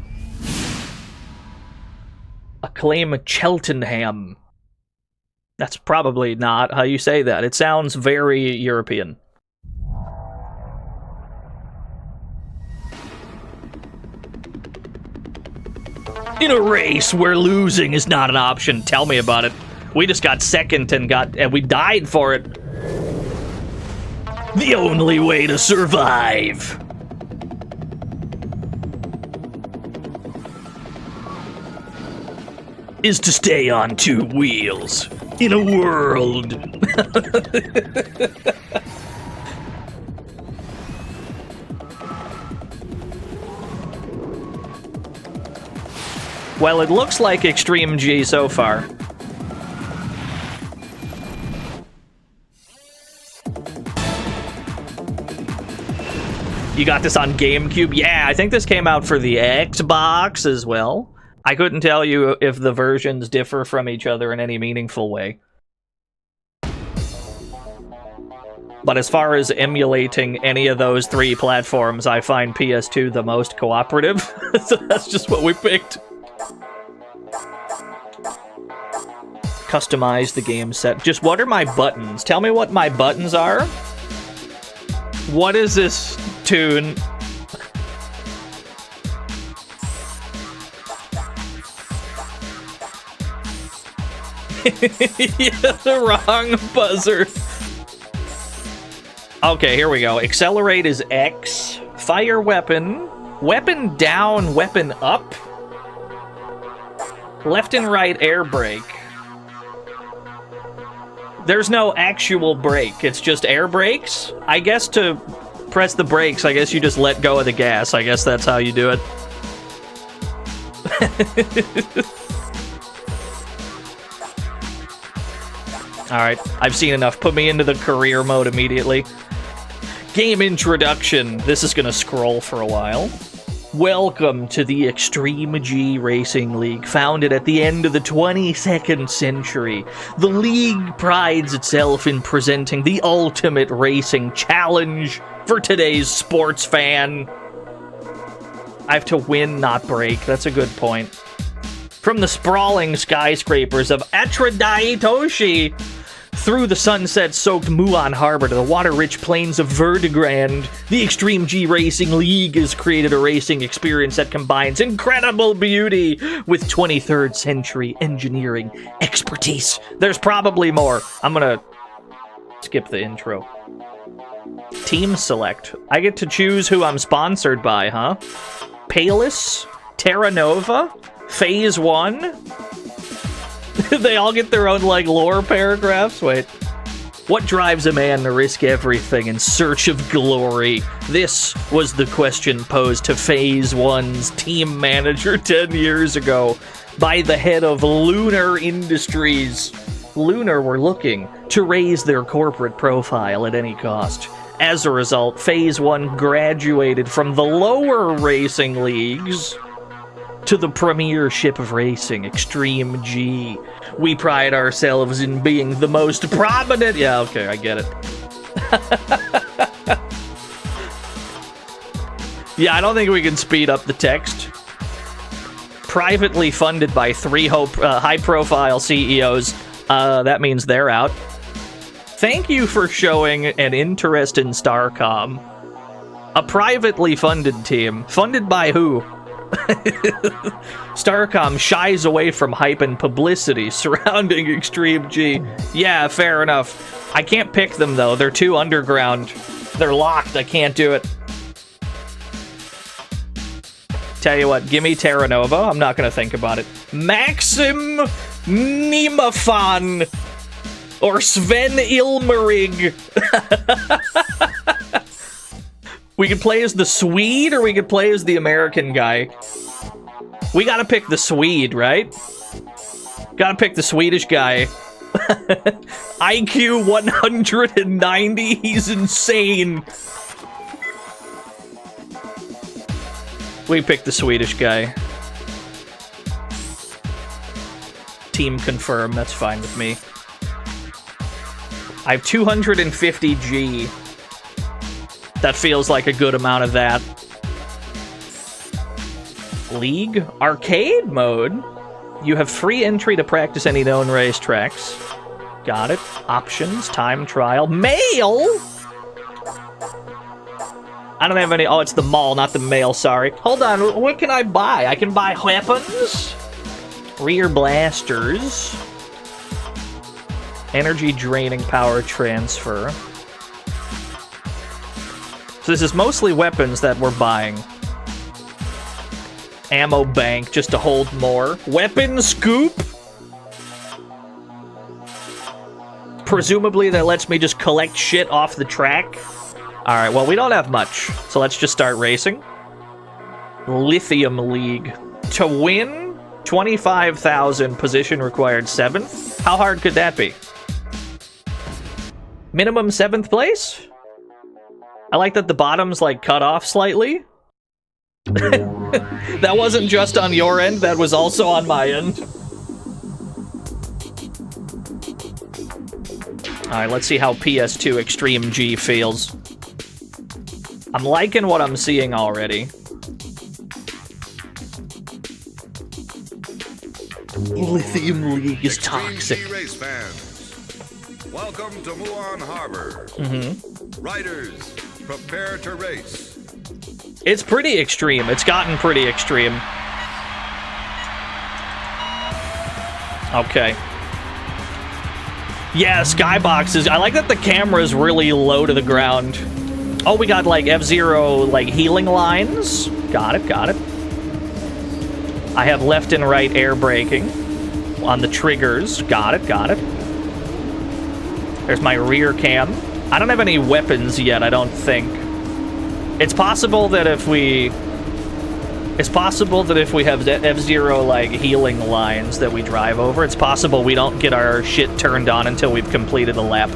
Acclaim Cheltenham. That's probably not how you say that. It sounds very European. In a race where losing is not an option, tell me about it. We just got second and we died for it. The only way to survive. Is to stay on two wheels in a world. Well, it looks like Extreme G so far. You got this on GameCube? Yeah, I think this came out for the Xbox as well. I couldn't tell you if the versions differ from each other in any meaningful way. But as far as emulating any of those three platforms, I find PS2 the most cooperative. So that's just what we picked. Customize the game set. Just what are my buttons? Tell me what my buttons are. What is this tune? Yeah, the wrong buzzer. Okay, here we go. Accelerate is X. Fire weapon. Weapon down, weapon up. Left and right air brake. There's no actual brake. It's just air brakes. I guess to press the brakes, I guess you just let go of the gas. I guess that's how you do it. Alright, I've seen enough. Put me into the career mode immediately. Game introduction. This is gonna scroll for a while. Welcome to the Extreme G Racing League, founded at the end of the 22nd century. The league prides itself in presenting the ultimate racing challenge for today's sports fan. I have to win, not break. That's a good point. From the sprawling skyscrapers of Atradaitoshi Through the sunset-soaked Muon Harbor to the water-rich plains of Verdigrand, the Extreme G Racing League has created a racing experience that combines incredible beauty with 23rd century engineering expertise. There's probably more. I'm gonna skip the intro. Team select. I get to choose who I'm sponsored by, huh? Palis, Terra Nova, Phase 1. They all get their own, like, lore paragraphs? Wait. What drives a man to risk everything in search of glory? This was the question posed to Phase 1's team manager 10 years ago by the head of Lunar Industries. Lunar were looking to raise their corporate profile at any cost. As a result, Phase 1 graduated from the lower racing leagues to the premier ship of racing, Extreme G. We pride ourselves in being the most prominent... Yeah, okay, I get it. Yeah, I don't think we can speed up the text. Privately funded by 3 high-profile CEOs. That means they're out. Thank you for showing an interest in Starcom. A privately funded team. Funded by who? Starcom shies away from hype and publicity surrounding Extreme G. Yeah, fair enough. I can't pick them, though. They're too underground. They're locked. I can't do it. Tell you what, give me Terra Nova. I'm not going to think about it. Maxim Nemafon or Sven Ilmerig. We could play as the Swede, or we could play as the American guy. We gotta pick the Swede, right? Gotta pick the Swedish guy. IQ 190, he's insane. We pick the Swedish guy. Team confirm, that's fine with me. I have 250 G. That feels like a good amount of that. League? Arcade mode? You have free entry to practice any known racetracks. Got it. Options, time trial. Mail? I don't have any... Oh, it's the mall, not the mail, sorry. Hold on, what can I buy? I can buy weapons? Rear blasters. Energy draining power transfer. So this is mostly weapons that we're buying. Ammo bank, just to hold more. Weapon scoop? Presumably that lets me just collect shit off the track. Alright, well, we don't have much. So let's just start racing. Lithium League. To win, 25,000, position required 7th. How hard could that be? Minimum 7th place? I like that the bottom's, like, cut off slightly. That wasn't just on your end, that was also on my end. Alright, let's see how PS2 Extreme G feels. I'm liking what I'm seeing already. Lithium League is toxic. XG race fans, welcome to Muon Harbor. Riders, prepare to race. It's pretty extreme. It's gotten pretty extreme. Okay. Yeah, skyboxes. I like that the camera's really low to the ground. Oh, we got, like, F-Zero, like, healing lines. Got it, got it. I have left and right air braking on the triggers. Got it, got it. There's my rear cam. I don't have any weapons yet, I don't think. It's possible that if we... It's possible that if we have F-Zero, like, healing lines that we drive over, it's possible we don't get our shit turned on until we've completed a lap.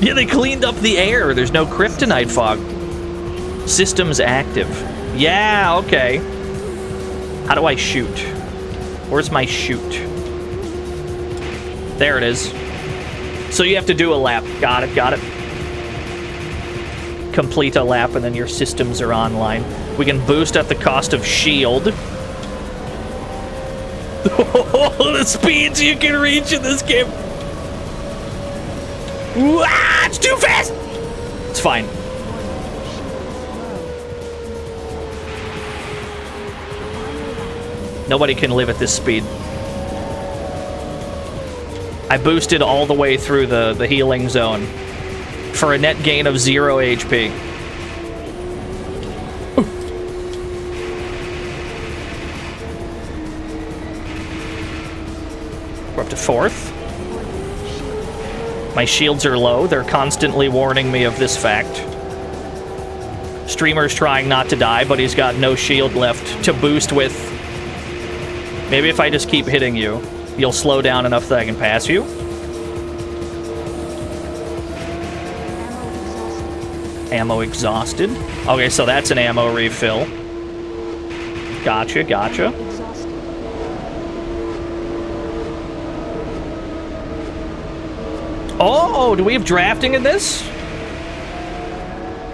Yeah, they cleaned up the air. There's no kryptonite fog. Systems active. Yeah, okay. How do I shoot? Where's my shoot? There it is. So you have to do a lap. Got it, got it. Complete a lap and then your systems are online. We can boost at the cost of shield. The speeds you can reach in this game. Ah, it's too fast. It's fine. Nobody can live at this speed. I boosted all the way through the healing zone for a net gain of 0 HP. We're up to 4th. My shields are low. They're constantly warning me of this fact. Streamer's trying not to die, but he's got no shield left to boost with. Maybe if I just keep hitting you, you'll slow down enough that I can pass you. Ammo exhausted. Okay, so that's an ammo refill. Gotcha, gotcha. Oh, do we have drafting in this?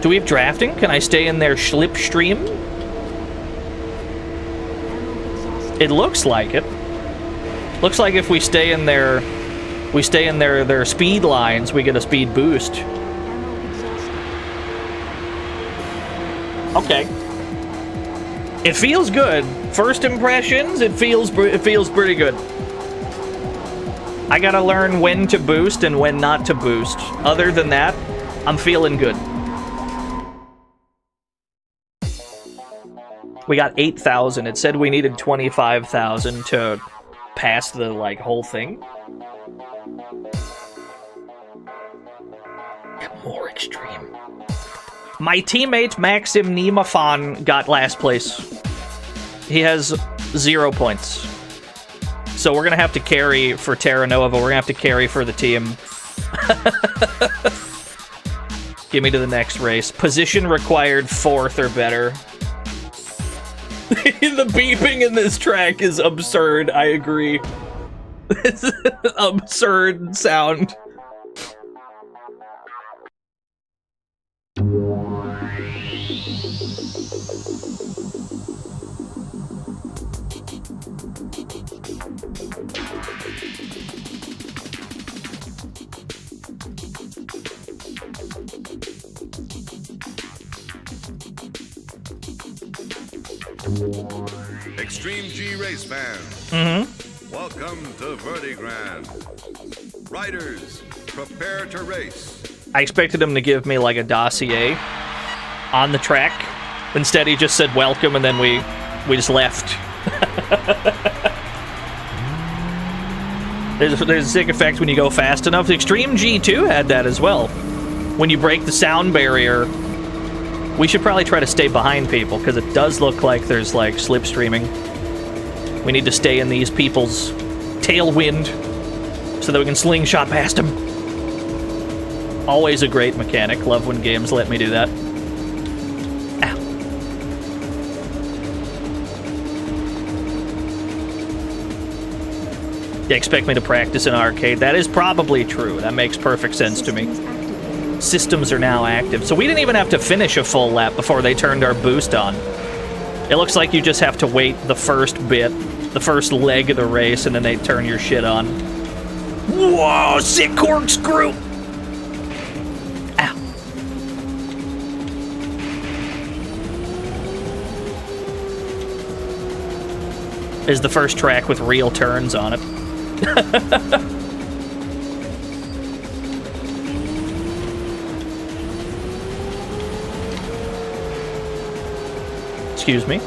Do we have drafting? Can I stay in their slipstream? It looks like it. Looks like if we stay in their speed lines, we get a speed boost. Okay. It feels good. First impressions, it feels pretty good. I gotta learn when to boost and when not to boost. Other than that, I'm feeling good. We got 8,000. It said we needed 25,000 to pass the, like, whole thing. Get more extreme. My teammate Maxim Nemafon got last place. He has 0 points. So we're gonna have to carry for Terra Nova. We're gonna have to carry for the team. Give me to the next race. Position required 4th or better. The beeping in this track is absurd. I agree. It's an absurd sound. Extreme G race fans, welcome to Vertigrand. Riders, prepare to race. I expected him to give me like a dossier on the track. Instead, he just said welcome, and then we just left. There's a sick effect when you go fast enough. Extreme G2 had that as well. When you break the sound barrier, we should probably try to stay behind people, because it does look like there's, like, slipstreaming. We need to stay in these people's tailwind so that we can slingshot past them. Always a great mechanic. Love when games let me do that. Ow. They expect me to practice in arcade. That is probably true. That makes perfect sense to me. Systems are now active. So we didn't even have to finish a full lap before they turned our boost on. It looks like you just have to wait the first bit, the first leg of the race, and then they turn your shit on. Whoa, sick corkscrew! Ow. Is the first track with real turns on it. Excuse me.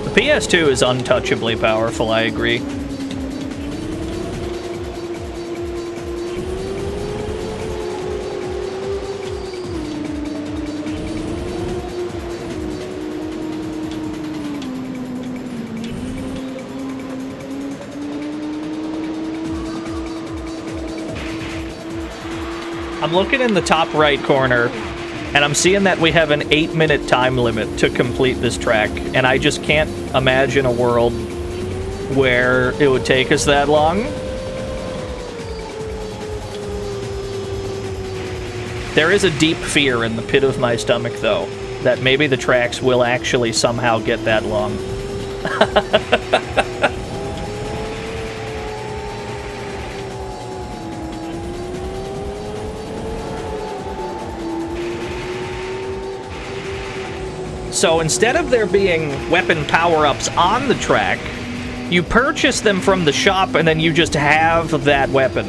The PS2 is untouchably powerful, I agree. I'm looking in the top right corner, and I'm seeing that we have an 8-minute time limit to complete this track, and I just can't imagine a world where it would take us that long. There is a deep fear in the pit of my stomach, though, that maybe the tracks will actually somehow get that long. So instead of there being weapon power-ups on the track, you purchase them from the shop and then you just have that weapon.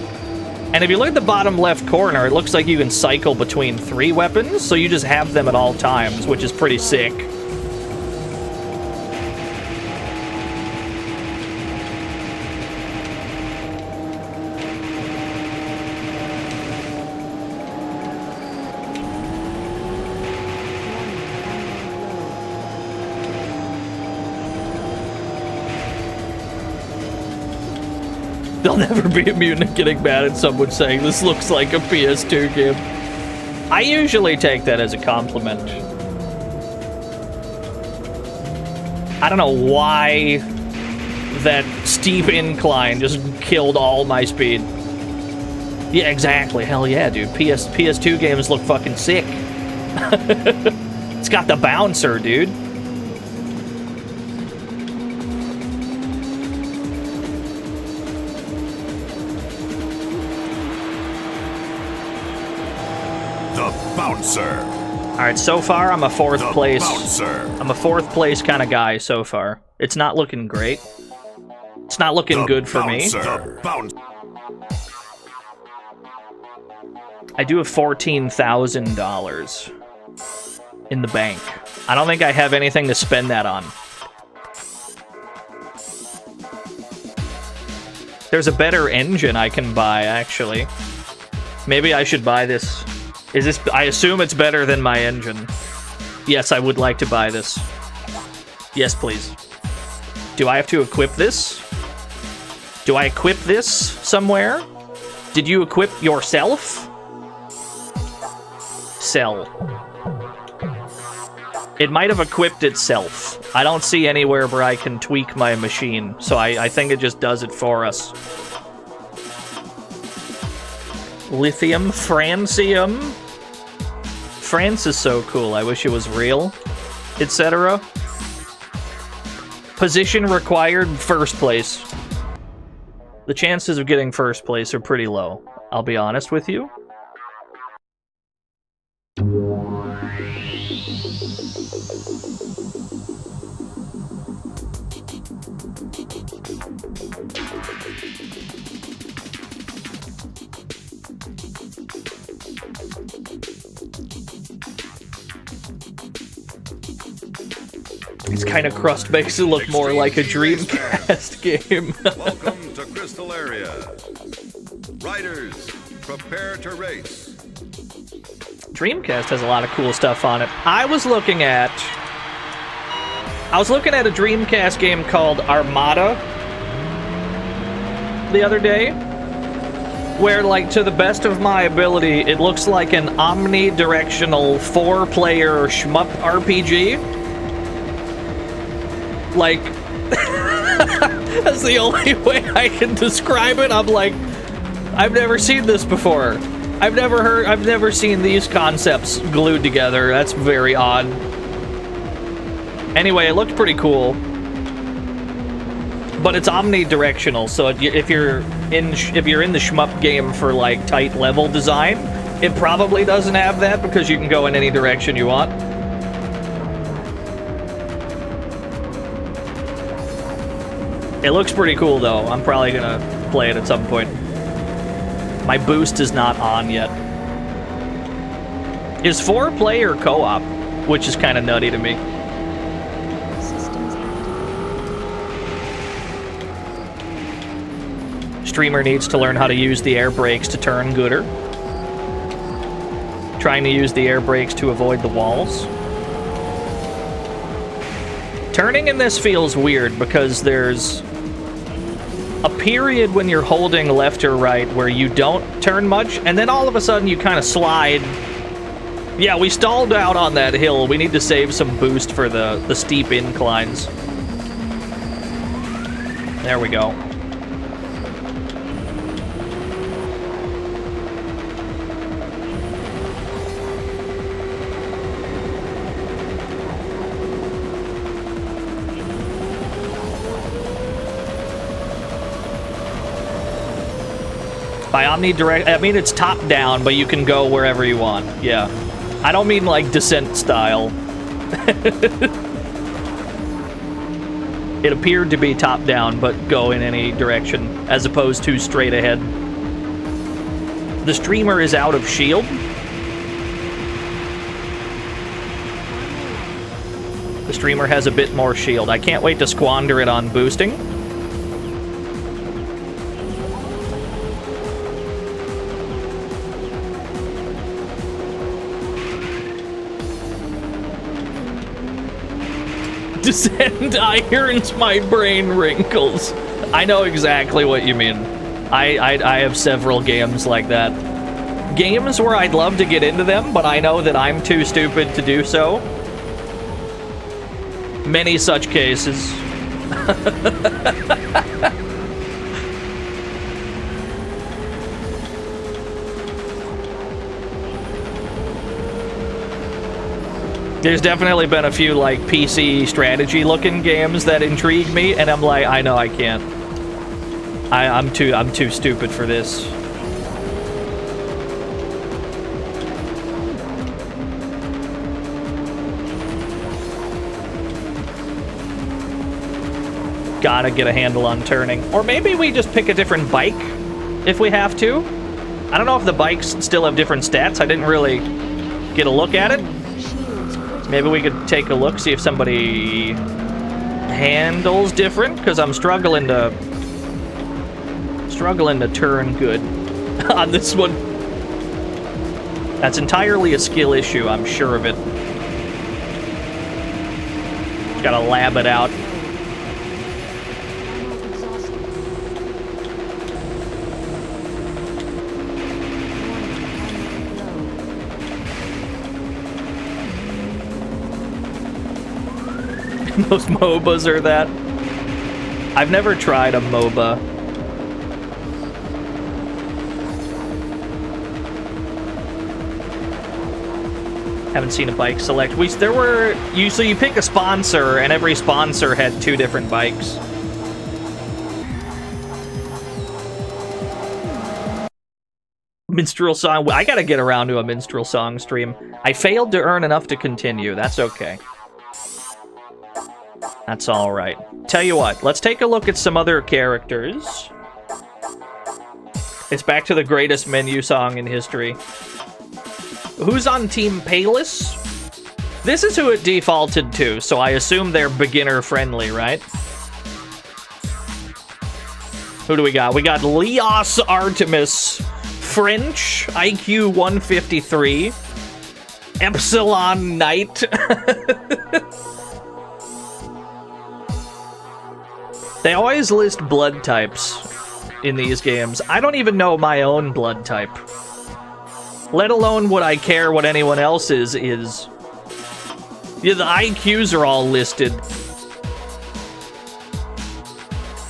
And if you look at the bottom left corner, it looks like you can cycle between 3 weapons, so you just have them at all times, which is pretty sick. They'll never be immune to getting mad at someone saying this looks like a PS2 game. I usually take that as a compliment. I don't know why that steep incline just killed all my speed. Yeah, exactly. Hell yeah, dude. PS2 games look fucking sick. It's got the bouncer, dude. Bouncer. All right, so far I'm a fourth place. Bouncer. I'm a fourth place kind of guy so far. It's not looking great. It's not looking good for me. I do have $14,000 in the bank. I don't think I have anything to spend that on. There's a better engine I can buy, actually. Maybe I should buy this. Is this... I assume it's better than my engine. Yes, I would like to buy this. Yes, please. Do I have to equip this? Do I equip this somewhere? Did you equip yourself? Sell. It might have equipped itself. I don't see anywhere where I can tweak my machine, so I think it just does it for us. Lithium, francium. France is so cool. I wish it was real, etc. Position required, first place. The chances of getting first place are pretty low, I'll be honest with you. It's kind of crust makes it look more like a Dreamcast game. Welcome to Crystal Area. Riders, prepare to race. Dreamcast has a lot of cool stuff on it. I was looking at a Dreamcast game called Armada the other day, where, like, to the best of my ability, it looks like an omnidirectional 4-player shmup RPG. Like, that's the only way I can describe it. I'm like, I've never seen this before. I've never seen these concepts glued together. That's very odd. Anyway, it looked pretty cool. But it's omnidirectional, so if you're in the shmup game for, like, tight level design, it probably doesn't have that because you can go in any direction you want. It looks pretty cool, though. I'm probably gonna play it at some point. My boost is not on yet. It's 4-player co-op, which is kind of nutty to me. Streamer needs to learn how to use the air brakes to turn gooder. Trying to use the air brakes to avoid the walls. Turning in this feels weird because there's a period when you're holding left or right where you don't turn much, and then all of a sudden you kind of slide. Yeah, we stalled out on that hill. We need to save some boost for the steep inclines. There we go. By omnidirect, I mean it's top down, but you can go wherever you want. Yeah. I don't mean like Descent style. It appeared to be top down, but go in any direction, as opposed to straight ahead. The streamer is out of shield. The streamer has a bit more shield. I can't wait to squander it on boosting. Descent irons my brain wrinkles. I know exactly what you mean. I have several games like that. Games where I'd love to get into them, but I know that I'm too stupid to do so. Many such cases. There's definitely been a few like PC strategy looking games that intrigue me, and I'm like, I know I can't. I'm too stupid for this. Gotta get a handle on turning. Or maybe we just pick a different bike if we have to. I don't know if the bikes still have different stats. I didn't really get a look at it. Maybe we could take a look, see if somebody handles different, because I'm struggling to turn good on this one. That's entirely a skill issue, I'm sure of it. Gotta lab it out. Most MOBAs are that. I've never tried a MOBA. Haven't seen a bike select. So you pick a sponsor, and every sponsor had 2 different bikes. Minstrel song. I gotta get around to a minstrel song stream. I failed to earn enough to continue. That's okay. That's alright. Tell you what, let's take a look at some other characters. It's back to the greatest menu song in history. Who's on Team Payless? This is who it defaulted to, so I assume they're beginner-friendly, right? Who do we got? We got Leos Artemis, French, IQ 153, Epsilon Knight. They always list blood types in these games. I don't even know my own blood type. Let alone would I care what anyone else's is. Yeah, the IQs are all listed.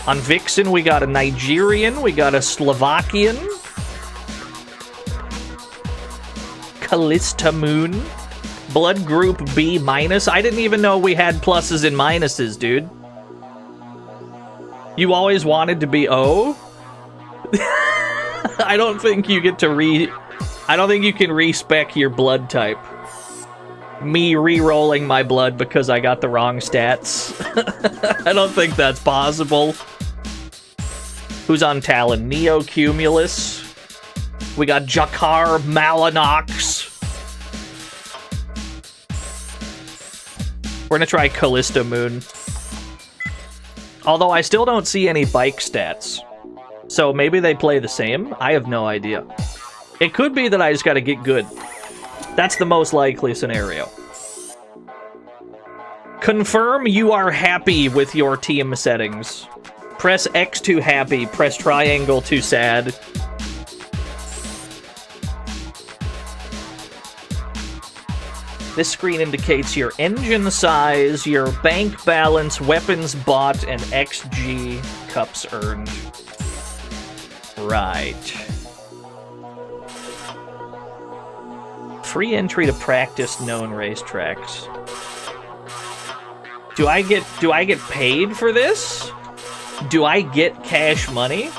On Vixen, we got a Nigerian, we got a Slovakian. Callista Moon. Blood group B-. I didn't even know we had pluses and minuses, dude. You always wanted to be O? I don't think you get to I don't think you can respec your blood type. Me re-rolling my blood because I got the wrong stats. I don't think that's possible. Who's on Talon? Neocumulus. We got Jakar Malinox. We're gonna try Callista Moon. Although I still don't see any bike stats. So maybe they play the same? I have no idea. It could be that I just gotta get good. That's the most likely scenario. Confirm you are happy with your team settings. Press X to happy, press triangle to sad. This screen indicates your engine size, your bank balance, weapons bought, and XG cups earned. Right. Free entry to practice known racetracks. Do I get paid for this? Do I get cash money?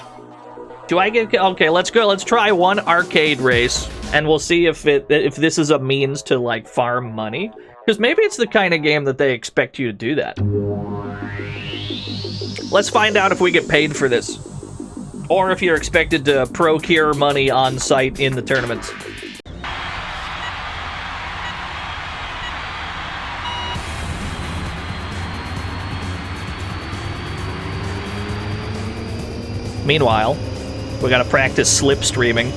Do I get... Okay, let's go. Let's try one arcade race, and we'll see if this is a means to, like, farm money. Because maybe it's the kind of game that they expect you to do that. Let's find out if we get paid for this. Or if you're expected to procure money on site in the tournaments. Meanwhile, we gotta practice slipstreaming.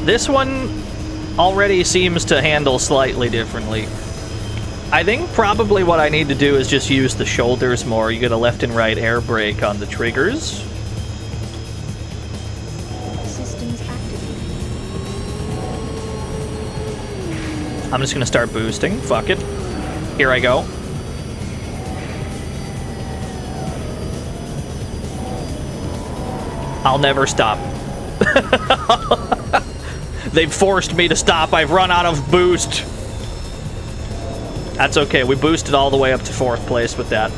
This one already seems to handle slightly differently. I think probably what I need to do is just use the shoulders more. You get a left and right air brake on the triggers. Systems activated. I'm just gonna start boosting. Fuck it. Here I go. I'll never stop. They've forced me to stop. I've run out of boost. That's okay. We boosted all the way up to 4th place with that.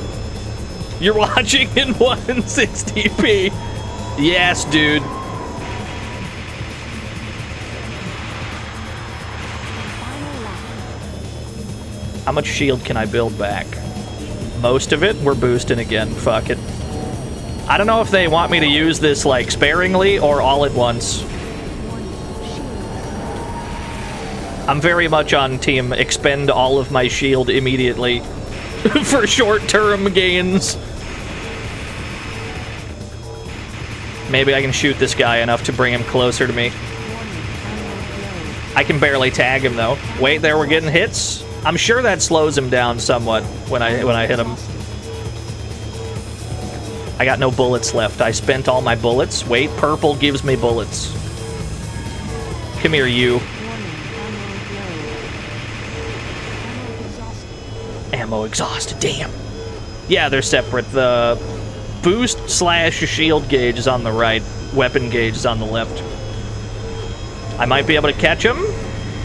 You're watching in 160p. Yes, dude. How much shield can I build back? Most of it. We're boosting again. Fuck it. I don't know if they want me to use this, like, sparingly or all at once. I'm very much on team expend all of my shield immediately for short-term gains. Maybe I can shoot this guy enough to bring him closer to me. I can barely tag him, though. Wait, there, we're getting hits? I'm sure that slows him down somewhat when I hit him. I got no bullets left. I spent all my bullets. Wait, purple gives me bullets. Come here, you. Ammo exhausted, damn. Yeah, they're separate. The boost/shield gauge is on the right. Weapon gauge is on the left. I might be able to catch him.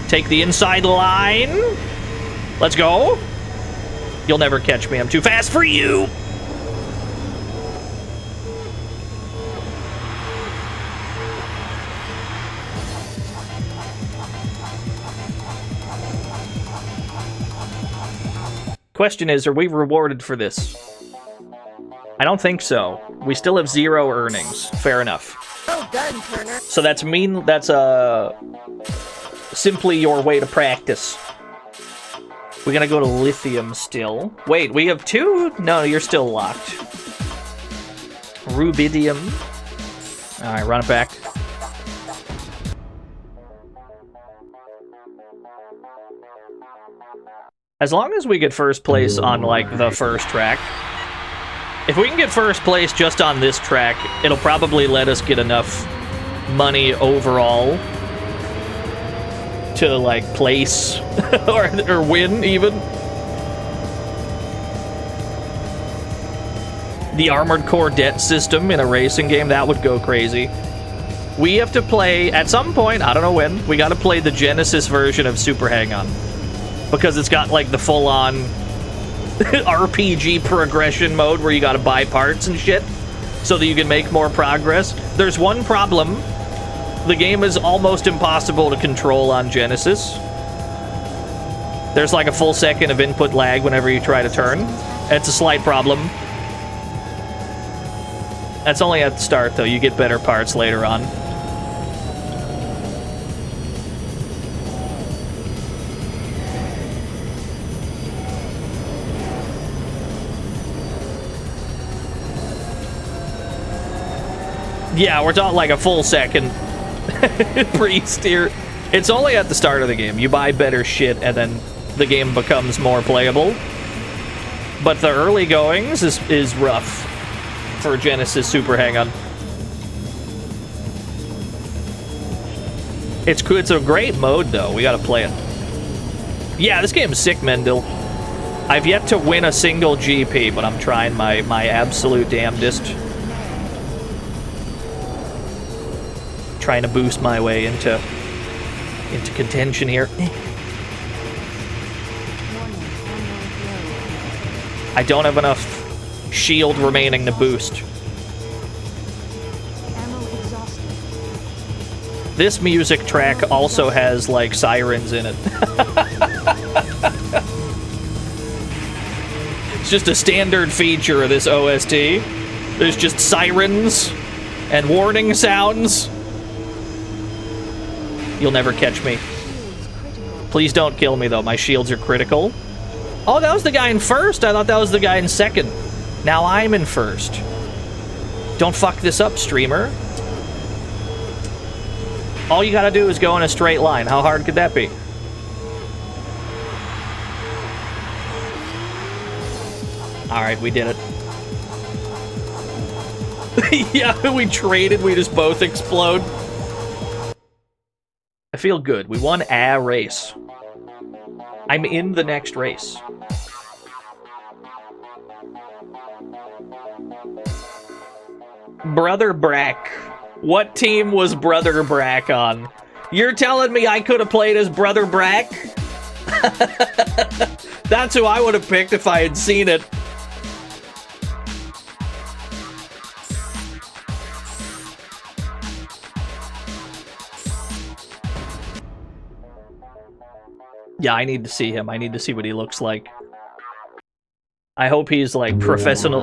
Take the inside line. Let's go. You'll never catch me. I'm too fast for you. Question is, are we rewarded for this? I don't think so. We still have 0 earnings. Fair enough. Well done, Turner. So that's simply your way to practice. We're gonna go to lithium still. Wait, we have 2? No, you're still locked. Rubidium. Alright, run it back. As long as we get first place on, like, the first track. If we can get first place just on this track, it'll probably let us get enough money overall to, like, place or win, even. The Armored Core debt system in a racing game, that would go crazy. We have to play, at some point, I don't know when, we gotta play the Genesis version of Super Hang-On. Because it's got, like, the full-on RPG progression mode where you gotta buy parts and shit so that you can make more progress. There's one problem. The game is almost impossible to control on Genesis. There's, like, a full second of input lag whenever you try to turn. It's a slight problem. That's only at the start, though. You get better parts later on. Yeah, we're talking like a full second pre-steer. It's only at the start of the game. You buy better shit, and then the game becomes more playable. But the early goings is rough for Genesis Super Hang-On. It's cool. It's a great mode, though. We gotta play it. Yeah, this game's sick, Mendel. I've yet to win a single GP, but I'm trying my absolute damnedest. trying to boost my way into contention here. I don't have enough shield remaining to boost. This music track also has, like, sirens in it. It's just a standard feature of this OST. There's just sirens and warning sounds. You'll never catch me. Please don't kill me, though. My shields are critical. Oh, that was the guy in first. I thought that was the guy in second. Now I'm in first. Don't fuck this up, streamer. All you gotta do is go in a straight line. How hard could that be? Alright, we did it. Yeah, we traded. We just both explode. I feel good. We won a race. I'm in the next race. Brother Brack. What team was Brother Brack on? You're telling me I could have played as Brother Brack? That's who I would have picked if I had seen it. Yeah, I need to see him. I need to see what he looks like. I hope he's like professional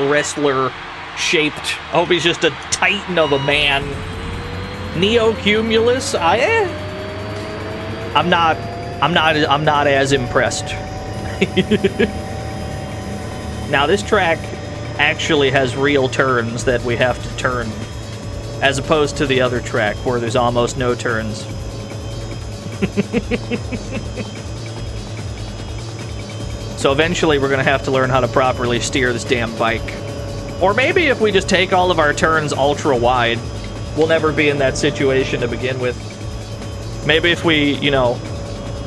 wrestler shaped. I hope he's just a titan of a man. Neocumulus? I'm not as impressed. Now this track actually has real turns that we have to turn, as opposed to the other track where there's almost no turns. So eventually we're gonna have to learn how to properly steer this damn bike. Or maybe if we just take all of our turns ultra wide, we'll never be in that situation to begin with. Maybe if we, you know,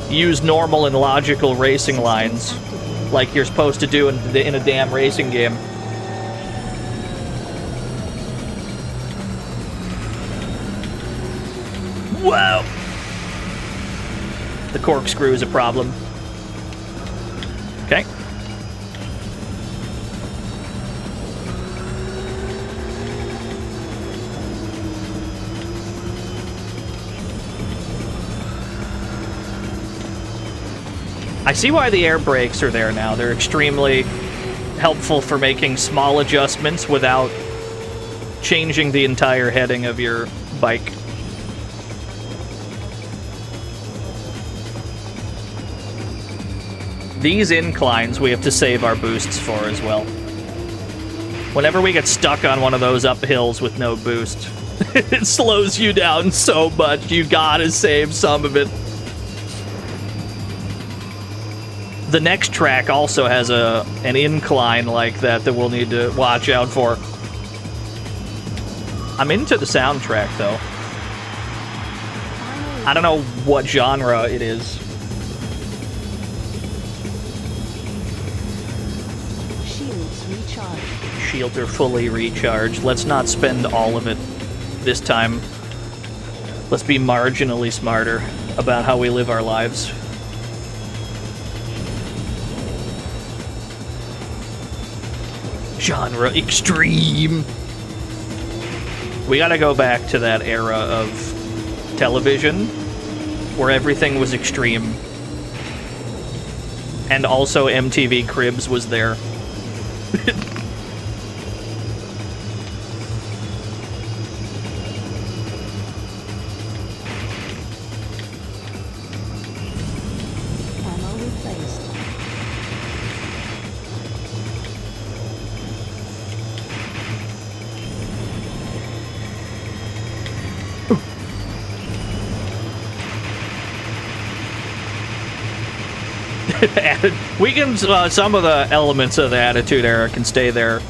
use normal and logical racing lines, like you're supposed to do in a damn racing game. Wow! The corkscrew is a problem. Okay. I see why the air brakes are there now. They're extremely helpful for making small adjustments without changing the entire heading of your bike. These inclines we have to save our boosts for as well. Whenever we get stuck on one of those up hills with no boost, it slows you down so much. You gotta save some of it. The next track also has an incline like that we'll need to watch out for. I'm into the soundtrack, though. I don't know what genre it is. Shields recharged. Shields are fully recharged. Let's not spend all of it this time. Let's be marginally smarter about how we live our lives. Genre extreme. We gotta go back to that era of television where everything was extreme. And also MTV Cribs was there. Ammo replaced. We can, some of the elements of the Attitude Era can stay there.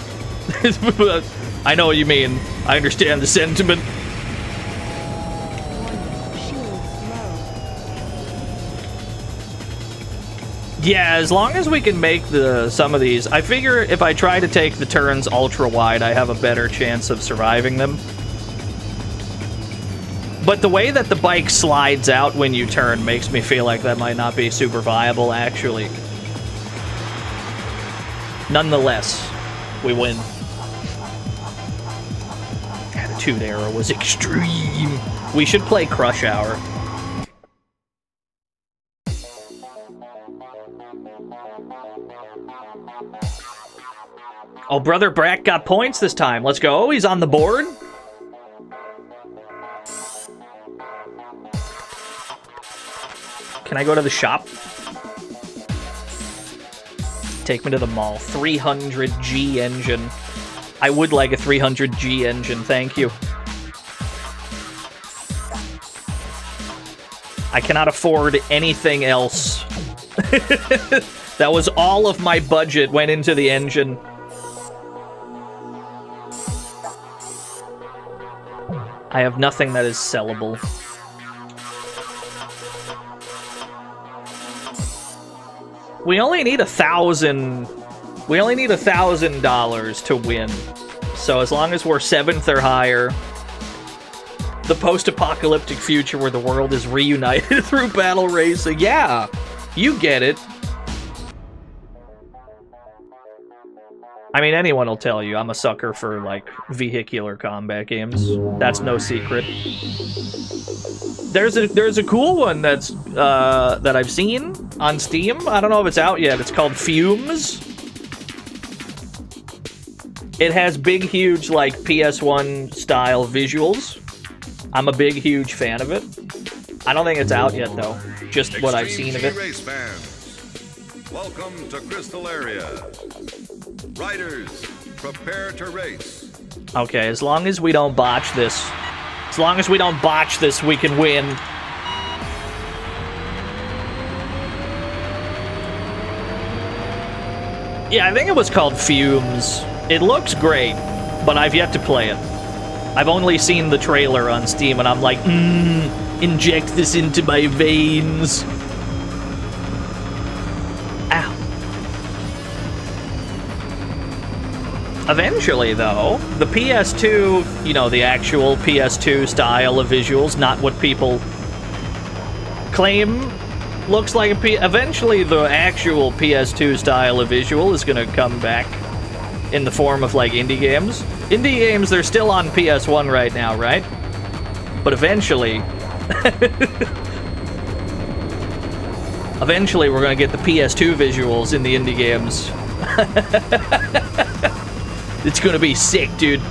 I know what you mean. I understand the sentiment. Yeah, as long as we can make some of these, I figure if I try to take the turns ultra wide, I have a better chance of surviving them. But the way that the bike slides out when you turn makes me feel like that might not be super viable, actually. Nonetheless, we win. Attitude Era was extreme. We should play Crush Hour. Oh, Brother Brack got points this time. Let's go. He's on the board. Can I go to the shop? Take me to the mall. 300G engine. I would like a 300G engine, thank you. I cannot afford anything else. That was all of my budget went into the engine. I have nothing that is sellable. We only need $1,000. We only need $1,000 to win. So as long as we're 7th or higher, the post-apocalyptic future where the world is reunited through battle racing. Yeah, you get it. I mean, anyone will tell you I'm a sucker for, like, vehicular combat games. That's no secret. There's a cool one that's that I've seen on Steam. I don't know if it's out yet. It's called Fumes. It has big, huge, like, PS1 style visuals. I'm a big, huge fan of it. I don't think it's out yet, though. Just what I've seen of it. Race fans, welcome to Crystal Area. Riders, prepare to race. Okay, as long as we don't botch this. As long as we don't botch this, we can win. Yeah, I think it was called Fumes. It looks great, but I've yet to play it. I've only seen the trailer on Steam, and I'm like, inject this into my veins. Ow. Eventually, though, the PS2, you know, the actual PS2 style of visuals, not what people claim looks like eventually the actual PS2 style of visual is gonna come back in the form of, like, indie games. Indie games, they're still on PS1 right now, right? But eventually... eventually, we're gonna get the PS2 visuals in the indie games. It's gonna be sick, dude.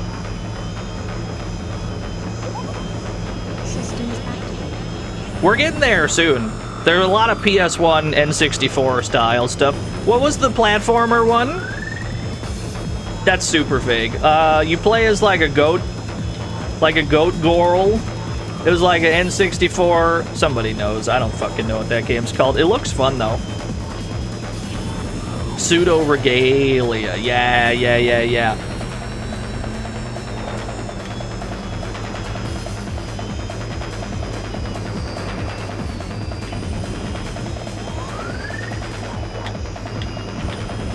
We're getting there soon. There are a lot of PS1 N64 style stuff. What was the platformer one? That's super vague. You play as like a goat girl. It was like an N64. Somebody knows. I don't fucking know what that game's called. It looks fun though. Pseudo Regalia. Yeah.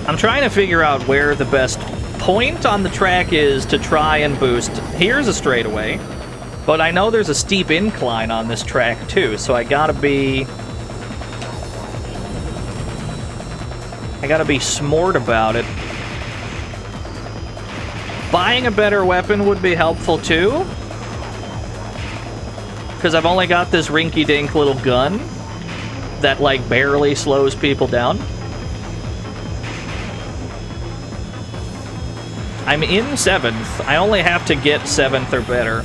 I'm trying to figure out where the best point on the track is to try and boost. Here's a straightaway, but I know there's a steep incline on this track too, so I gotta be smart about it. Buying a better weapon would be helpful too, because I've only got this rinky-dink little gun that like barely slows people down. I'm in 7th. I only have to get 7th or better.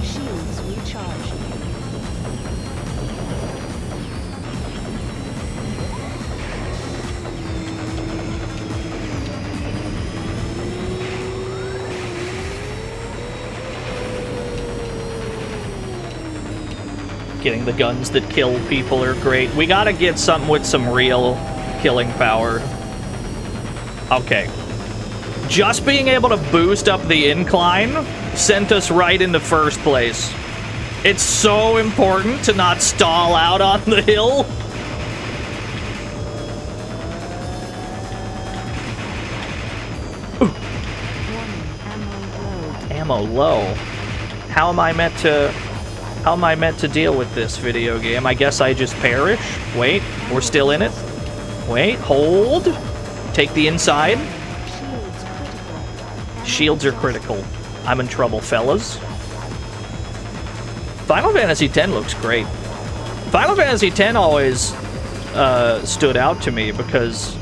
Shields recharged. Getting the guns that kill people are great. We gotta get something with some real killing power. Okay. Just being able to boost up the incline sent us right into first place. It's so important to not stall out on the hill. Ammo ammo low. How am I meant to deal with this video game? I guess I just perish. Wait, we're still in it. Wait, hold. Take the inside. Shields are critical. I'm in trouble, fellas. Final Fantasy X looks great. Final Fantasy X always stood out to me because,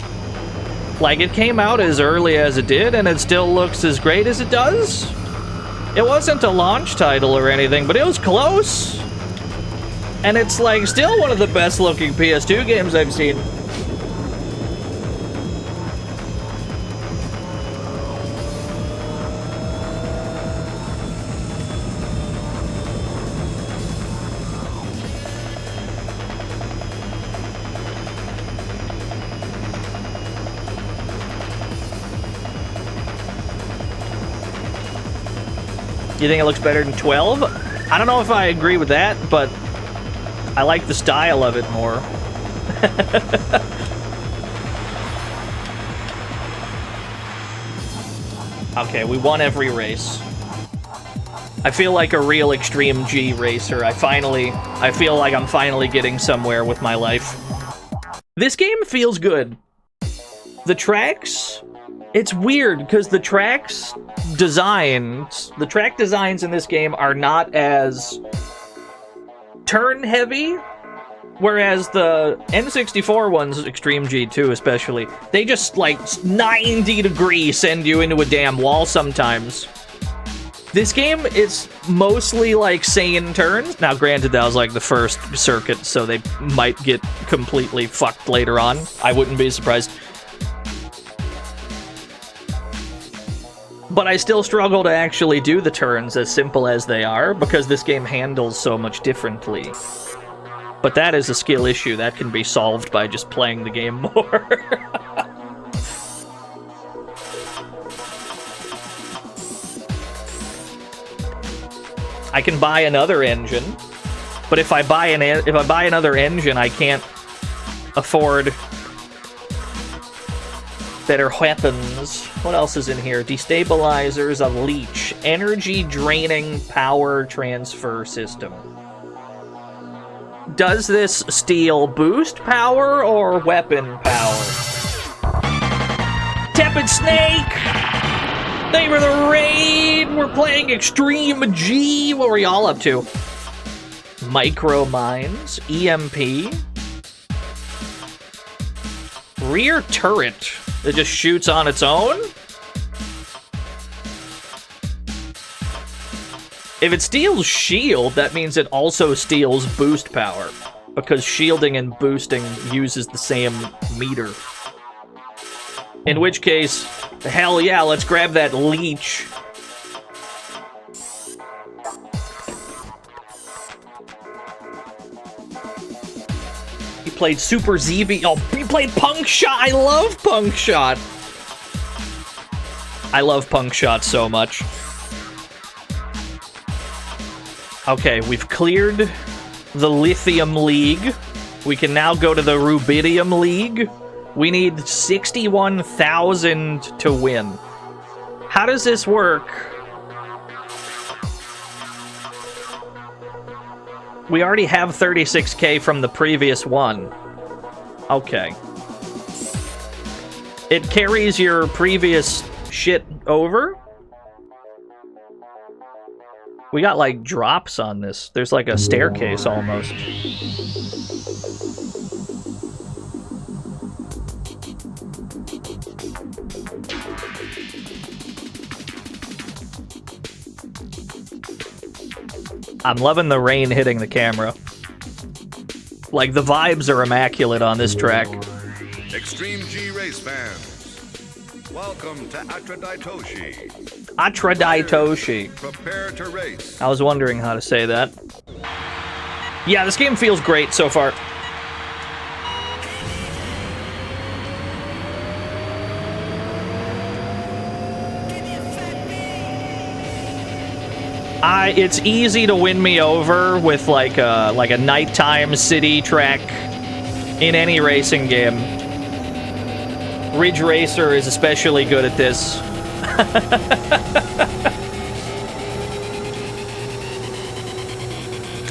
like, it came out as early as it did, and it still looks as great as it does. It wasn't a launch title or anything, but it was close. And it's, like, still one of the best-looking PS2 games I've seen. You think it looks better than 12? I don't know if I agree with that, but I like the style of it more. Okay, we won every race. I feel like a real Extreme G racer. I feel like I'm finally getting somewhere with my life. This game feels good. The tracks, it's weird because the track designs in this game are not as turn heavy, whereas the N64 ones, Extreme G2 especially, they just like 90 degrees send you into a damn wall sometimes. This game is mostly like sane turns. Now granted, that was like the first circuit, so they might get completely fucked later on. I wouldn't be surprised. But I still struggle to actually do the turns as simple as they are, because this game handles so much differently. But that is a skill issue that can be solved by just playing the game more. I can buy another engine, but if I buy another engine, I can't afford better weapons. What else is in here? Destabilizers, a leech, energy draining power transfer system. Does this steal boost power or weapon power? Tepid Snake! They were the raid! We're playing Extreme G! What were y'all up to? Micro mines, EMP, rear turret. It just shoots on its own? If it steals shield, that means it also steals boost power, because shielding and boosting uses the same meter. In which case, hell yeah, let's grab that leech. He played Super ZV. Oh, he played Punk Shot. I love Punk Shot. I love Punk Shot so much. Okay, we've cleared the Lithium League. We can now go to the Rubidium League. We need 61,000 to win. How does this work? We already have 36k from the previous one. Okay. It carries your previous shit over? We got, like, drops on this. There's, like, a staircase, almost. I'm loving the rain hitting the camera. Like, the vibes are immaculate on this track. Extreme G race fans, welcome to Atradaitoshi. Atradaitoshi. Prepare to race. I was wondering how to say that. Yeah, this game feels great so far. It's easy to win me over with like a nighttime city track in any racing game. Ridge Racer is especially good at this.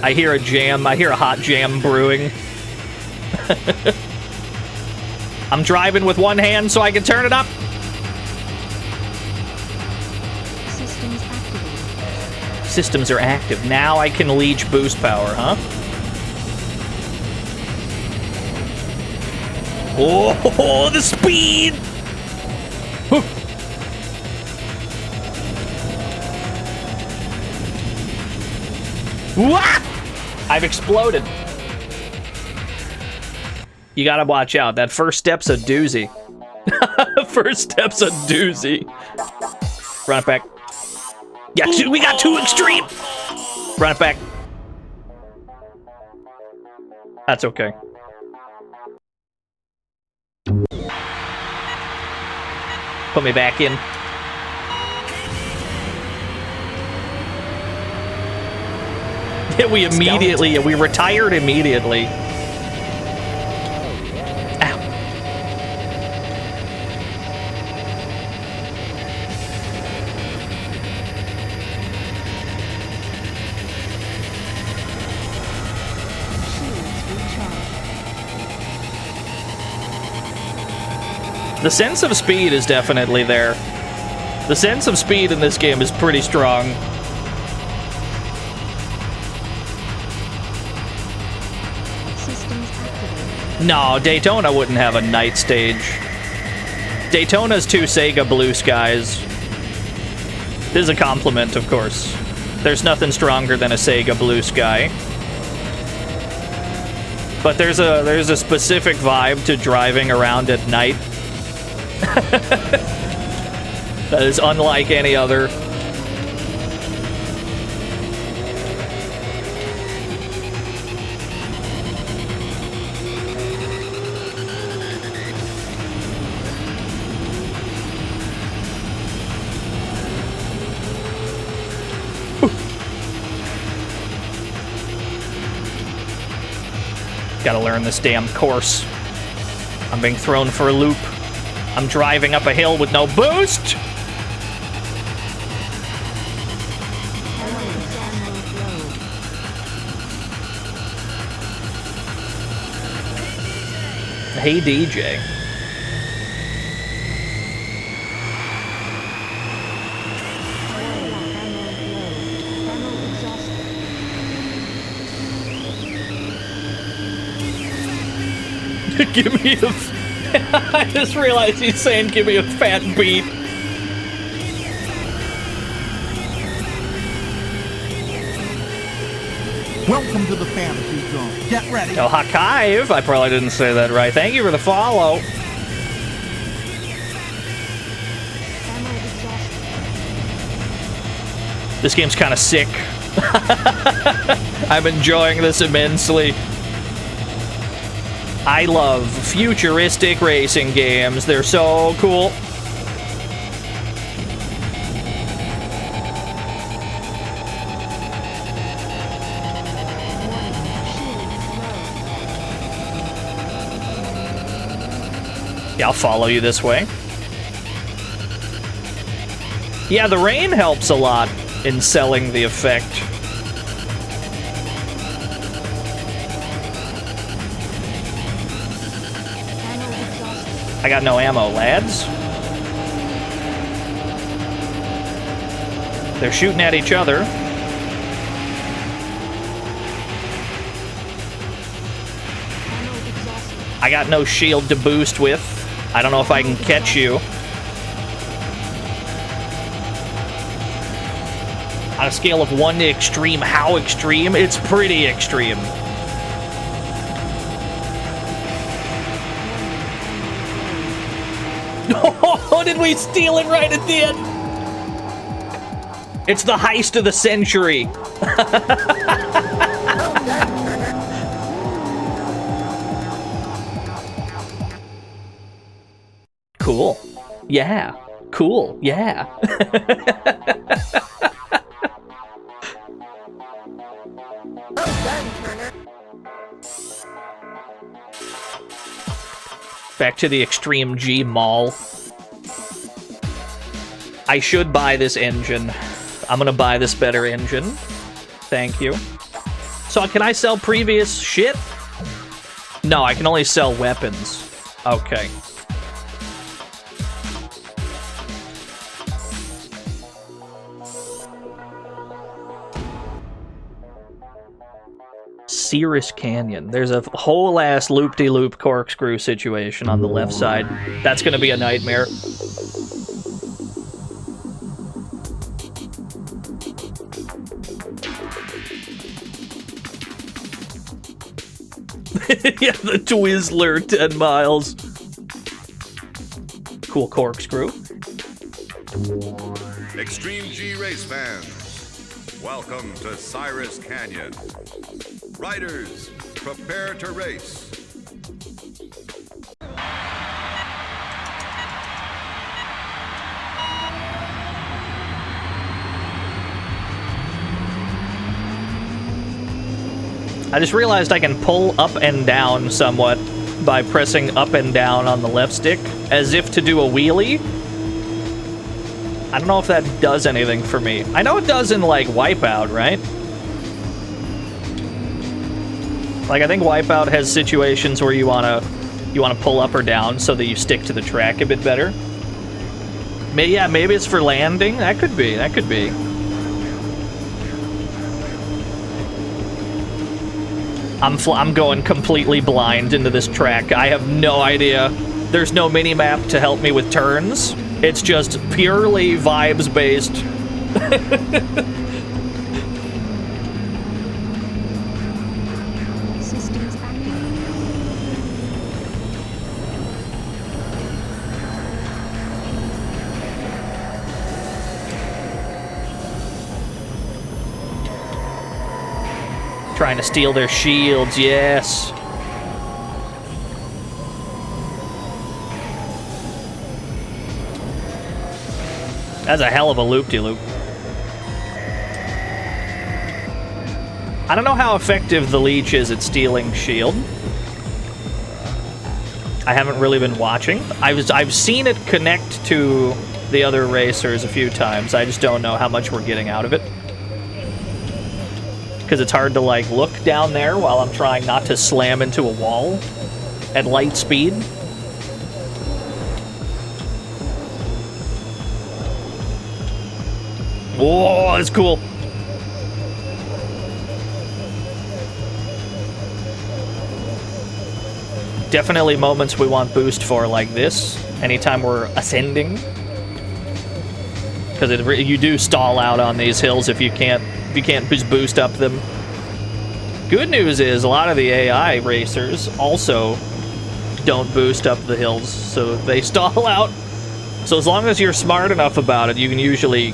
I hear a jam. I hear a hot jam brewing. I'm driving with one hand so I can turn it up. Systems activated. Systems are active. Now I can leech boost power, huh? Oh, the speed! Whew. Wah! I've exploded. You gotta watch out. That first step's a doozy. First step's a doozy. Run it back. Yeah, we got too extreme. Run it back. That's okay. Put me back in. We retired immediately. Ow. Shields recharged. The sense of speed is definitely there. The sense of speed in this game is pretty strong. Systems activated. No, Daytona wouldn't have a night stage. Daytona's two Sega Blue Skies. This is a compliment, of course. There's nothing stronger than a Sega Blue Sky. But there's a specific vibe to driving around at night. That is unlike any other. Gotta learn this damn course. I'm being thrown for a loop. I'm driving up a hill with no boost! Hey, DJ. Give me a... I just realized he's saying give me a fat beat. Welcome to the fantasy zone. Get ready. Oh, Hakive. I probably didn't say that right. Thank you for the follow. This game's kind of sick. I'm enjoying this immensely. I love futuristic racing games. They're so cool. Yeah, I'll follow you this way. Yeah, the rain helps a lot in selling the effect. I got no ammo, lads. They're shooting at each other. I got no shield to boost with. I don't know if I can catch you. On a scale of 1 to extreme, how extreme? It's pretty extreme. Oh, did we steal it right at the end? It's the heist of the century. Cool. Yeah. Cool. Yeah. Back to the Extreme G Mall. I should buy this engine. I'm gonna buy this better engine. Thank you. So can I sell previous shit? No, I can only sell weapons. Okay. Cirrus Canyon. There's a whole ass loop-de-loop corkscrew situation on the left side. That's gonna be a nightmare. Yeah, the Twizzler, 10 miles. Cool corkscrew. Extreme G race fans, welcome to Cirrus Canyon. Riders, prepare to race. I just realized I can pull up and down somewhat by pressing up and down on the left stick, as if to do a wheelie. I don't know if that does anything for me. I know it does in, like, Wipeout, right? Like, I think Wipeout has situations where you wanna pull up or down so that you stick to the track a bit better. Yeah, maybe it's for landing. That could be. That could be. I'm going completely blind into this track. I have no idea. There's no mini-map to help me with turns. It's just purely vibes-based. Systems activated. Trying to steal their shields, yes. That's a hell of a loop-de-loop. I don't know how effective the leech is at stealing shield. I haven't really been watching. I've seen it connect to the other racers a few times. I just don't know how much we're getting out of it. Because it's hard to, like, look down there while I'm trying not to slam into a wall at light speed. Whoa, that's cool. Definitely moments we want boost for, like this, anytime we're ascending. Because you do stall out on these hills if you can't just boost up them. Good news is a lot of the AI racers also don't boost up the hills, so they stall out. So as long as you're smart enough about it, you can usually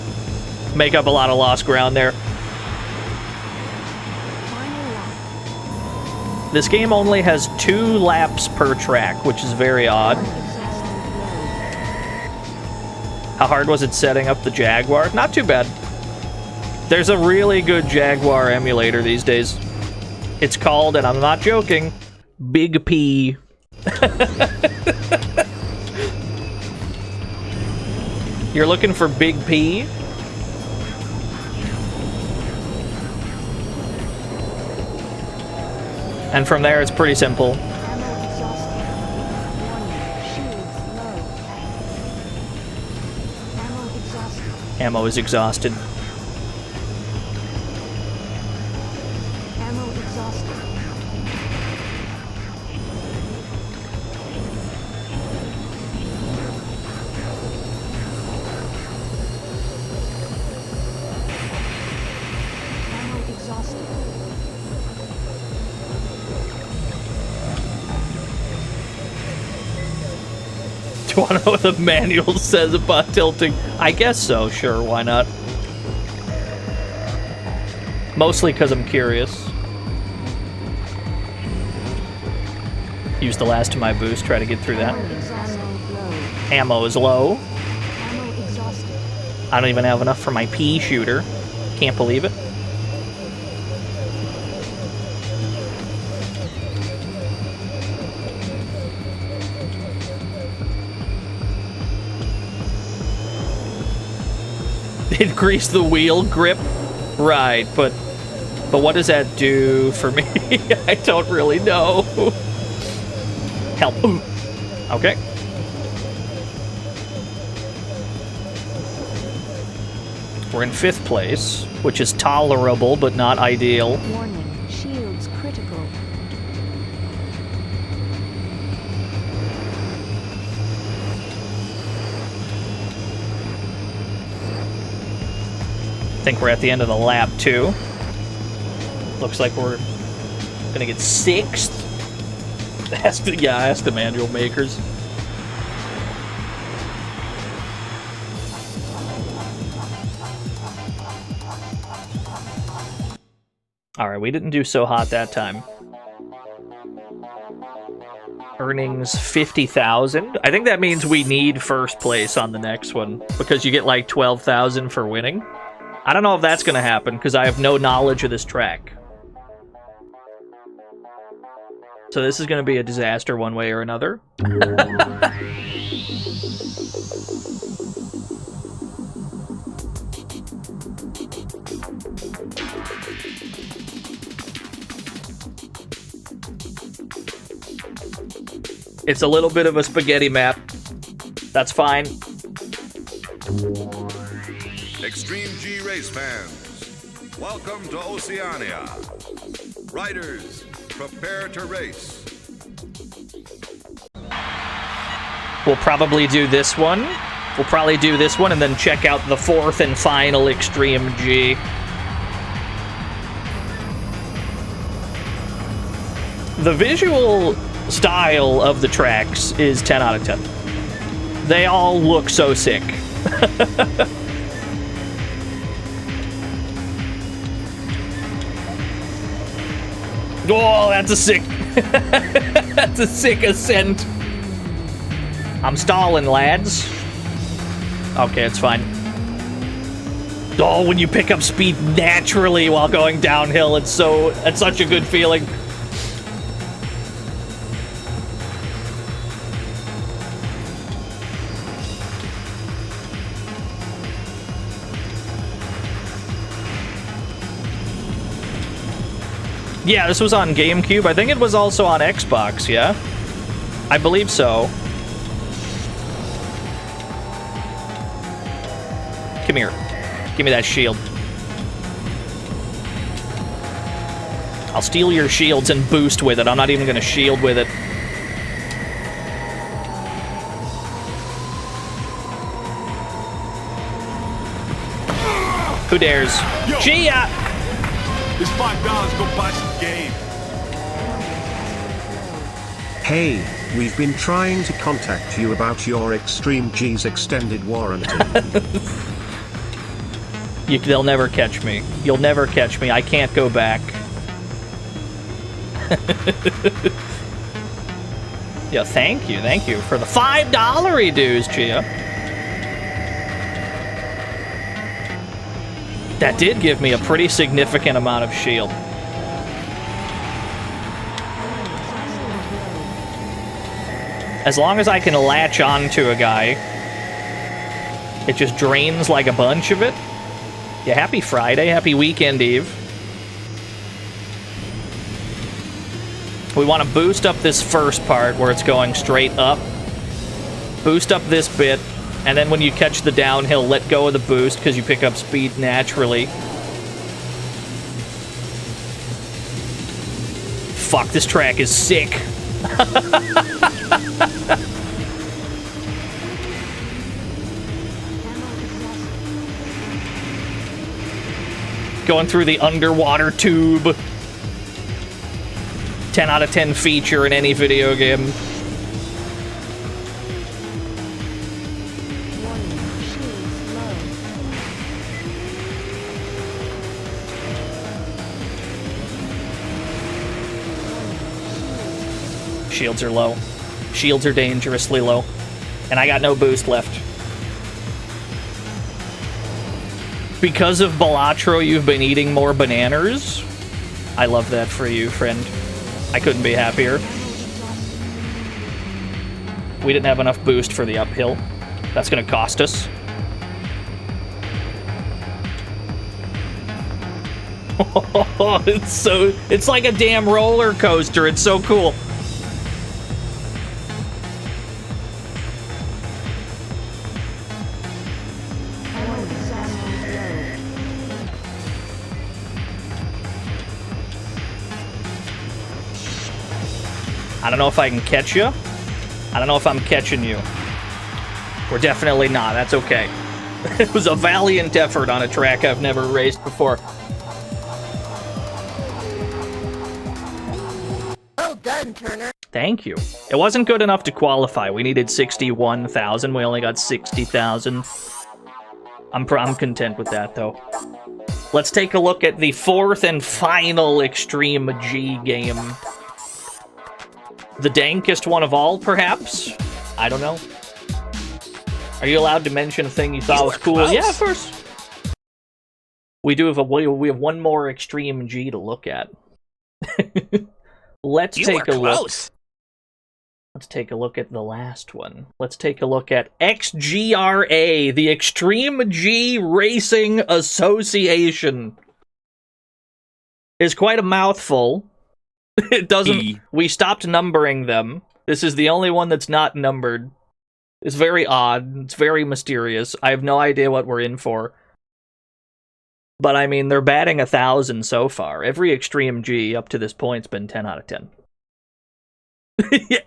make up a lot of lost ground there. This game only has 2 laps per track, which is very odd. How hard was it setting up the Jaguar? Not too bad. There's a really good Jaguar emulator these days. It's called, and I'm not joking, Big P. You're looking for Big P? And from there, it's pretty simple. Ammo is exhausted. Ammo exhausted. Ammo exhausted. Do you want to know what the manual says about tilting? I guess so, sure, why not? Mostly because I'm curious. Use the last of my boost, try to get through that. Ammo is low. Ammo exhausted. I don't even have enough for my pea shooter. Can't believe it. Increase the wheel grip, right? But But what does that do for me? I don't really know. Help. Okay. We're in 5th place, which is tolerable, but not ideal. Warning, shields critical. I think we're at the end of the lap, too. Looks like we're gonna get 6th. Ask the manual makers. Alright, we didn't do so hot that time. Earnings 50,000. I think that means we need 1st place on the next one, because you get like 12,000 for winning. I don't know if that's gonna happen, because I have no knowledge of this track. So this is gonna be a disaster one way or another. It's a little bit of a spaghetti map. That's fine. Extreme G race fans, welcome to Oceania. Riders, prepare to race. We'll probably do this one. We'll probably do this one and then check out the 4th and final Extreme G. The visual style of the tracks is 10 out of 10. They all look so sick. Oh, that's a sick... that's a sick ascent. I'm stalling, lads. Okay, it's fine. Oh, when you pick up speed naturally while going downhill, it's such a good feeling. Yeah, this was on GameCube. I think it was also on Xbox, yeah? I believe so. Come here. Give me that shield. I'll steal your shields and boost with it. I'm not even gonna shield with it. Who dares? Gia! This $5 go buy some game. Hey, we've been trying to contact you about your Extreme G's extended warranty. They'll never catch me. You'll never catch me. I can't go back. Yeah, thank you for the $5 dues, Gia. That did give me a pretty significant amount of shield. As long as I can latch onto a guy, it just drains like a bunch of it. Yeah, happy Friday, happy weekend eve. We want to boost up this first part where it's going straight up. Boost up this bit, and then when you catch the downhill, let go of the boost because you pick up speed naturally. Fuck, this track is sick. Going through the underwater tube. 10 out of 10 feature in any video game. Shields are low. Shields are dangerously low. And I got no boost left. Because of Balatro, you've been eating more bananas. I love that for you, friend. I couldn't be happier. We didn't have enough boost for the uphill. That's gonna cost us. It's like a damn roller coaster. It's so cool. I don't know if I can catch you. I don't know if I'm catching you. We're definitely not. That's okay. It was a valiant effort on a track I've never raced before. Well done, Turner. Thank you. It wasn't good enough to qualify. We needed 61,000. We only got 60,000. I'm content with that, though. Let's take a look at the fourth and final Extreme G game. The dankest one of all, perhaps? I don't know. Are you allowed to mention a thing you thought was cool? Close. Yeah, of course. We do have we have one more Extreme G to look at. Let's take a look. Let's take a look at the last one. Let's take a look at XGRA, the Extreme G Racing Association. It's quite a mouthful. It doesn't... We stopped numbering them. This is the only one that's not numbered. It's very odd. It's very mysterious. I have no idea what we're in for. But, I mean, they're batting 1,000 so far. Every Extreme G up to this point's been 10 out of 10.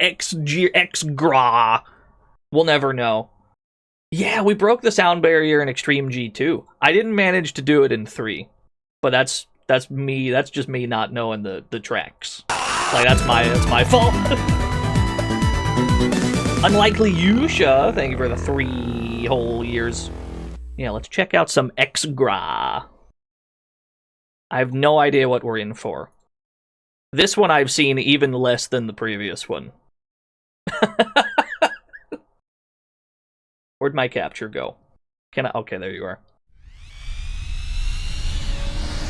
XGRA. We'll never know. Yeah, we broke the sound barrier in Extreme G too. I didn't manage to do it in 3. But that's me. That's just me not knowing the tracks. Like, that's my fault. Unlikely Yusha, thank you for the 3 whole years. Yeah, let's check out some XGRA. I have no idea what we're in for. This one I've seen even less than the previous one. Where'd my capture go? Can I? Okay, there you are.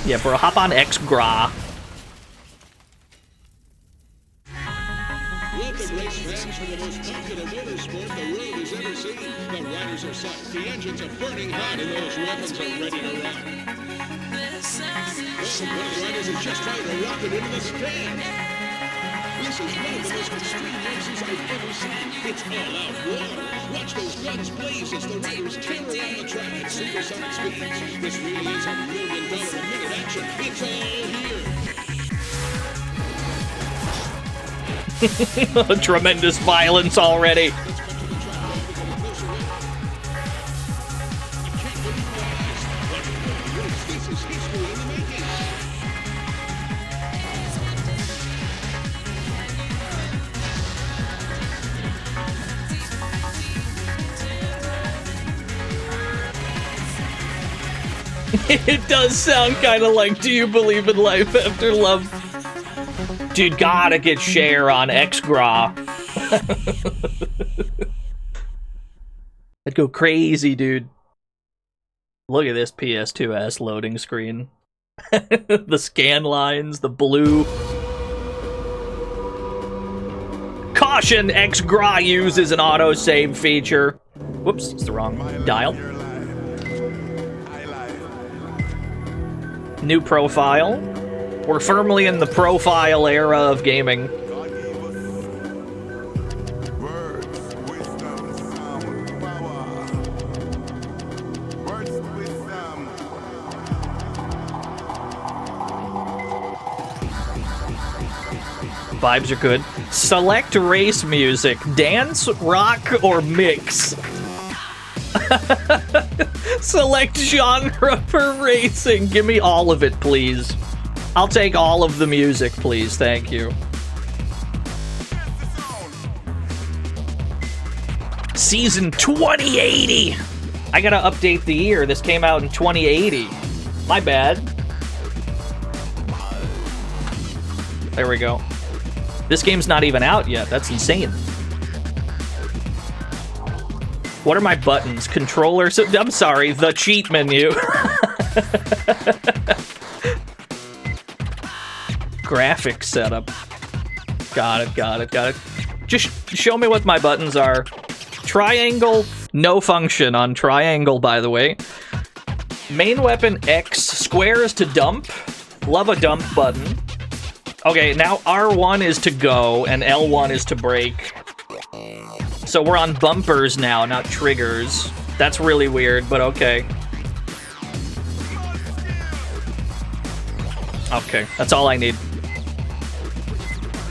Yeah, bro, hop on XGRA. Welcome, race fans, to the most popular motorsport the world has ever seen. The riders are set, the engines are burning hot, and those weapons are ready to rock. One of the riders is just trying to rocket into the stand. This is one of the most extreme races I've ever seen. It's all-out war. Watch those guns blaze as the riders tear around the track at supersonic speeds. This really is $1 million a minute action. It's all here. Tremendous violence already. It does sound kind of like, do you believe in life after love? Dude, gotta get share on XGRA. I'd go crazy, dude. Look at this PS2S loading screen. The scan lines, the blue. Caution, XGRA uses an autosave feature. Whoops, it's the wrong dial. New profile. We're firmly in the profile era of gaming. Vibes are good. Select race music. Dance, rock, or mix. Select genre for racing. Give me all of it, please. I'll take all of the music, please. Thank you. Season 2080. I gotta update the year. This came out in 2080. My bad. There we go. This game's not even out yet. That's insane. What are my buttons? Controller? I'm sorry, the cheat menu. Graphics setup. Got it. Just show me what my buttons are. Triangle, no function on triangle, by the way. Main weapon X, square is to dump. Love a dump button. Okay, now R1 is to go, and L1 is to brake. So we're on bumpers now, not triggers. That's really weird, but okay. Okay, that's all I need.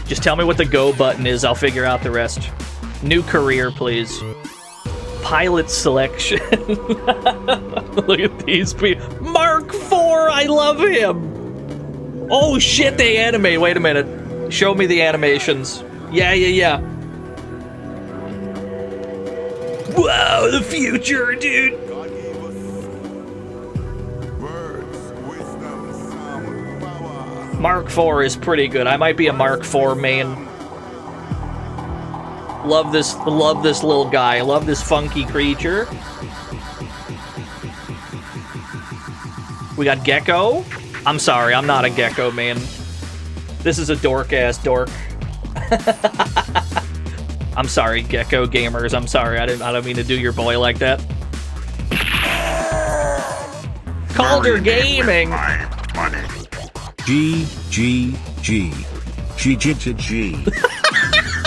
Just tell me what the go button is, I'll figure out the rest. New career, please. Pilot selection. Look at these people. Mark IV, I love him! Oh shit, they animate. Wait a minute. Show me the animations. Yeah. Wow, the future, dude. Mark IV is pretty good. I might be a Mark IV main. Love this little guy. Love this funky creature. We got Gecko. I'm sorry, I'm not a Gecko main. This is a dork-ass dork. I'm sorry, Gecko gamers. I'm sorry. I don't mean to do your boy like that. Calder Gaming. G.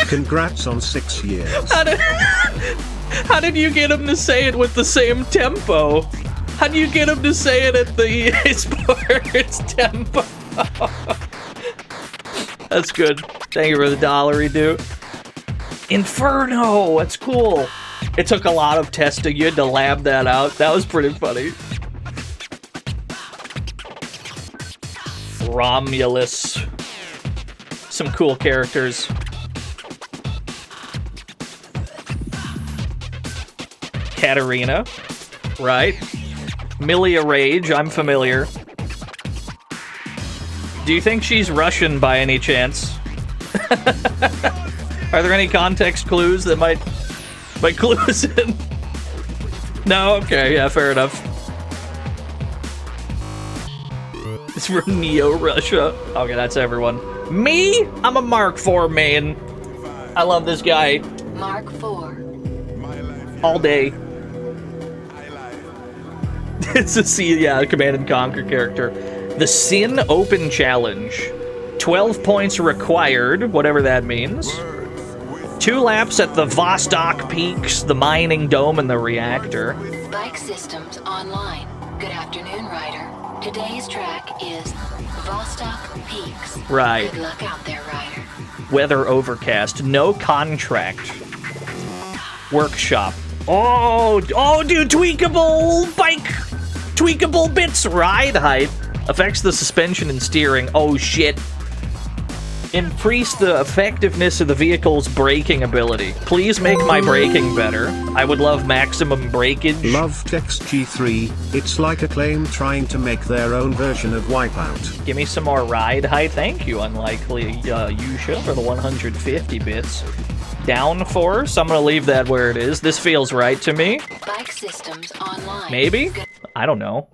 Congrats on 6 years. How did you get him to say it with the same tempo? How do you get him to say it at the EA Sports tempo? That's good. Thank you for the $1, dude. Inferno! That's cool. It took a lot of testing. You had to lab that out. That was pretty funny. Romulus. Some cool characters. Katarina. Right. Milia Rage, I'm familiar. Do you think she's Russian by any chance? Are there any context clues that might clue us in? No? Okay, yeah, fair enough. It's from Neo-Russia. Okay, that's everyone. Me? I'm a Mark IV main. I love this guy. Mark IV. All day. It's a Command and Conquer character. The Sin Open Challenge. 12 points required, whatever that means. 2 laps at the Vostok Peaks, the mining dome, and the reactor. Bike systems online. Good afternoon, Ryder. Today's track is Vostok Peaks. Right. Good luck out there, Ryder. Weather overcast. No contract. Workshop. Oh, dude, tweakable bike. Tweakable bits. Ride height. Affects the suspension and steering. Oh, shit. Increase the effectiveness of the vehicle's braking ability. Please make my braking better. I would love maximum breakage. Loved XG3. It's like Acclaim trying to make their own version of Wipeout. Give me some more ride height. Thank you, Unlikely Yusha, for the 150 bits. Downforce. I'm gonna leave that where it is. This feels right to me. Bike systems online. Maybe? I don't know.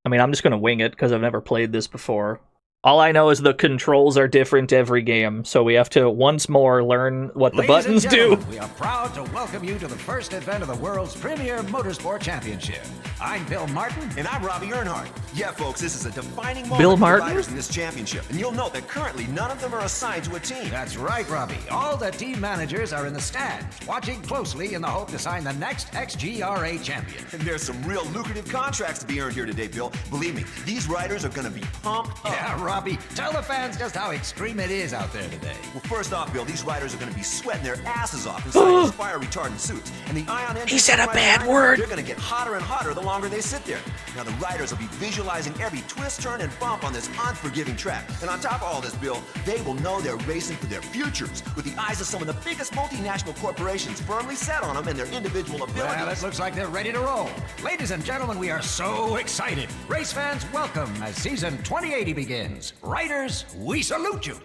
I mean, I'm just gonna wing it because I've never played this before. All I know is the controls are different every game, so we have to once more learn what the buttons do. We are proud to welcome you to the first event of the world's premier motorsport championship. I'm Bill Martin. And I'm Robbie Earnhardt. Yeah, folks, this is a defining moment Bill for Martin? riders in this championship. And you'll note that currently none of them are assigned to a team. That's right, Robbie. All the team managers are in the stands, watching closely in the hope to sign the next XGRA champion. And there's some real lucrative contracts to be earned here today, Bill. Believe me, these riders are going to be pumped up. Yeah, Robbie, tell the fans just how extreme it is out there today. Well, first off, Bill, these riders are going to be sweating their asses off inside those fire retardant suits. And the ion engines... He said a bad word! They're going to get hotter and hotter the longer they sit there. Now, the riders will be visualizing every twist, turn, and bump on this unforgiving track. And on top of all this, Bill, they will know they're racing for their futures with the eyes of some of the biggest multinational corporations firmly set on them and their individual abilities. Well, it looks like they're ready to roll. Ladies and gentlemen, we are so excited. Race fans, welcome as season 2080 begins. Riders, we salute you.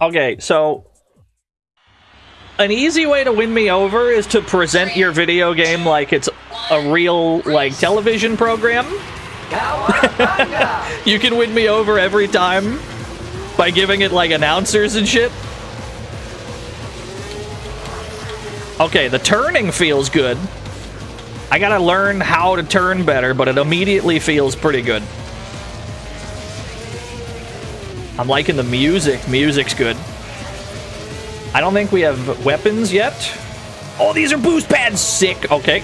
Okay, so an easy way to win me over is to present your video game like it's a real, like, television program. You can win me over every time by giving it, like, announcers and shit. Okay, the turning feels good. I gotta learn how to turn better, but it immediately feels pretty good. I'm liking the music. Music's good. I don't think we have weapons yet. Oh, these are boost pads. Sick. Okay.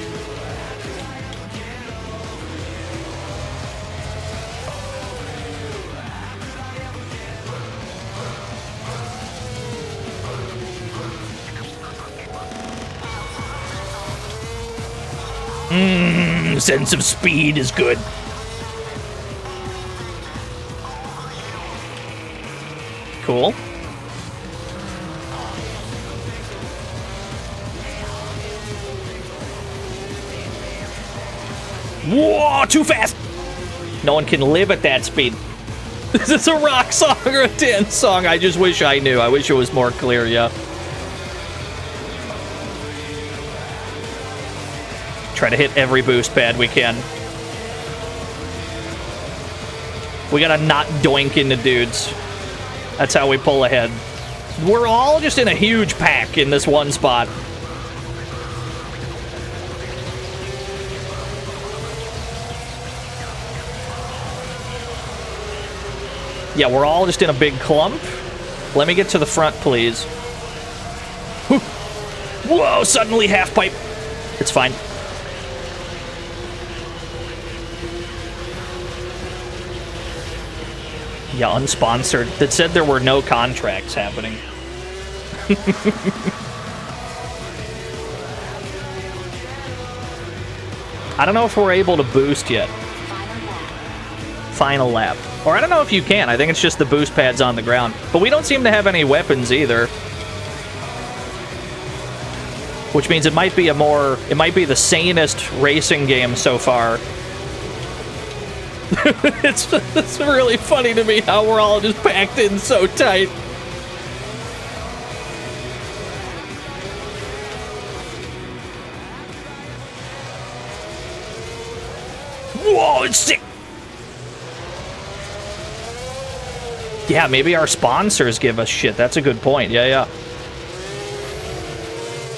Sense of speed is good. Cool. Whoa, too fast! No one can live at that speed. Is this a rock song or a dance song? I just wish I knew. I wish it was more clear, yeah. Try to hit every boost pad we can. We gotta not doink into dudes. That's how we pull ahead. We're all just in a huge pack in this one spot. Yeah, we're all just in a big clump. Let me get to the front, please. Whoa, suddenly half pipe. It's fine. Yeah, unsponsored. That said there were no contracts happening. I don't know if we're able to boost yet. Final lap. Or I don't know if you can. I think it's just the boost pads on the ground. But we don't seem to have any weapons either. Which means it might be it might be the sanest racing game so far. It's really funny to me how we're all just packed in so tight. Whoa, it's sick. Yeah, maybe our sponsors give us shit. That's a good point. Yeah, yeah.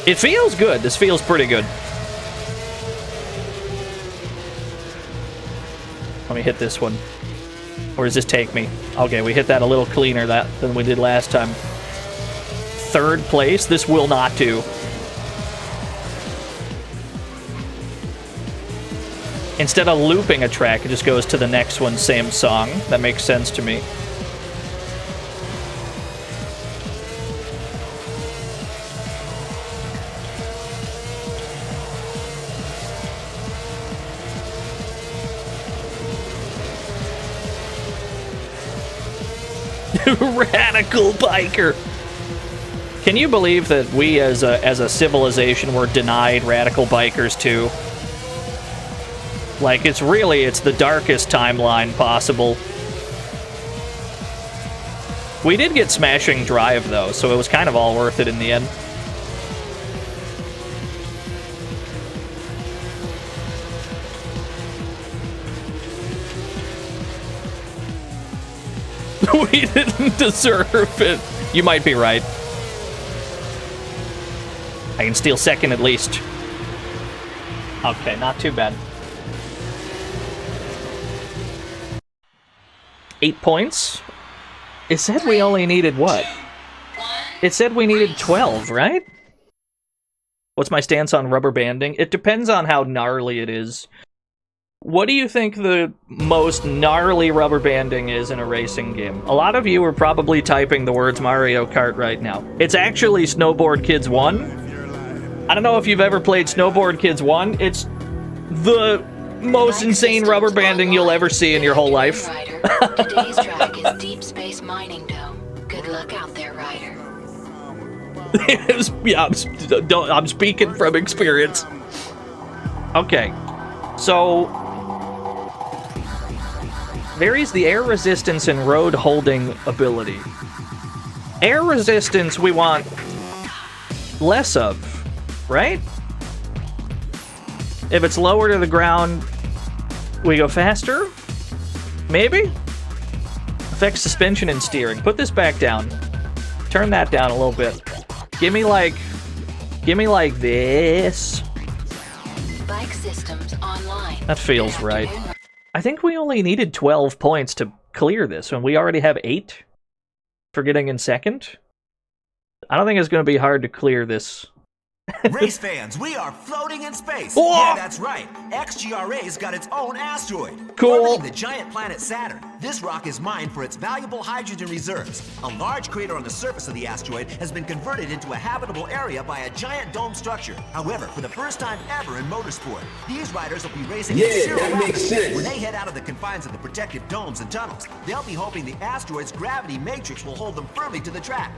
It feels good. This feels pretty good. Let me hit this one. Where does this take me? Okay, we hit that a little cleaner than we did last time. Third place? This will not do. Instead of looping a track, it just goes to the next one, same song. That makes sense to me. Radical biker. Can you believe that we as a civilization were denied radical bikers too? Like, it's the darkest timeline possible. We did get Smashing Drive though, so it was kind of all worth it in the end. We didn't deserve it. You might be right. I can steal second at least. Okay, not too bad. 8 points? It said we only needed what? It said we needed 12, right? What's my stance on rubber banding? It depends on how gnarly it is. What do you think the most gnarly rubber banding is in a racing game? A lot of you are probably typing the words Mario Kart right now. It's actually Snowboard Kids 1. I don't know if you've ever played Snowboard Kids 1. It's the most insane rubber banding you'll ever see in your whole life. Today's track is Deep Space Mining Dome. Good luck out there, Ryder. Yeah, I'm speaking from experience. Okay, so varies the air resistance and road holding ability. Air resistance we want less of, right? If it's lower to the ground, we go faster? Maybe? Affects suspension and steering. Put this back down. Turn that down a little bit. Give me like this. Bike systems online. That feels right. I think we only needed 12 points to clear this, and we already have 8. for getting in second. I don't think it's going to be hard to clear this. Race fans, we are floating in space. Whoa! Yeah, that's right. XGRA's got its own asteroid. Cool. Orbiting the giant planet Saturn, this rock is mined for its valuable hydrogen reserves. A large crater on the surface of the asteroid has been converted into a habitable area by a giant dome structure. However, for the first time ever in motorsport, these riders will be racing at zero gravity. When they head out of the confines of the protective domes and tunnels, they'll be hoping the asteroid's gravity matrix will hold them firmly to the track.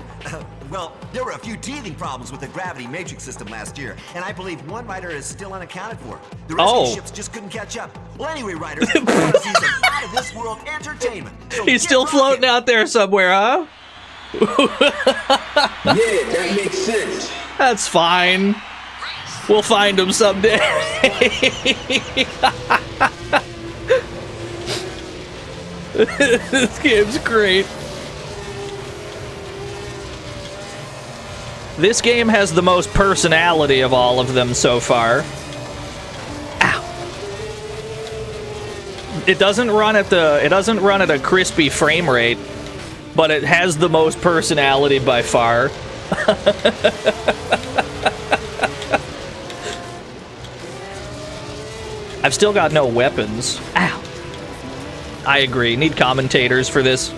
Well, there were a few teething problems with the gravity matrix system last year, and I believe one rider is still unaccounted for. The rescue ships just couldn't catch up. Well, anyway, riders, we want to see some out-of-this-world entertainment. So he's still floating out there somewhere, huh? Yeah, that makes sense. That's fine. We'll find him someday. This game's great. This game has the most personality of all of them so far. Ow. It doesn't run at a crispy frame rate, but it has the most personality by far. I've still got no weapons. Ow. I agree. Need commentators for this.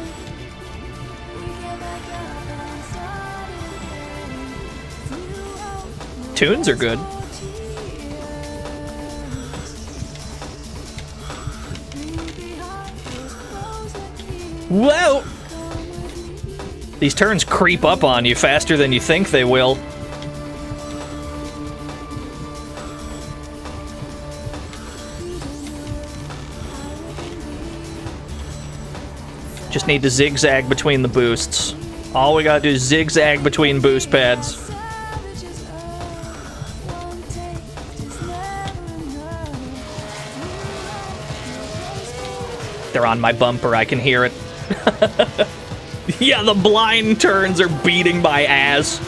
Tunes are good. Whoa! These turns creep up on you faster than you think they will. Just need to zigzag between the boosts. All we gotta do is zigzag between boost pads. They're on my bumper, I can hear it. Yeah, the blind turns are beating my ass.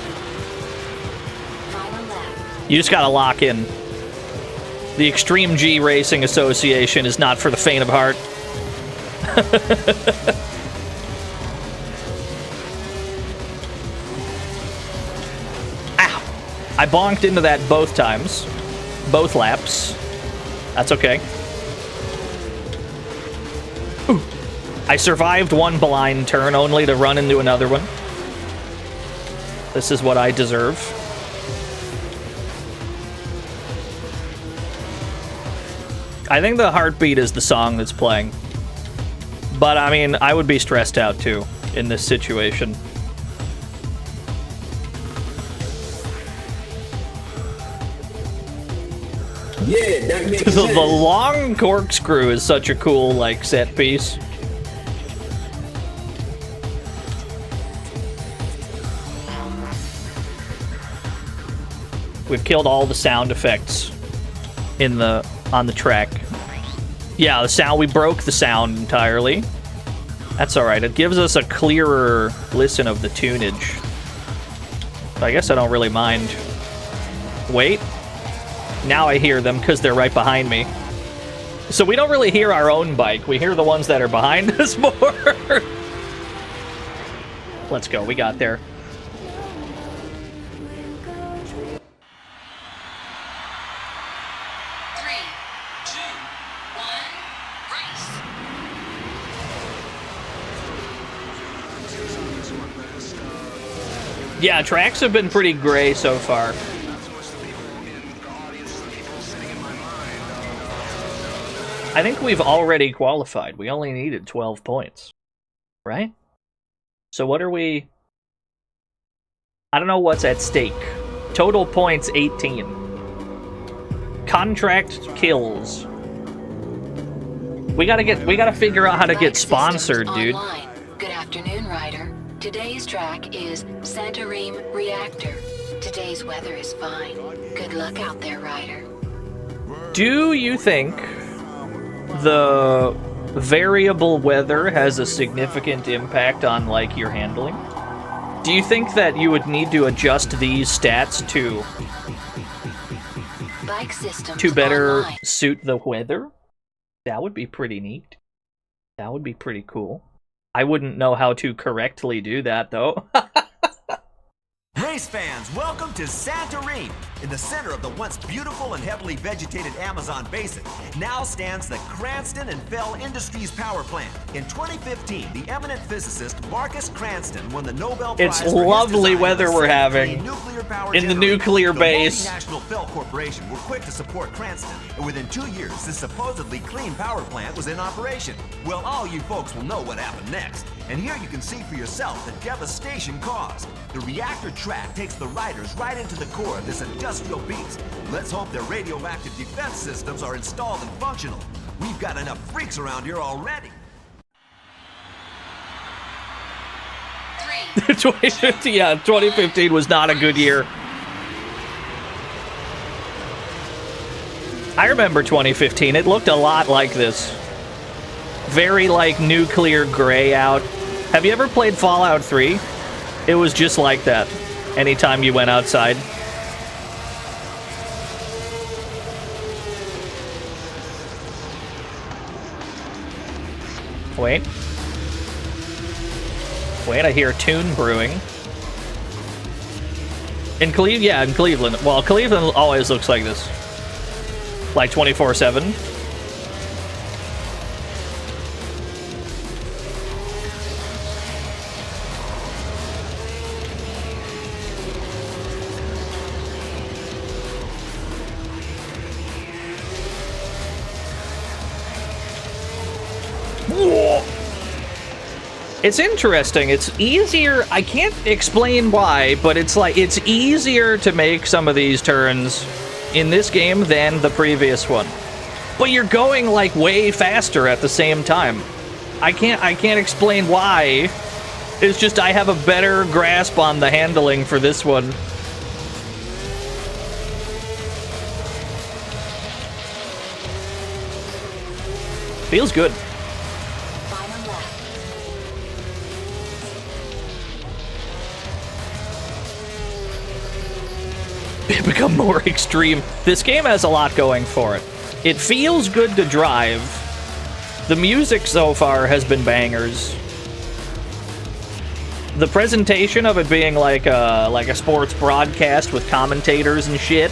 You just gotta lock in. The Extreme G Racing Association is not for the faint of heart. Ow! I bonked into that both times. Both laps. That's okay. I survived one blind turn only to run into another one. This is what I deserve. I think the heartbeat is the song that's playing. But I mean, I would be stressed out too in this situation. Yeah, that makes sense. The long corkscrew is such a cool, like, set piece. We've killed all the sound effects on the track. Yeah, the sound, we broke the sound entirely. That's alright, it gives us a clearer listen of the tunage. But I guess I don't really mind. Wait. Now I hear them because they're right behind me. So we don't really hear our own bike, we hear the ones that are behind us more. Let's go, we got there. Yeah, tracks have been pretty gray so far. I think we've already qualified. We only needed 12 points. Right? So what are we... I don't know what's at stake. Total points 18. Contract kills. We gotta figure out how to get sponsored, dude. Good afternoon, Ryder. Today's track is Santorim Reactor. Today's weather is fine. Good luck out there, Ryder. Do you think the variable weather has a significant impact on, like, your handling? Do you think that you would need to adjust these stats to Bike systems to better online. suit the weather? That would be pretty neat. That would be pretty cool. I wouldn't know how to correctly do that, though. Race fans, welcome to Santorini. In the center of the once beautiful and heavily vegetated Amazon basin, now stands the Cranston and Fell Industries power plant. In 2015, the eminent physicist Marcus Cranston won the Nobel Prize. It's lovely weather we're having in the nuclear base. The multinational Fell Corporation were quick to support Cranston, and within 2 years, this supposedly clean power plant was in operation. Well, all you folks will know what happened next. And here you can see for yourself the devastation caused. The reactor track takes the riders right into the core of this industrial beast. Let's hope their radioactive defense systems are installed and functional. We've got enough freaks around here already. 2015, yeah, 2015 was not a good year. I remember 2015. It looked a lot like this. Very, like, nuclear gray out. Have you ever played Fallout 3? It was just like that anytime you went outside. Wait. Wait, I hear a tune brewing. In Cleveland? Yeah, in Cleveland. Well, Cleveland always looks like this. Like 24/7. It's interesting. It's easier. I can't explain why, but it's like it's easier to make some of these turns in this game than the previous one. But you're going like way faster at the same time. I can't explain why. It's just I have a better grasp on the handling for this one. Feels good. Become more extreme. This game has a lot going for it. It feels good to drive. The music so far has been bangers. The presentation of it being like a sports broadcast with commentators and shit,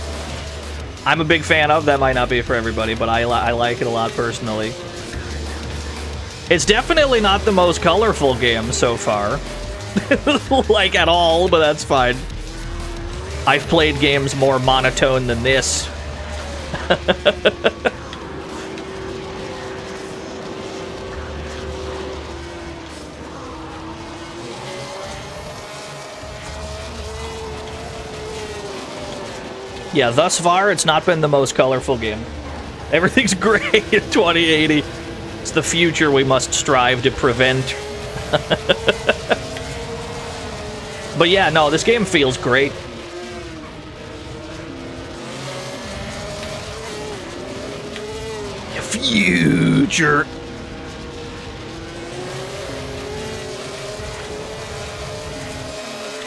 I'm a big fan of. That might not be for everybody, but I like it a lot personally. It's definitely not the most colorful game so far. Like at all, but that's fine. I've played games more monotone than this. Yeah, thus far, it's not been the most colorful game. Everything's gray in 2080. It's the future we must strive to prevent. But yeah, no, this game feels great. Future.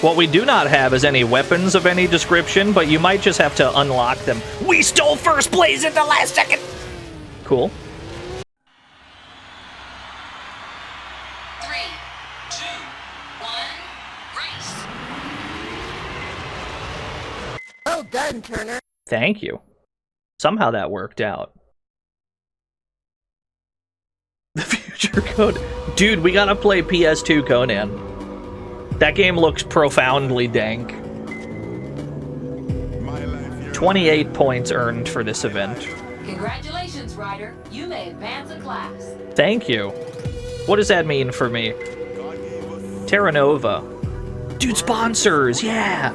What we do not have is any weapons of any description, but you might just have to unlock them. We stole first place in the last second! Cool. 3, 2, 1, race! Well done, Turner. Thank you. Somehow that worked out. The future code. Dude, we gotta play PS2 Conan. That game looks profoundly dank. 28 points earned for this event. Congratulations, Ryder. You may advance a class. Thank you. What does that mean for me? Terra Nova. Dude, sponsors, yeah!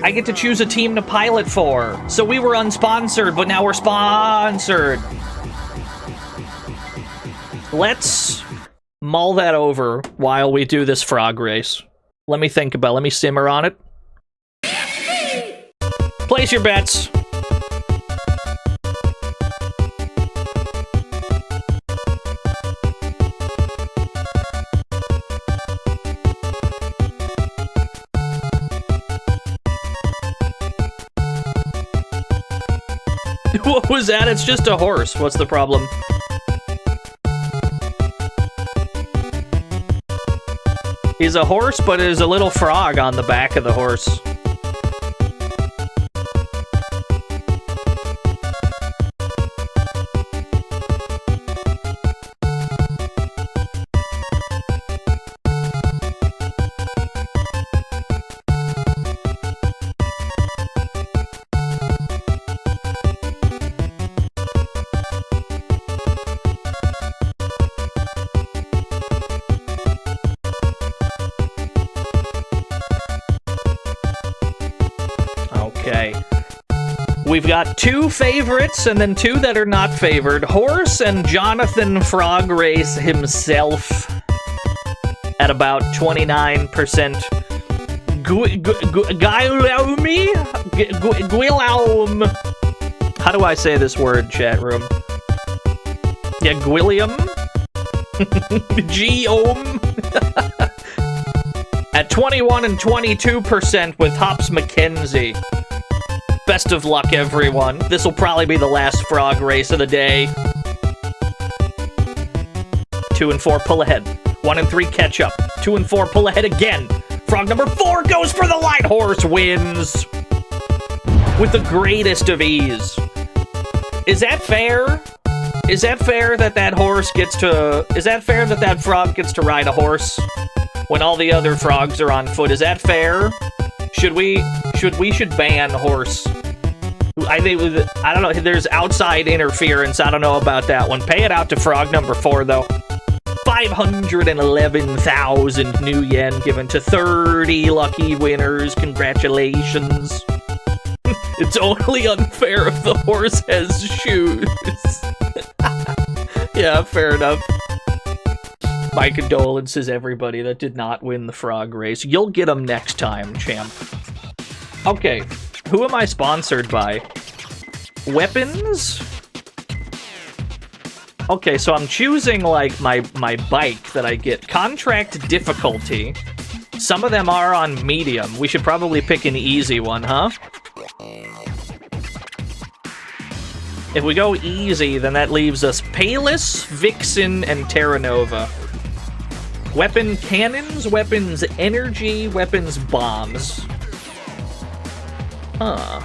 I get to choose a team to pilot for. So we were unsponsored, but now we're sponsored. Let's mull that over while we do this frog race. Let me think about it. Let me simmer on it. Place your bets. What was that? It's just a horse. What's the problem? He's a horse, but there's a little frog on the back of the horse. Okay. We've got 2 favorites and then 2 that are not favored. Horse and Jonathan Frog Race himself at about 29%. Guillaume. How do I say this word, chat room? Yeah, Guillaume? Guillaume? At 21 and 22% with Hops McKenzie. Best of luck, everyone. This will probably be the last frog race of the day. 2 and 4, pull ahead. 1 and 3, catch up. 2 and 4, pull ahead again. Frog number 4 goes for the light. Horse wins. With the greatest of ease. Is that fair? Is that fair that that horse gets to... Is that fair that that frog gets to ride a horse when all the other frogs are on foot? Is that fair? Should we ban horse? I don't know. There's outside interference. I don't know about that one. Pay it out to frog number 4, though. 511,000 new yen given to 30 lucky winners. Congratulations. It's only unfair if the horse has shoes. Yeah, fair enough. My condolences, everybody that did not win the frog race. You'll get them next time, champ. Okay, who am I sponsored by? Weapons? Okay, so I'm choosing, like, my bike that I get. Contract difficulty. Some of them are on medium. We should probably pick an easy one, huh? If we go easy, then that leaves us Palis, Vixen, and Terra Nova. Weapon cannons, weapons energy, weapons bombs. Huh.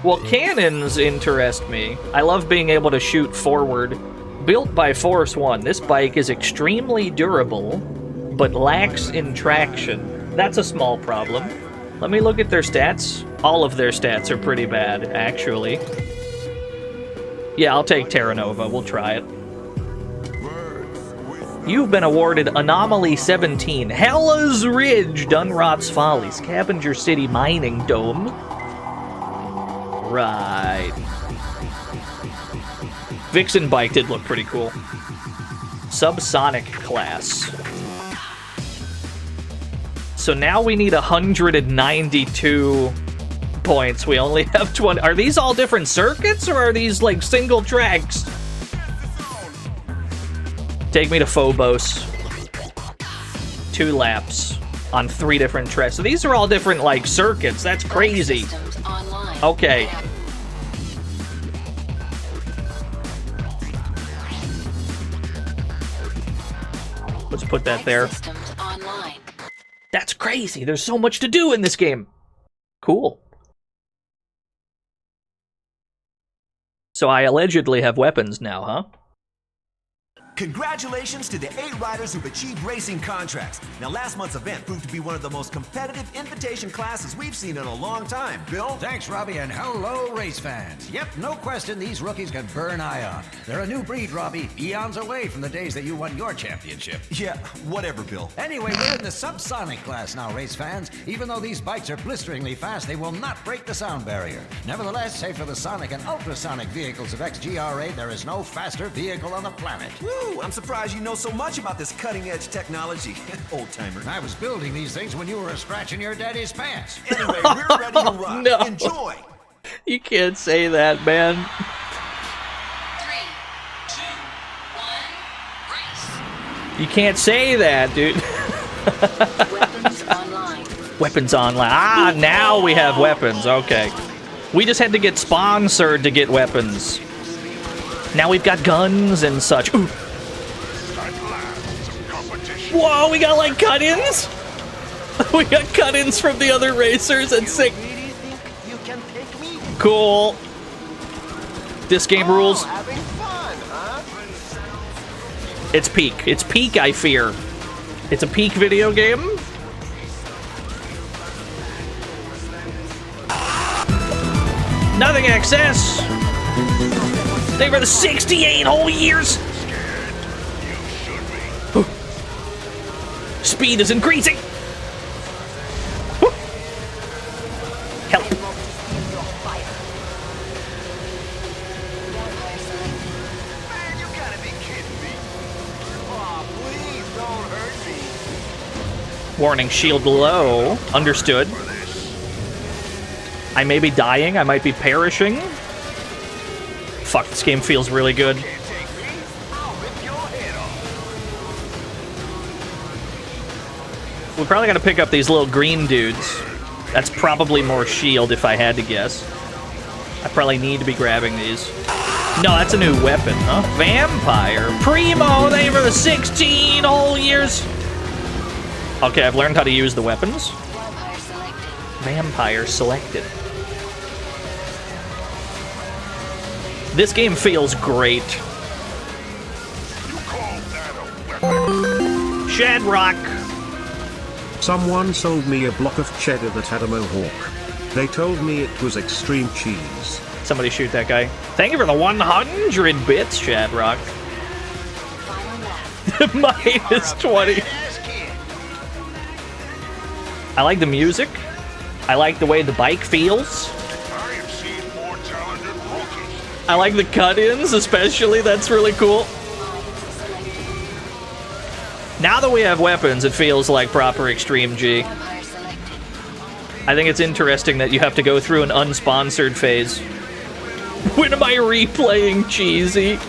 Well, cannons interest me. I love being able to shoot forward. Built by Force One, this bike is extremely durable, but lacks in traction. That's a small problem. Let me look at their stats. All of their stats are pretty bad, actually. Yeah, I'll take Terra Nova. We'll try it. You've been awarded Anomaly 17, Hella's Ridge, Dunrot's Folly, Scavenger City Mining Dome. Right. Vixen bike did look pretty cool. Subsonic class. So now we need 192 points. We only have 20. Are these all different circuits, or are these like single tracks? Take me to Phobos. 2 laps on 3 different tracks. So these are all different like circuits. That's crazy. Okay. Let's put that there. That's crazy. There's so much to do in this game. Cool. So I allegedly have weapons now, huh? Congratulations to the 8 riders who've achieved racing contracts. Now, last month's event proved to be one of the most competitive invitation classes we've seen in a long time. Bill? Thanks, Robbie, and hello, race fans. Yep, no question these rookies can burn ion. They're a new breed, Robbie. Eons away from the days that you won your championship. Yeah, whatever, Bill. Anyway, we're in the subsonic class now, race fans. Even though these bikes are blisteringly fast, they will not break the sound barrier. Nevertheless, save for the sonic and ultrasonic vehicles of XGRA, there is no faster vehicle on the planet. Woo! I'm surprised you know so much about this cutting-edge technology, old-timer. I was building these things when you were scratching your daddy's pants. Anyway, we're ready to rock. No. Enjoy! You can't say that, man. 3, 2, 1, race. You can't say that, dude. Weapons online. Weapons online. Ah, now we have weapons. Okay. We just had to get sponsored to get weapons. Now we've got guns and such. Ooh. Whoa, we got like cut-ins? We got cut-ins from the other racers and sick. Cool. This game rules. It's peak. It's peak, I fear. It's a peak video game. Nothing excess. They were the 68 whole years. Speed is increasing. Help. Warning, shield low. Understood. I may be dying. I might be perishing. Fuck, this game feels really good. We're probably gonna pick up these little green dudes. That's probably more shield if I had to guess. I probably need to be grabbing these. No, that's a new weapon, huh? Vampire. Primo, they were the 16 whole years. Okay, I've learned how to use the weapons. Vampire selected. This game feels great. Shadrock. Someone sold me a block of cheddar that had a mohawk. They told me it was extreme cheese. Somebody shoot that guy. Thank you for the 100 bits, Shadrock. Minus 20. I like the music. I like the way the bike feels. I like the cut-ins, especially. That's really cool. Now that we have weapons, it feels like proper Extreme G. I think it's interesting that you have to go through an unsponsored phase. When am I replaying cheesy?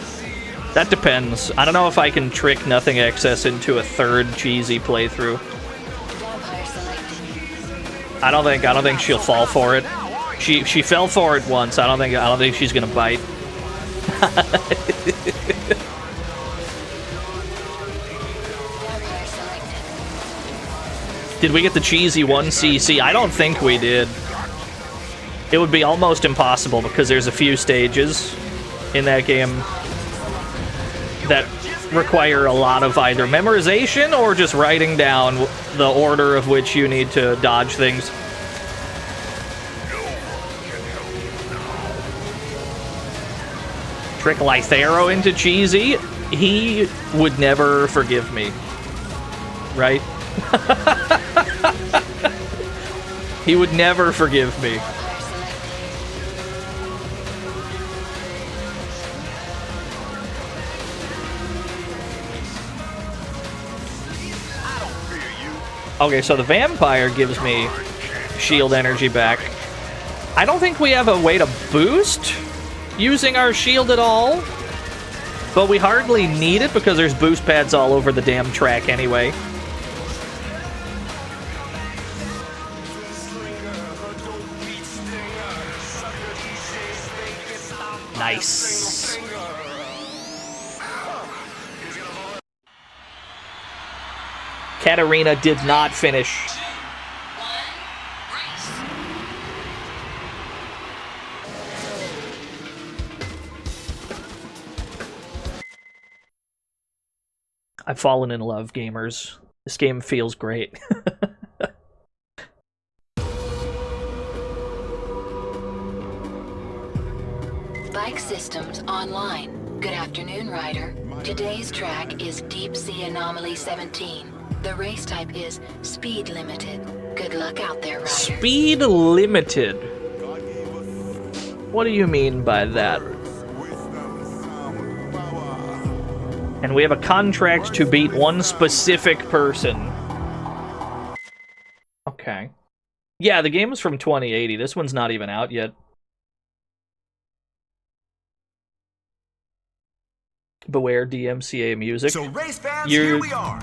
That depends. I don't know if I can trick Nothing Excess into a third cheesy playthrough. I don't think she'll fall for it. She fell for it once. I don't think she's gonna bite. Did we get the cheesy 1cc? I don't think we did. It would be almost impossible because there's a few stages in that game that require a lot of either memorization or just writing down the order of which you need to dodge things. Trick Lythero into cheesy? He would never forgive me. Right? He would never forgive me. Okay, so the vampire gives me shield energy back. I don't think we have a way to boost using our shield at all, but we hardly need it because there's boost pads all over the damn track anyway. Nice. Katarina did not finish. I've fallen in love, gamers. This game feels great. Bike systems online. Good afternoon, Ryder. Today's track is Deep Sea Anomaly 17. The race type is speed limited. Good luck out there, Ryder. Speed limited? What do you mean by that? And we have a contract to beat one specific person. Okay. Yeah, the game is from 2080. This one's not even out yet. Beware DMCA music. So race fans, here we are.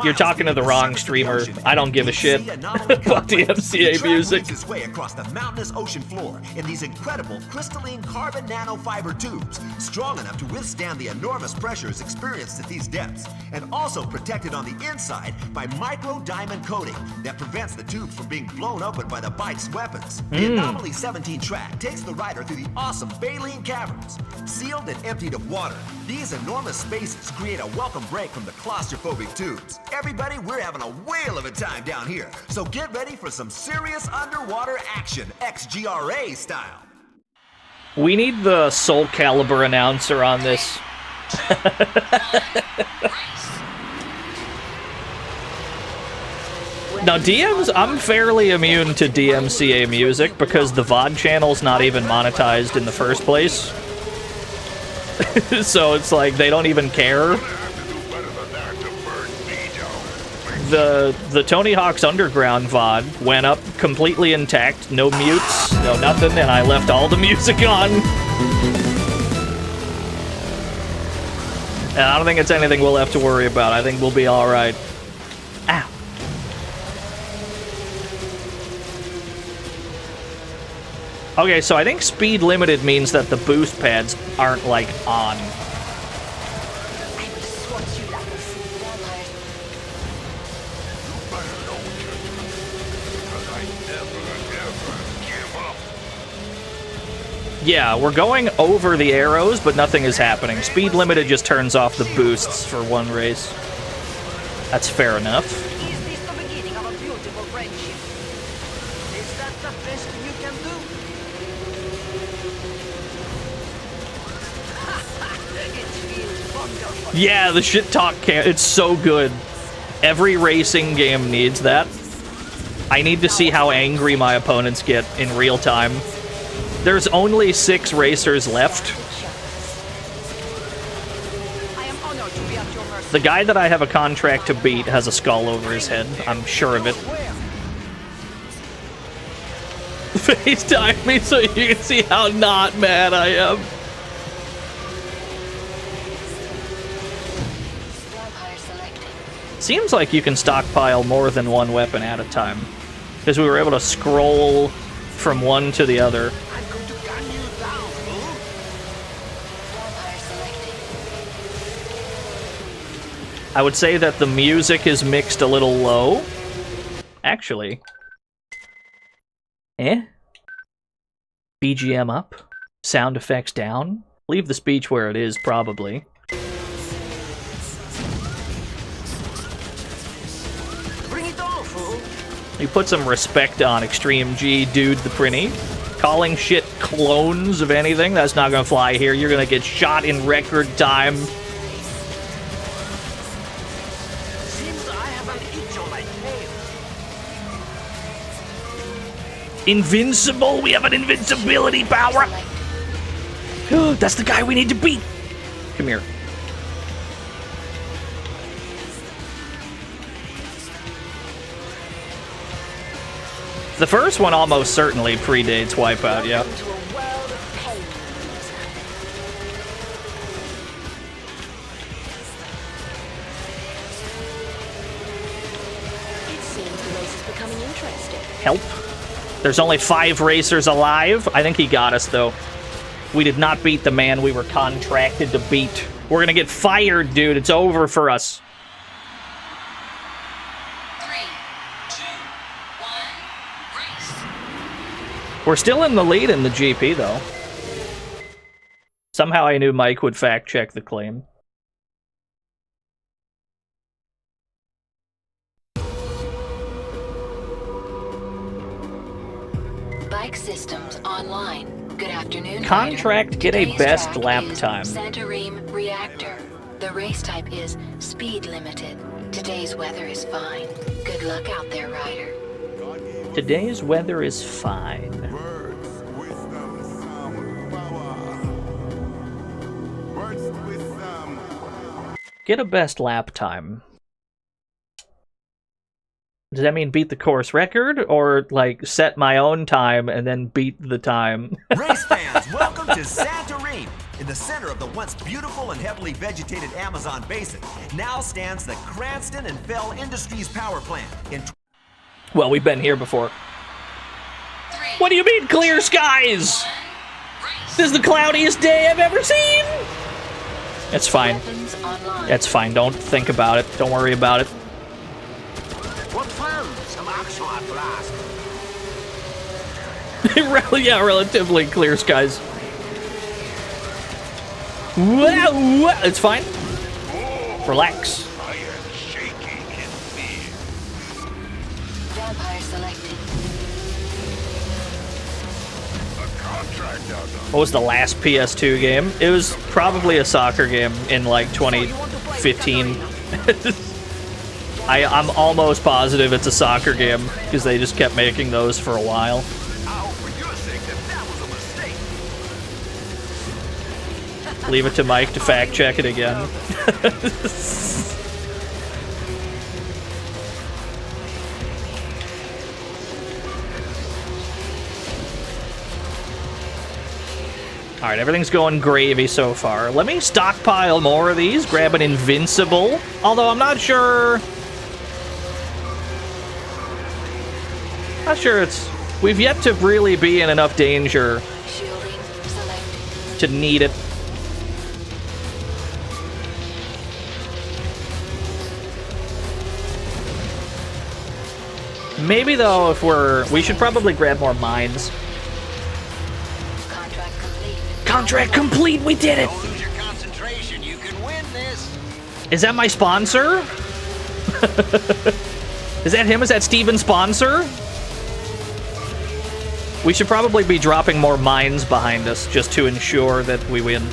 You're talking to the wrong streamer. I don't give a shit about DMCA music. Makes its way across the mountainous ocean floor in these incredible crystalline carbon nanofiber tubes, strong enough to withstand the enormous pressures experienced at these depths, and also protected on the inside by micro diamond coating that prevents the tubes from being blown open by the bike's weapons. The Anomaly 17 track takes the rider through the awesome baleen caverns, sealed and emptied of water. These enormous spaces create a welcome break from the claustrophobic tubes. Everybody, we're having a whale of a time down here, so get ready for some serious underwater action, XGRA style. We need the Soul Calibur announcer on this. Now, I'm fairly immune to DMCA music because the VOD channel's not even monetized in the first place. So it's like, they don't even care. The Tony Hawk's Underground VOD went up completely intact, no mutes, no nothing, and I left all the music on. And I don't think it's anything we'll have to worry about. I think we'll be alright. Ow. Okay, so I think speed limited means that the boost pads aren't, like, on. Yeah, we're going over the arrows, but nothing is happening. Speed limited just turns off the boosts for one race. That's fair enough. Is this the beginning of a beautiful friendship? Is that the best you can do? It feels wonderful. Yeah, the shit talk it's so good. Every racing game needs that. I need to see how angry my opponents get in real time. There's only 6 racers left. The guy that I have a contract to beat has a skull over his head. I'm sure of it. FaceTime me so you can see how not mad I am. Seems like you can stockpile more than one weapon at a time, because we were able to scroll from one to the other. I would say that the music is mixed a little low. Actually. BGM up. Sound effects down. Leave the speech where it is, probably. Bring it on, fool. You put some respect on Extreme G, dude the Prinny. Calling shit clones of anything, that's not gonna fly here. You're gonna get shot in record time. Invincible? We have an invincibility power! That's the guy we need to beat! Come here. The first one almost certainly predates Wipeout, yeah. It seems the race is becoming interesting. Help. There's only 5 racers alive. I think he got us, though. We did not beat the man we were contracted to beat. We're gonna get fired, dude. It's over for us. 3, 2, 1, race. We're still in the lead in the GP, though. Somehow I knew Mike would fact-check the claim. Bike systems online. Good afternoon. Contract, Ryder. get a Today's best track lap is time. Santorim Reactor. The race type is speed limited. Today's weather is fine. Good luck out there, Ryder. Today's weather is fine. Get a best lap time. Does that mean beat the course record, or like set my own time and then beat the time? Race fans, welcome to Santorim, In the center of the once beautiful and heavily vegetated Amazon basin now stands the Cranston and Fell Industries power plant. Well, we've been here before. What do you mean, clear skies? This is the cloudiest day I've ever seen! It's fine. It's fine. Don't think about it. Don't worry about it. What fun! Some action at last. Yeah, relatively clear skies. Whoa, it's fine. Relax. I am shaking in fear. Vampire selected. A contract out of What was the last PS2 game? It was probably a soccer game in like 2015. I'm almost positive it's a soccer game because they just kept making those for a while. Leave it to Mike to fact check it again. Alright, everything's going gravy so far. Let me stockpile more of these, grab an invincible. Although I'm not sure... it's... We've yet to really be in enough danger to need it. Maybe though, if we should probably grab more mines. Contract complete, we did it! Don't lose your concentration, you can win this. Is that my sponsor? Is that him? Is that Steven's sponsor? We should probably be dropping more mines behind us just to ensure that we win.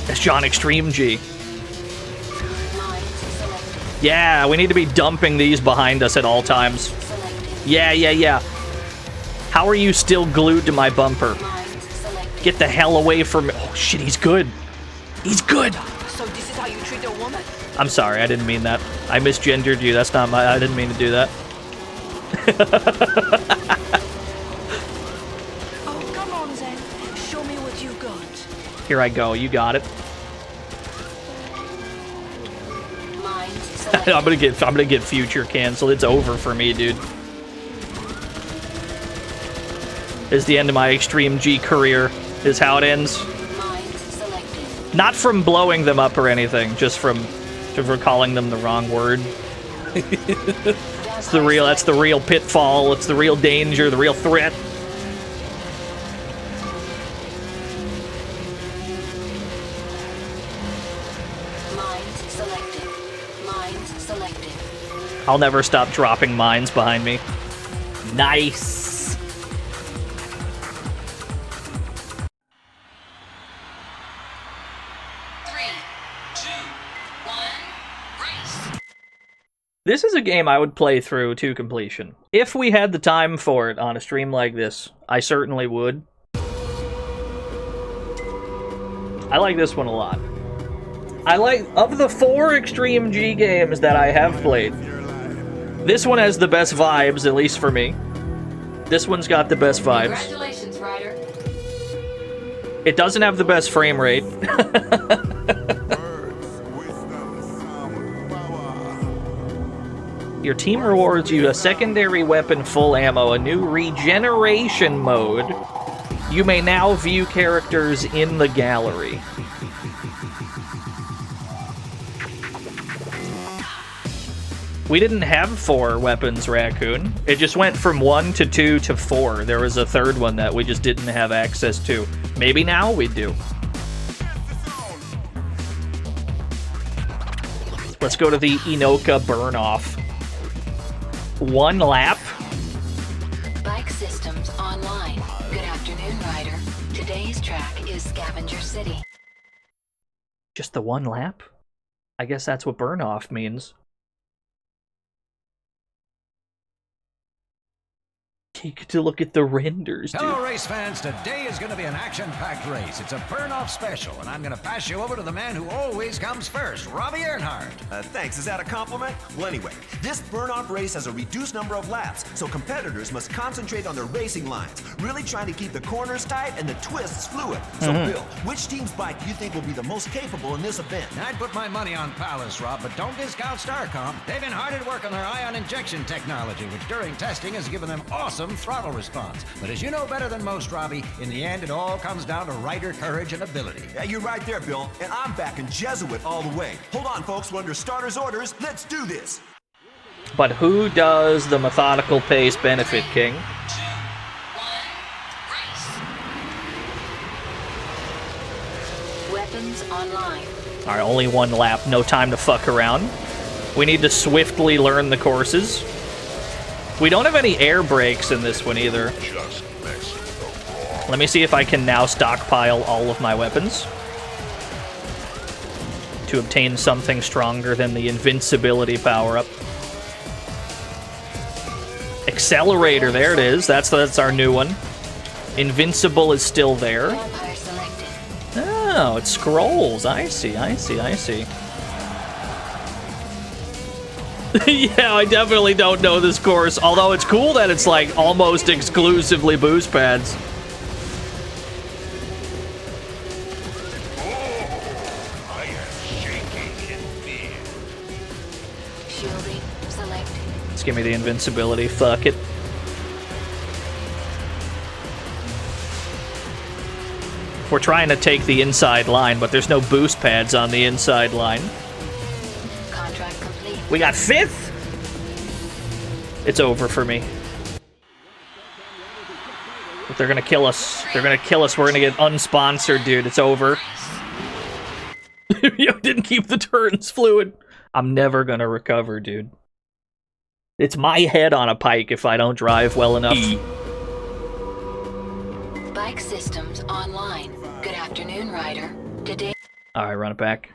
That's John Extreme G. Yeah, we need to be dumping these behind us at all times. Yeah. How are you still glued to my bumper? Get the hell away from me. Oh shit, he's good. He's good. So this is how you treat a woman? I'm sorry, I didn't mean that. I misgendered you. That's not my... I didn't mean to do that. Oh, come on then. Show me what you got. Here I go. You got it. I'm gonna get future canceled. It's over for me, dude. Is the end of my Extreme G career. Is how it ends. Not from blowing them up or anything, just from calling them the wrong word. That's the real pitfall. It's the real danger, the real threat. I'll never stop dropping mines behind me. Nice. This is a game I would play through to completion. If we had the time for it on a stream like this, I certainly would. I like this one a lot. Of the 4 Extreme G games that I have played, this one has the best vibes, at least for me. This one's got the best vibes. Congratulations, Ryder. It doesn't have the best frame rate. Your team rewards you a secondary weapon full ammo, a new regeneration mode. You may now view characters in the gallery. We didn't have 4 weapons, Raccoon. It just went from 1 to 2 to 4. There was a third one that we just didn't have access to. Maybe now we do. Let's go to the Inoka burn-off. 1 lap. Bike systems online. Good afternoon, Ryder. Today's track is Scavenger City. Just the 1 lap? I guess that's what burn-off means. You get to look at the renders, dude. Hello, race fans. Today is going to be an action-packed race. It's a burn-off special, and I'm going to pass you over to the man who always comes first, Robbie Earnhardt. Thanks. Is that a compliment? Well, anyway, this burn-off race has a reduced number of laps, so competitors must concentrate on their racing lines, really trying to keep the corners tight and the twists fluid. So, Bill, which team's bike do you think will be the most capable in this event? I'd put my money on Palace, Rob, but don't discount Starcom. They've been hard at work on their ion injection technology, which during testing has given them awesome throttle response. But as you know better than most, Robbie, in the end, it all comes down to rider courage and ability. Yeah, you're right there, Bill. And I'm backing Jesuit all the way. Hold on, folks. We're under starter's orders. Let's do this. But who does the methodical pace benefit, King? Weapons online. Alright, only one lap. No time to fuck around. We need to swiftly learn the courses. We don't have any air brakes in this one either. Let me see if I can now stockpile all of my weapons to obtain something stronger than the invincibility power-up. Accelerator, there it is. That's our new one. Invincible is still there. Oh, it scrolls. I see. Yeah, I definitely don't know this course, although it's cool that it's like almost exclusively boost pads. Shielding selected. Let's give me the invincibility. Fuck it. We're trying to take the inside line, but there's no boost pads on the inside line. Contract complete. We got 5th? It's over for me. If they're gonna kill us. They're gonna kill us. We're gonna get unsponsored, dude. It's over. Yo, didn't keep the turns fluid. I'm never gonna recover, dude. It's my head on a pike if I don't drive well enough. Bike systems online. Good afternoon, Ryder. Today. Alright, run it back.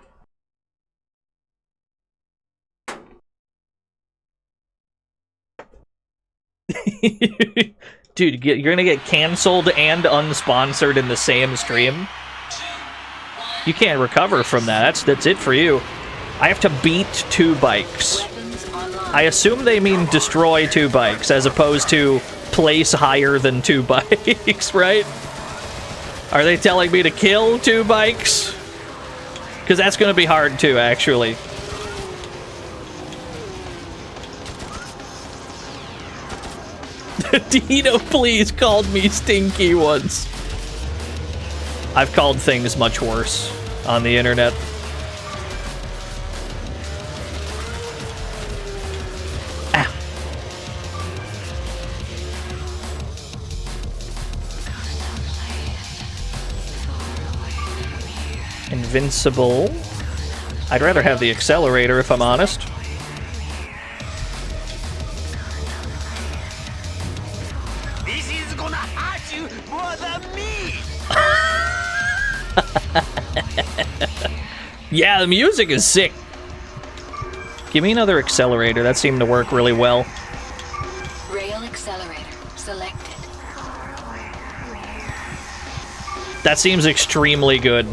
Dude, you're gonna get canceled and unsponsored in the same stream? You can't recover from that. That's it for you. I have to beat 2 bikes. I assume they mean destroy 2 bikes, as opposed to place higher than 2 bikes, right? Are they telling me to kill 2 bikes? Because that's gonna be hard too, actually. Dino, please, called me stinky once. I've called things much worse on the internet. Ah. Invincible. I'd rather have the accelerator, if I'm honest. Yeah, the music is sick. Give me another accelerator. That seemed to work really well. Rail accelerator selected. That seems extremely good.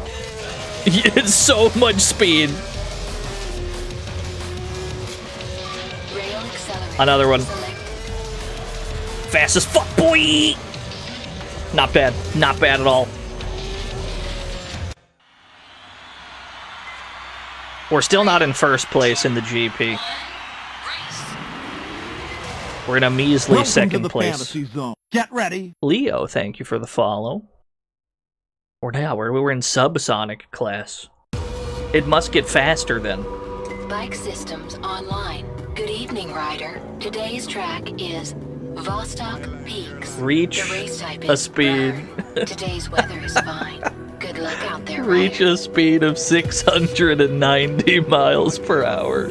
It's so much speed. Rail accelerator. Another one. Selected. Fast as fuck, boy! Not bad. Not bad at all. We're still not in first place in the GP. We're in a measly Welcome second to the place. Fantasy Zone. Get ready. Leo, thank you for the follow. We're in subsonic class. It must get faster then. Bike systems online. Good evening, Ryder. Today's track is Vostok Peaks. Reach The race type a is speed. burn. Today's weather is fine. Good luck out there, Reach Ryder. a speed of 690 miles per hour.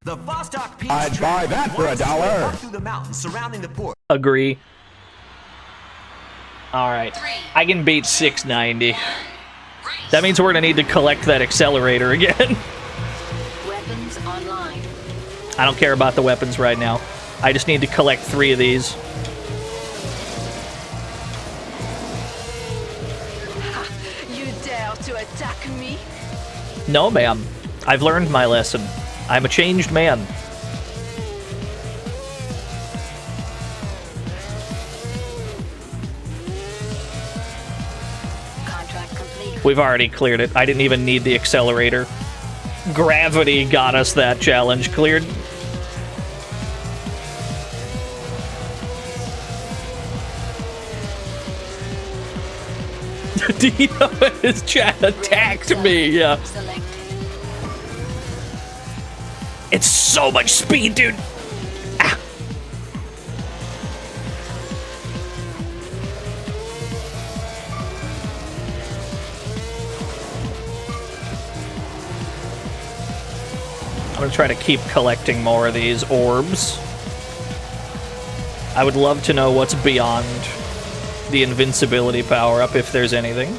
The Vostok Peaks I'd buy that for winds its way $1. up through the mountains surrounding the port. Agree. Alright. I can beat 690. That means we're gonna need to collect that accelerator again. Weapons online. I don't care about the weapons right now. I just need to collect 3 of these. You dare to attack me? No, ma'am. I've learned my lesson. I'm a changed man. Contract complete. We've already cleared it. I didn't even need the accelerator. Gravity got us that challenge cleared. Dino and his chat attacked me, yeah. It's so much speed, dude. Ah. I'm gonna try to keep collecting more of these orbs. I would love to know what's beyond the invincibility power-up, if there's anything.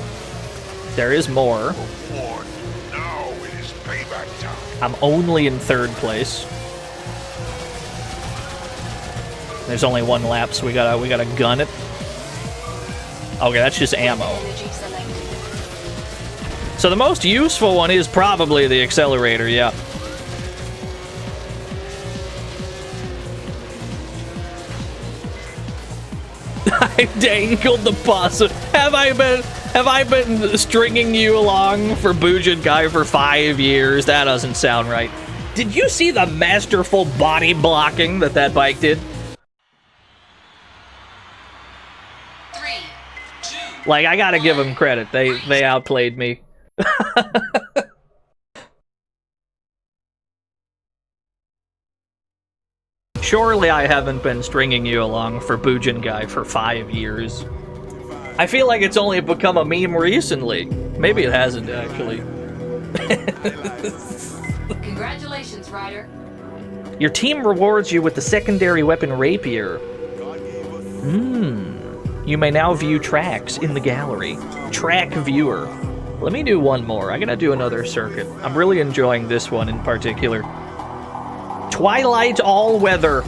There is more. Now it is payback time. I'm only in 3rd place. There's only 1 lap, so we gotta gun it. Okay, that's just ammo. So the most useful one is probably the accelerator, yeah. I've dangled the possum. Have I been stringing you along for Bujin Guy for 5 years? That doesn't sound right. Did you see the masterful body blocking that bike did? 3, 2. Like, I gotta give them credit. They outplayed me. Surely I haven't been stringing you along for Bujin Guy for 5 years. I feel like it's only become a meme recently. Maybe it hasn't, actually. Congratulations, Ryder. Your team rewards you with the secondary weapon rapier. You may now view tracks in the gallery. Track viewer. Let me do one more. I gotta do another circuit. I'm really enjoying this one in particular. Twilight All Weather.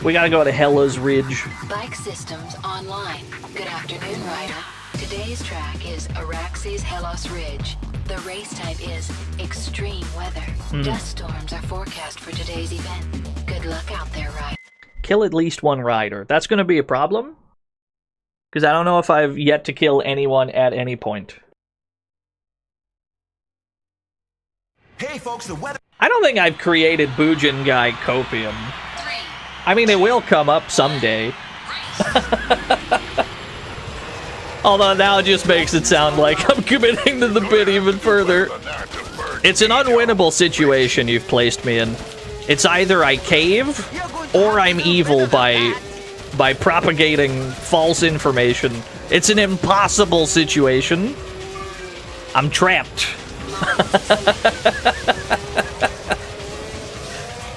We gotta go to Hella's Ridge. Bike systems online. Good afternoon, Ryder. Today's track is Araxes Hellas Ridge. The race type is extreme weather. Dust storms are forecast for today's event. Good luck out there, Ryder. Kill at least 1 rider. That's gonna be a problem? Because I don't know if I've yet to kill anyone at any point. Hey folks, the weather. I don't think I've created Bujin Guy Copium. I mean, it will come up someday. Although now it just makes it sound like I'm committing to the bit even further. It's an unwinnable situation you've placed me in. It's either I cave, or I'm evil by propagating false information. It's an impossible situation. I'm trapped.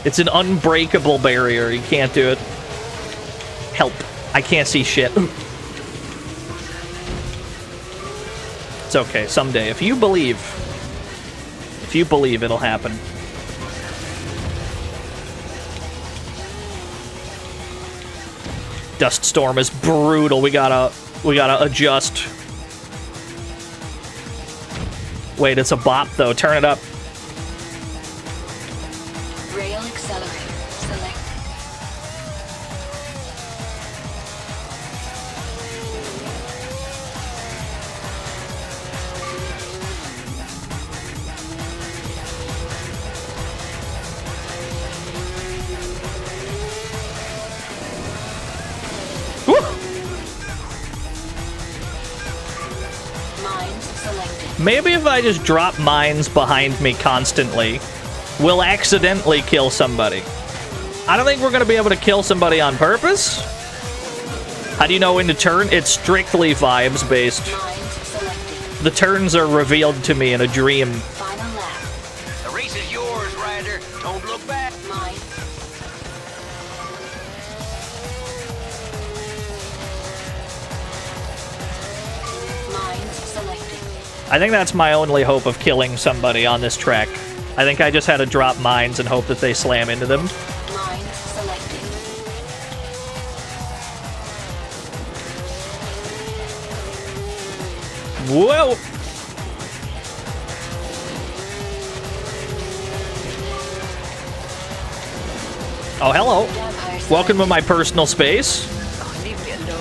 It's an unbreakable barrier. You can't do it. Help. I can't see shit. It's okay. Someday. If you believe, it'll happen. Dust storm is brutal. We gotta adjust. Wait, it's a bop though. Turn it up. Rail accelerator. Select. Mines selected. Maybe if I just drop mines behind me constantly, we'll accidentally kill somebody. I don't think we're gonna be able to kill somebody on purpose. How do you know when to turn? It's strictly vibes based. The turns are revealed to me in a dream. Final lap. The race is yours, Ryder. Don't look back. Mine. I think that's my only hope of killing somebody on this track. I think I just had to drop mines and hope that they slam into them. Mines selected. Whoa! Oh, hello. Welcome to my personal space. Oh, leave me alone.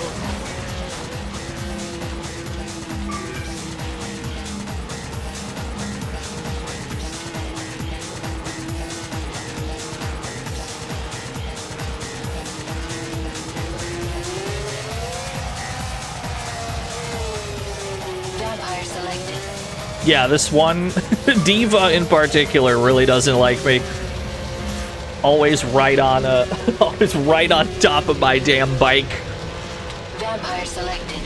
Vampire selected. Yeah, this one diva in particular really doesn't like me. Always right on always right on top of my damn bike. Vampire selected.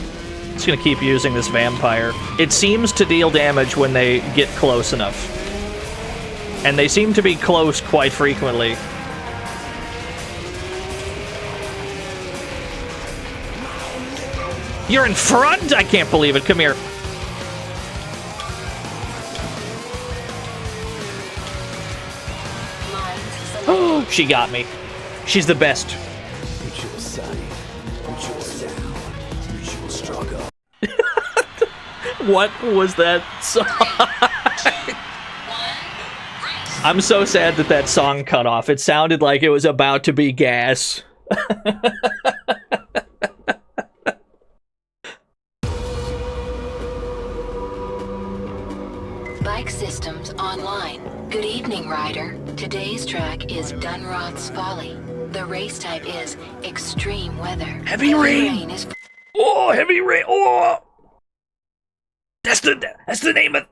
Just gonna keep using this vampire. It seems to deal damage when they get close enough. And they seem to be close quite frequently. You're in front? I can't believe it. Come here. Oh, she got me. She's the best. What was that song? I'm so sad that that song cut off. It sounded like it was about to be gas. Bike systems online. Good evening, rider. Today's track is Dunroth's Folly. The race type is extreme weather. Heavy rain. Is Oh, heavy rain. Oh, that's the name of.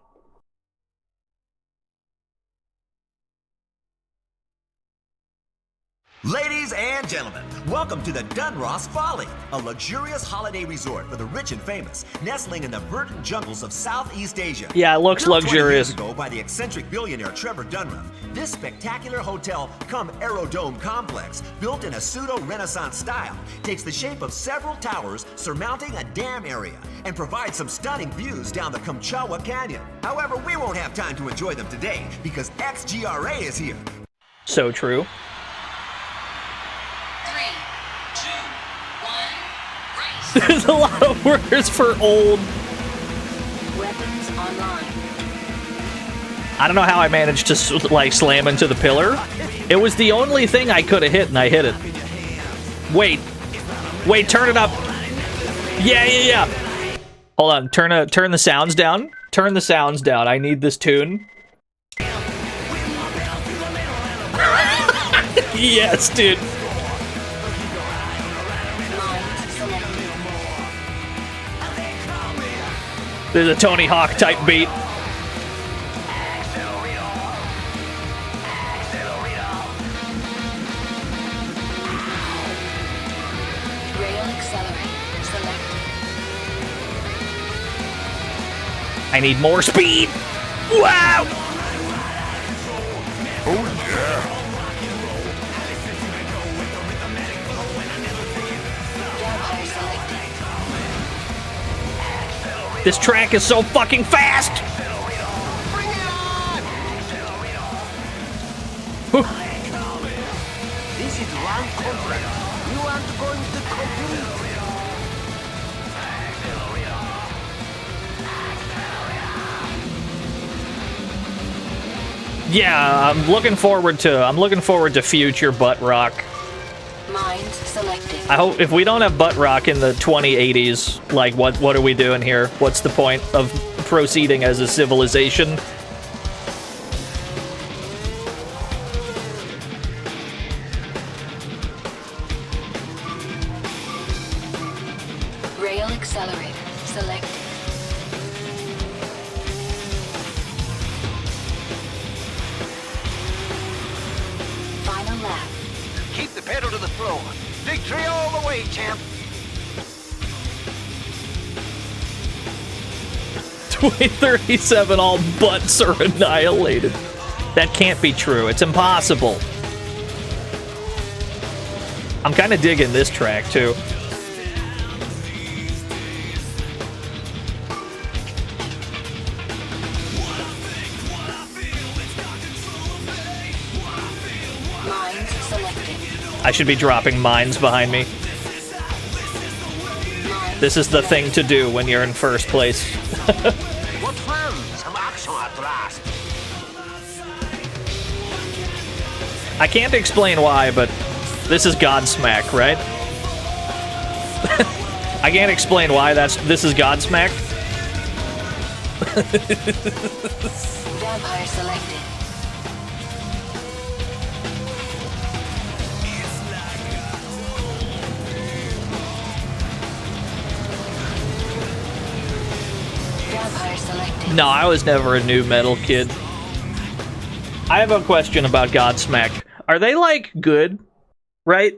Ladies and gentlemen, welcome to the Dunroth's Folly, a luxurious holiday resort for the rich and famous, nestling in the verdant jungles of Southeast Asia. Yeah, it looks Built 20 luxurious. years ago by the eccentric billionaire Trevor Dunroth, this spectacular hotel cum aerodome complex, built in a pseudo-Renaissance style, takes the shape of several towers surmounting a dam area and provides some stunning views down the Kumchawa Canyon. However, we won't have time to enjoy them today because XGRA is here. So true. 3, 2, 1, race. There's a lot of words for old. Weapons online. I don't know how I managed to like slam into the pillar. It was the only thing I could have hit, and I hit it. Wait, turn it up. Yeah. Hold on, turn the sounds down. Turn the sounds down. I need this tune. Yes, dude. There's a Tony Hawk type beat. Rail accelerator selected. I need more speed. Wow. Oh yeah. Vampire selected. This track is so fucking fast. This is one contract. You aren't going to complete. Yeah, I'm looking forward to future butt rock. Mines selected. I hope if we don't have butt rock in the 2080s, like what are we doing here? What's the point of proceeding as a civilization? Rail accelerator selected. Final lap. Keep the pedal to the floor. Victory all the way, champ. 2037, all butts are annihilated. That can't be true. It's impossible. I'm kind of digging this track, too. I should be dropping mines behind me. This is the thing to do when you're in first place. I can't explain why, but this is Godsmack, right? I can't explain why this is Godsmack. Vampire selected. Vampire selected. No, I was never a new metal kid. I have a question about Godsmack. Are they, like, good? Right?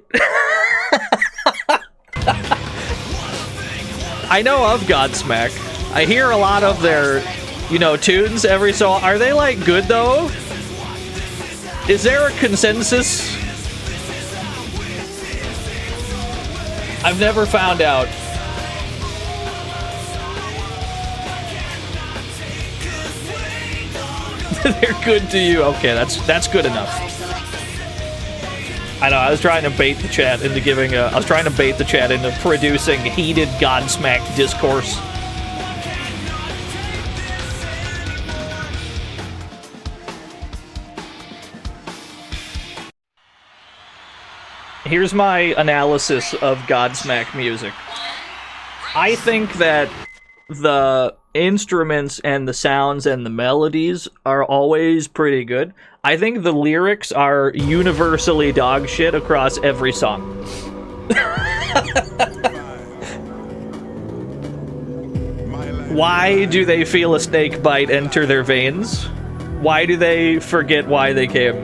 I know of Godsmack. I hear a lot of their, you know, tunes every so... Are they, like, good, though? Is there a consensus? I've never found out. They're good to you. Okay, that's good enough. I know, I was trying to bait the chat into giving a... I was trying to bait the chat into producing heated Godsmack discourse. Here's my analysis of Godsmack music. I think that the instruments and the sounds and the melodies are always pretty good. I think the lyrics are universally dog shit across every song. Why do they feel a snake bite enter their veins? Why do they forget why they came?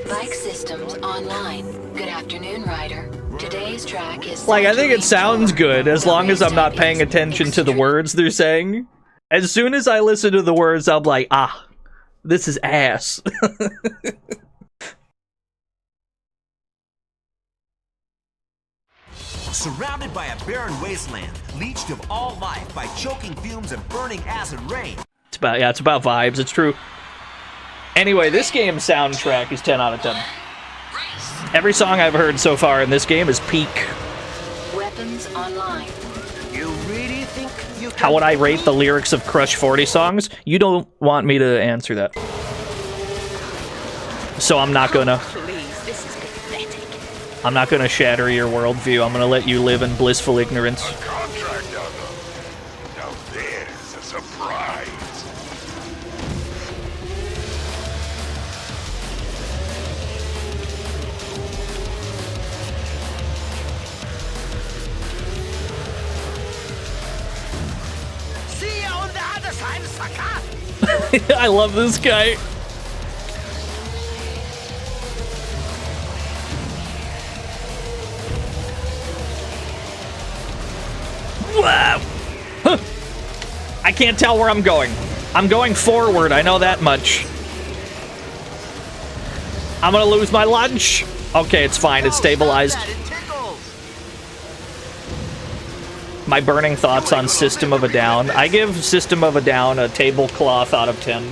Bike systems online. Good afternoon, Ryder. Today's track is... Like, I think it sounds good as long as I'm not paying attention to the words they're saying. As soon as I listen to the words, I'm like, ah, this is ass. Surrounded by a barren wasteland, leached of all life by choking fumes and burning acid rain. It's about vibes, it's true. Anyway, this game's soundtrack is 10 out of 10. Every song I've heard so far in this game is peak. Weapons online. You really think you can... How would I rate the lyrics of Crush 40 songs? You don't want me to answer that. So I'm not gonna... Please, this is pathetic. I'm not gonna shatter your worldview. I'm gonna let you live in blissful ignorance. Contract on them. Now there's a surprise. See you on the other side, sucker! I love this guy. Wow. Huh. I can't tell where I'm going. I'm going forward, I know that much. I'm gonna lose my lunch. Okay, it's fine, it's stabilized. My burning thoughts on System of a Down. I give System of a Down a tablecloth out of 10.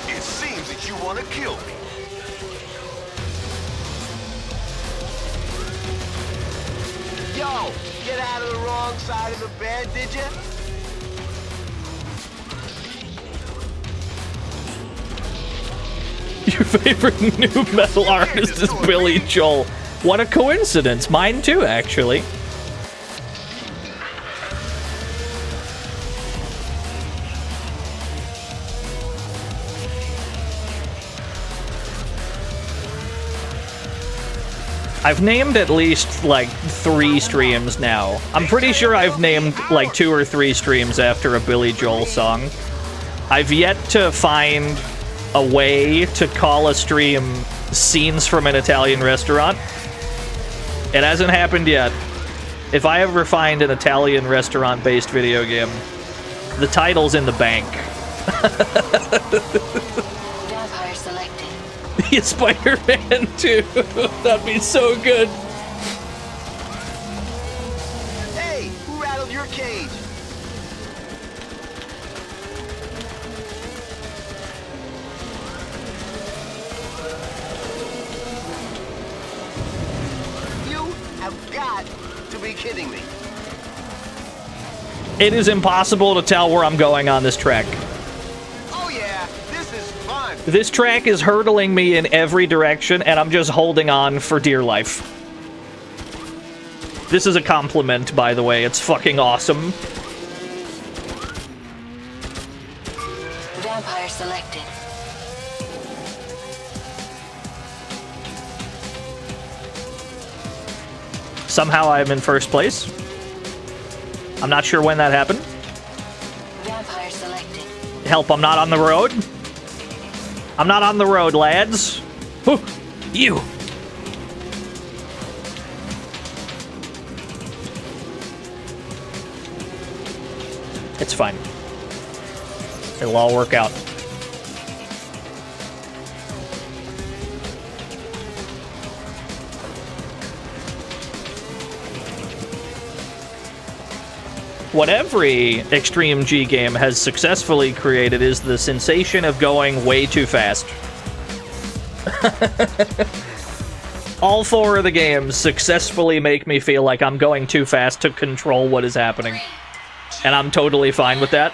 It seems that you want to kill me. Yo, get out of the wrong side of the bed, did you? Your favorite new metal artist is Billy Joel. What a coincidence. Mine too, actually. I've named at least, like, 3 streams now. I'm pretty sure I've named, like, 2 or 3 streams after a Billy Joel song. I've yet to find a way to call a stream Scenes from an Italian Restaurant. It hasn't happened yet. If I ever find an Italian restaurant-based video game, the title's in the bank. Vampire selected. Yeah, Spider-Man 2. That'd be so good. Hey, who rattled your cage? be kidding me. It is impossible to tell where I'm going on this track. Oh yeah, this is fun. This track is hurtling me in every direction, and I'm just holding on for dear life. This is a compliment, by the way. It's fucking awesome. Vampire selected. Somehow I'm in first place. I'm not sure when that happened. Vampire selected. Help, I'm not on the road. I'm not on the road, lads. Whew. You. It's fine. It'll all work out. What every Extreme G game has successfully created is the sensation of going way too fast. All 4 of the games successfully make me feel like I'm going too fast to control what is happening. And I'm totally fine with that.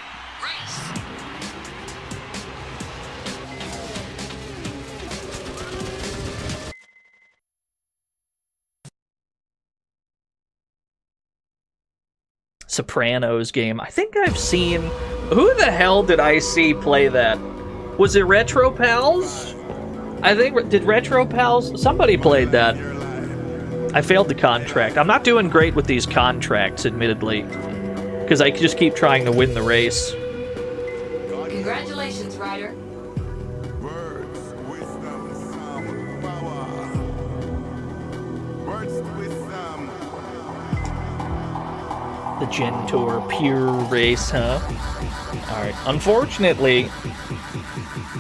Sopranos game. I think I've seen... Who the hell did I see play that? Was it Retro Pals? I think... Did Retro Pals... Somebody played that. I failed the contract. I'm not doing great with these contracts, admittedly. Because I just keep trying to win the race. Congratulations, Ryder. The Gen Tour pure race, huh? Alright. Unfortunately,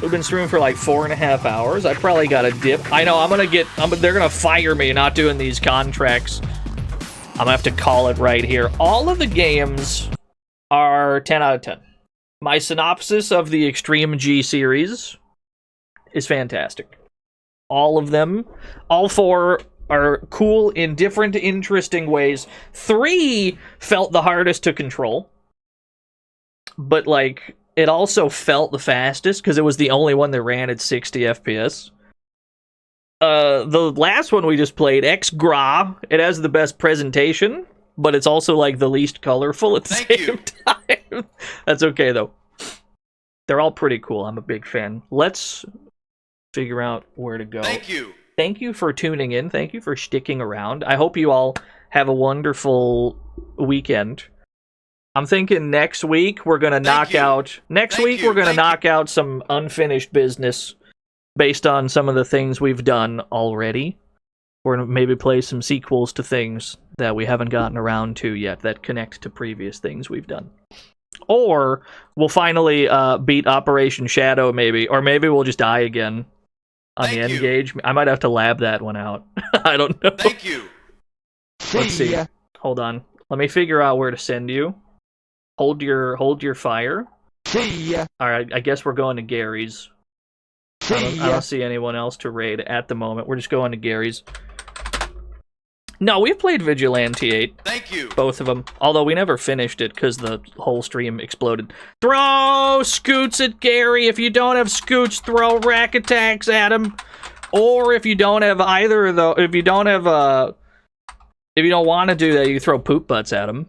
we've been streaming for like 4.5 hours. I probably got a dip. I know, I'm gonna get... they're gonna fire me not doing these contracts. I'm gonna have to call it right here. All of the games are 10 out of 10. My synopsis of the Extreme G series is fantastic. All of them. All 4 are cool in different, interesting ways. 3 felt the hardest to control. But, like, it also felt the fastest, because it was the only one that ran at 60 FPS. The last one we just played, XGRA, it has the best presentation, but it's also, like, the least colorful at the same time. That's okay, though. They're all pretty cool. I'm a big fan. Let's figure out where to go. Thank you. Thank you for tuning in. Thank you for sticking around. I hope you all have a wonderful weekend. I'm thinking next week we're going to knock out... Next week we're going to knock out some unfinished business based on some of the things we've done already. We're going to maybe play some sequels to things that we haven't gotten around to yet that connect to previous things we've done. Or we'll finally beat Operation Shadow, maybe. Or maybe we'll just die again. On the N-Gage. I might have to lab that one out. I don't know. Thank you. Let's see. Hold on. Let me figure out where to send you. Hold your fire. See ya. Alright, I guess we're going to Gary's. I don't see anyone else to raid at the moment. We're just going to Gary's. No, we've played Vigilante 8. Thank you. Both of them. Although we never finished it because the whole stream exploded. Throw scoots at Gary. If you don't have scoots, throw rack attacks at him. Or if you don't have either of those, if you don't want to do that, you throw poop butts at him,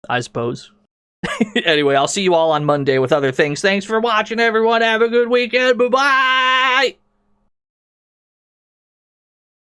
I suppose. Anyway, I'll see you all on Monday with other things. Thanks for watching, everyone. Have a good weekend. Bye-bye.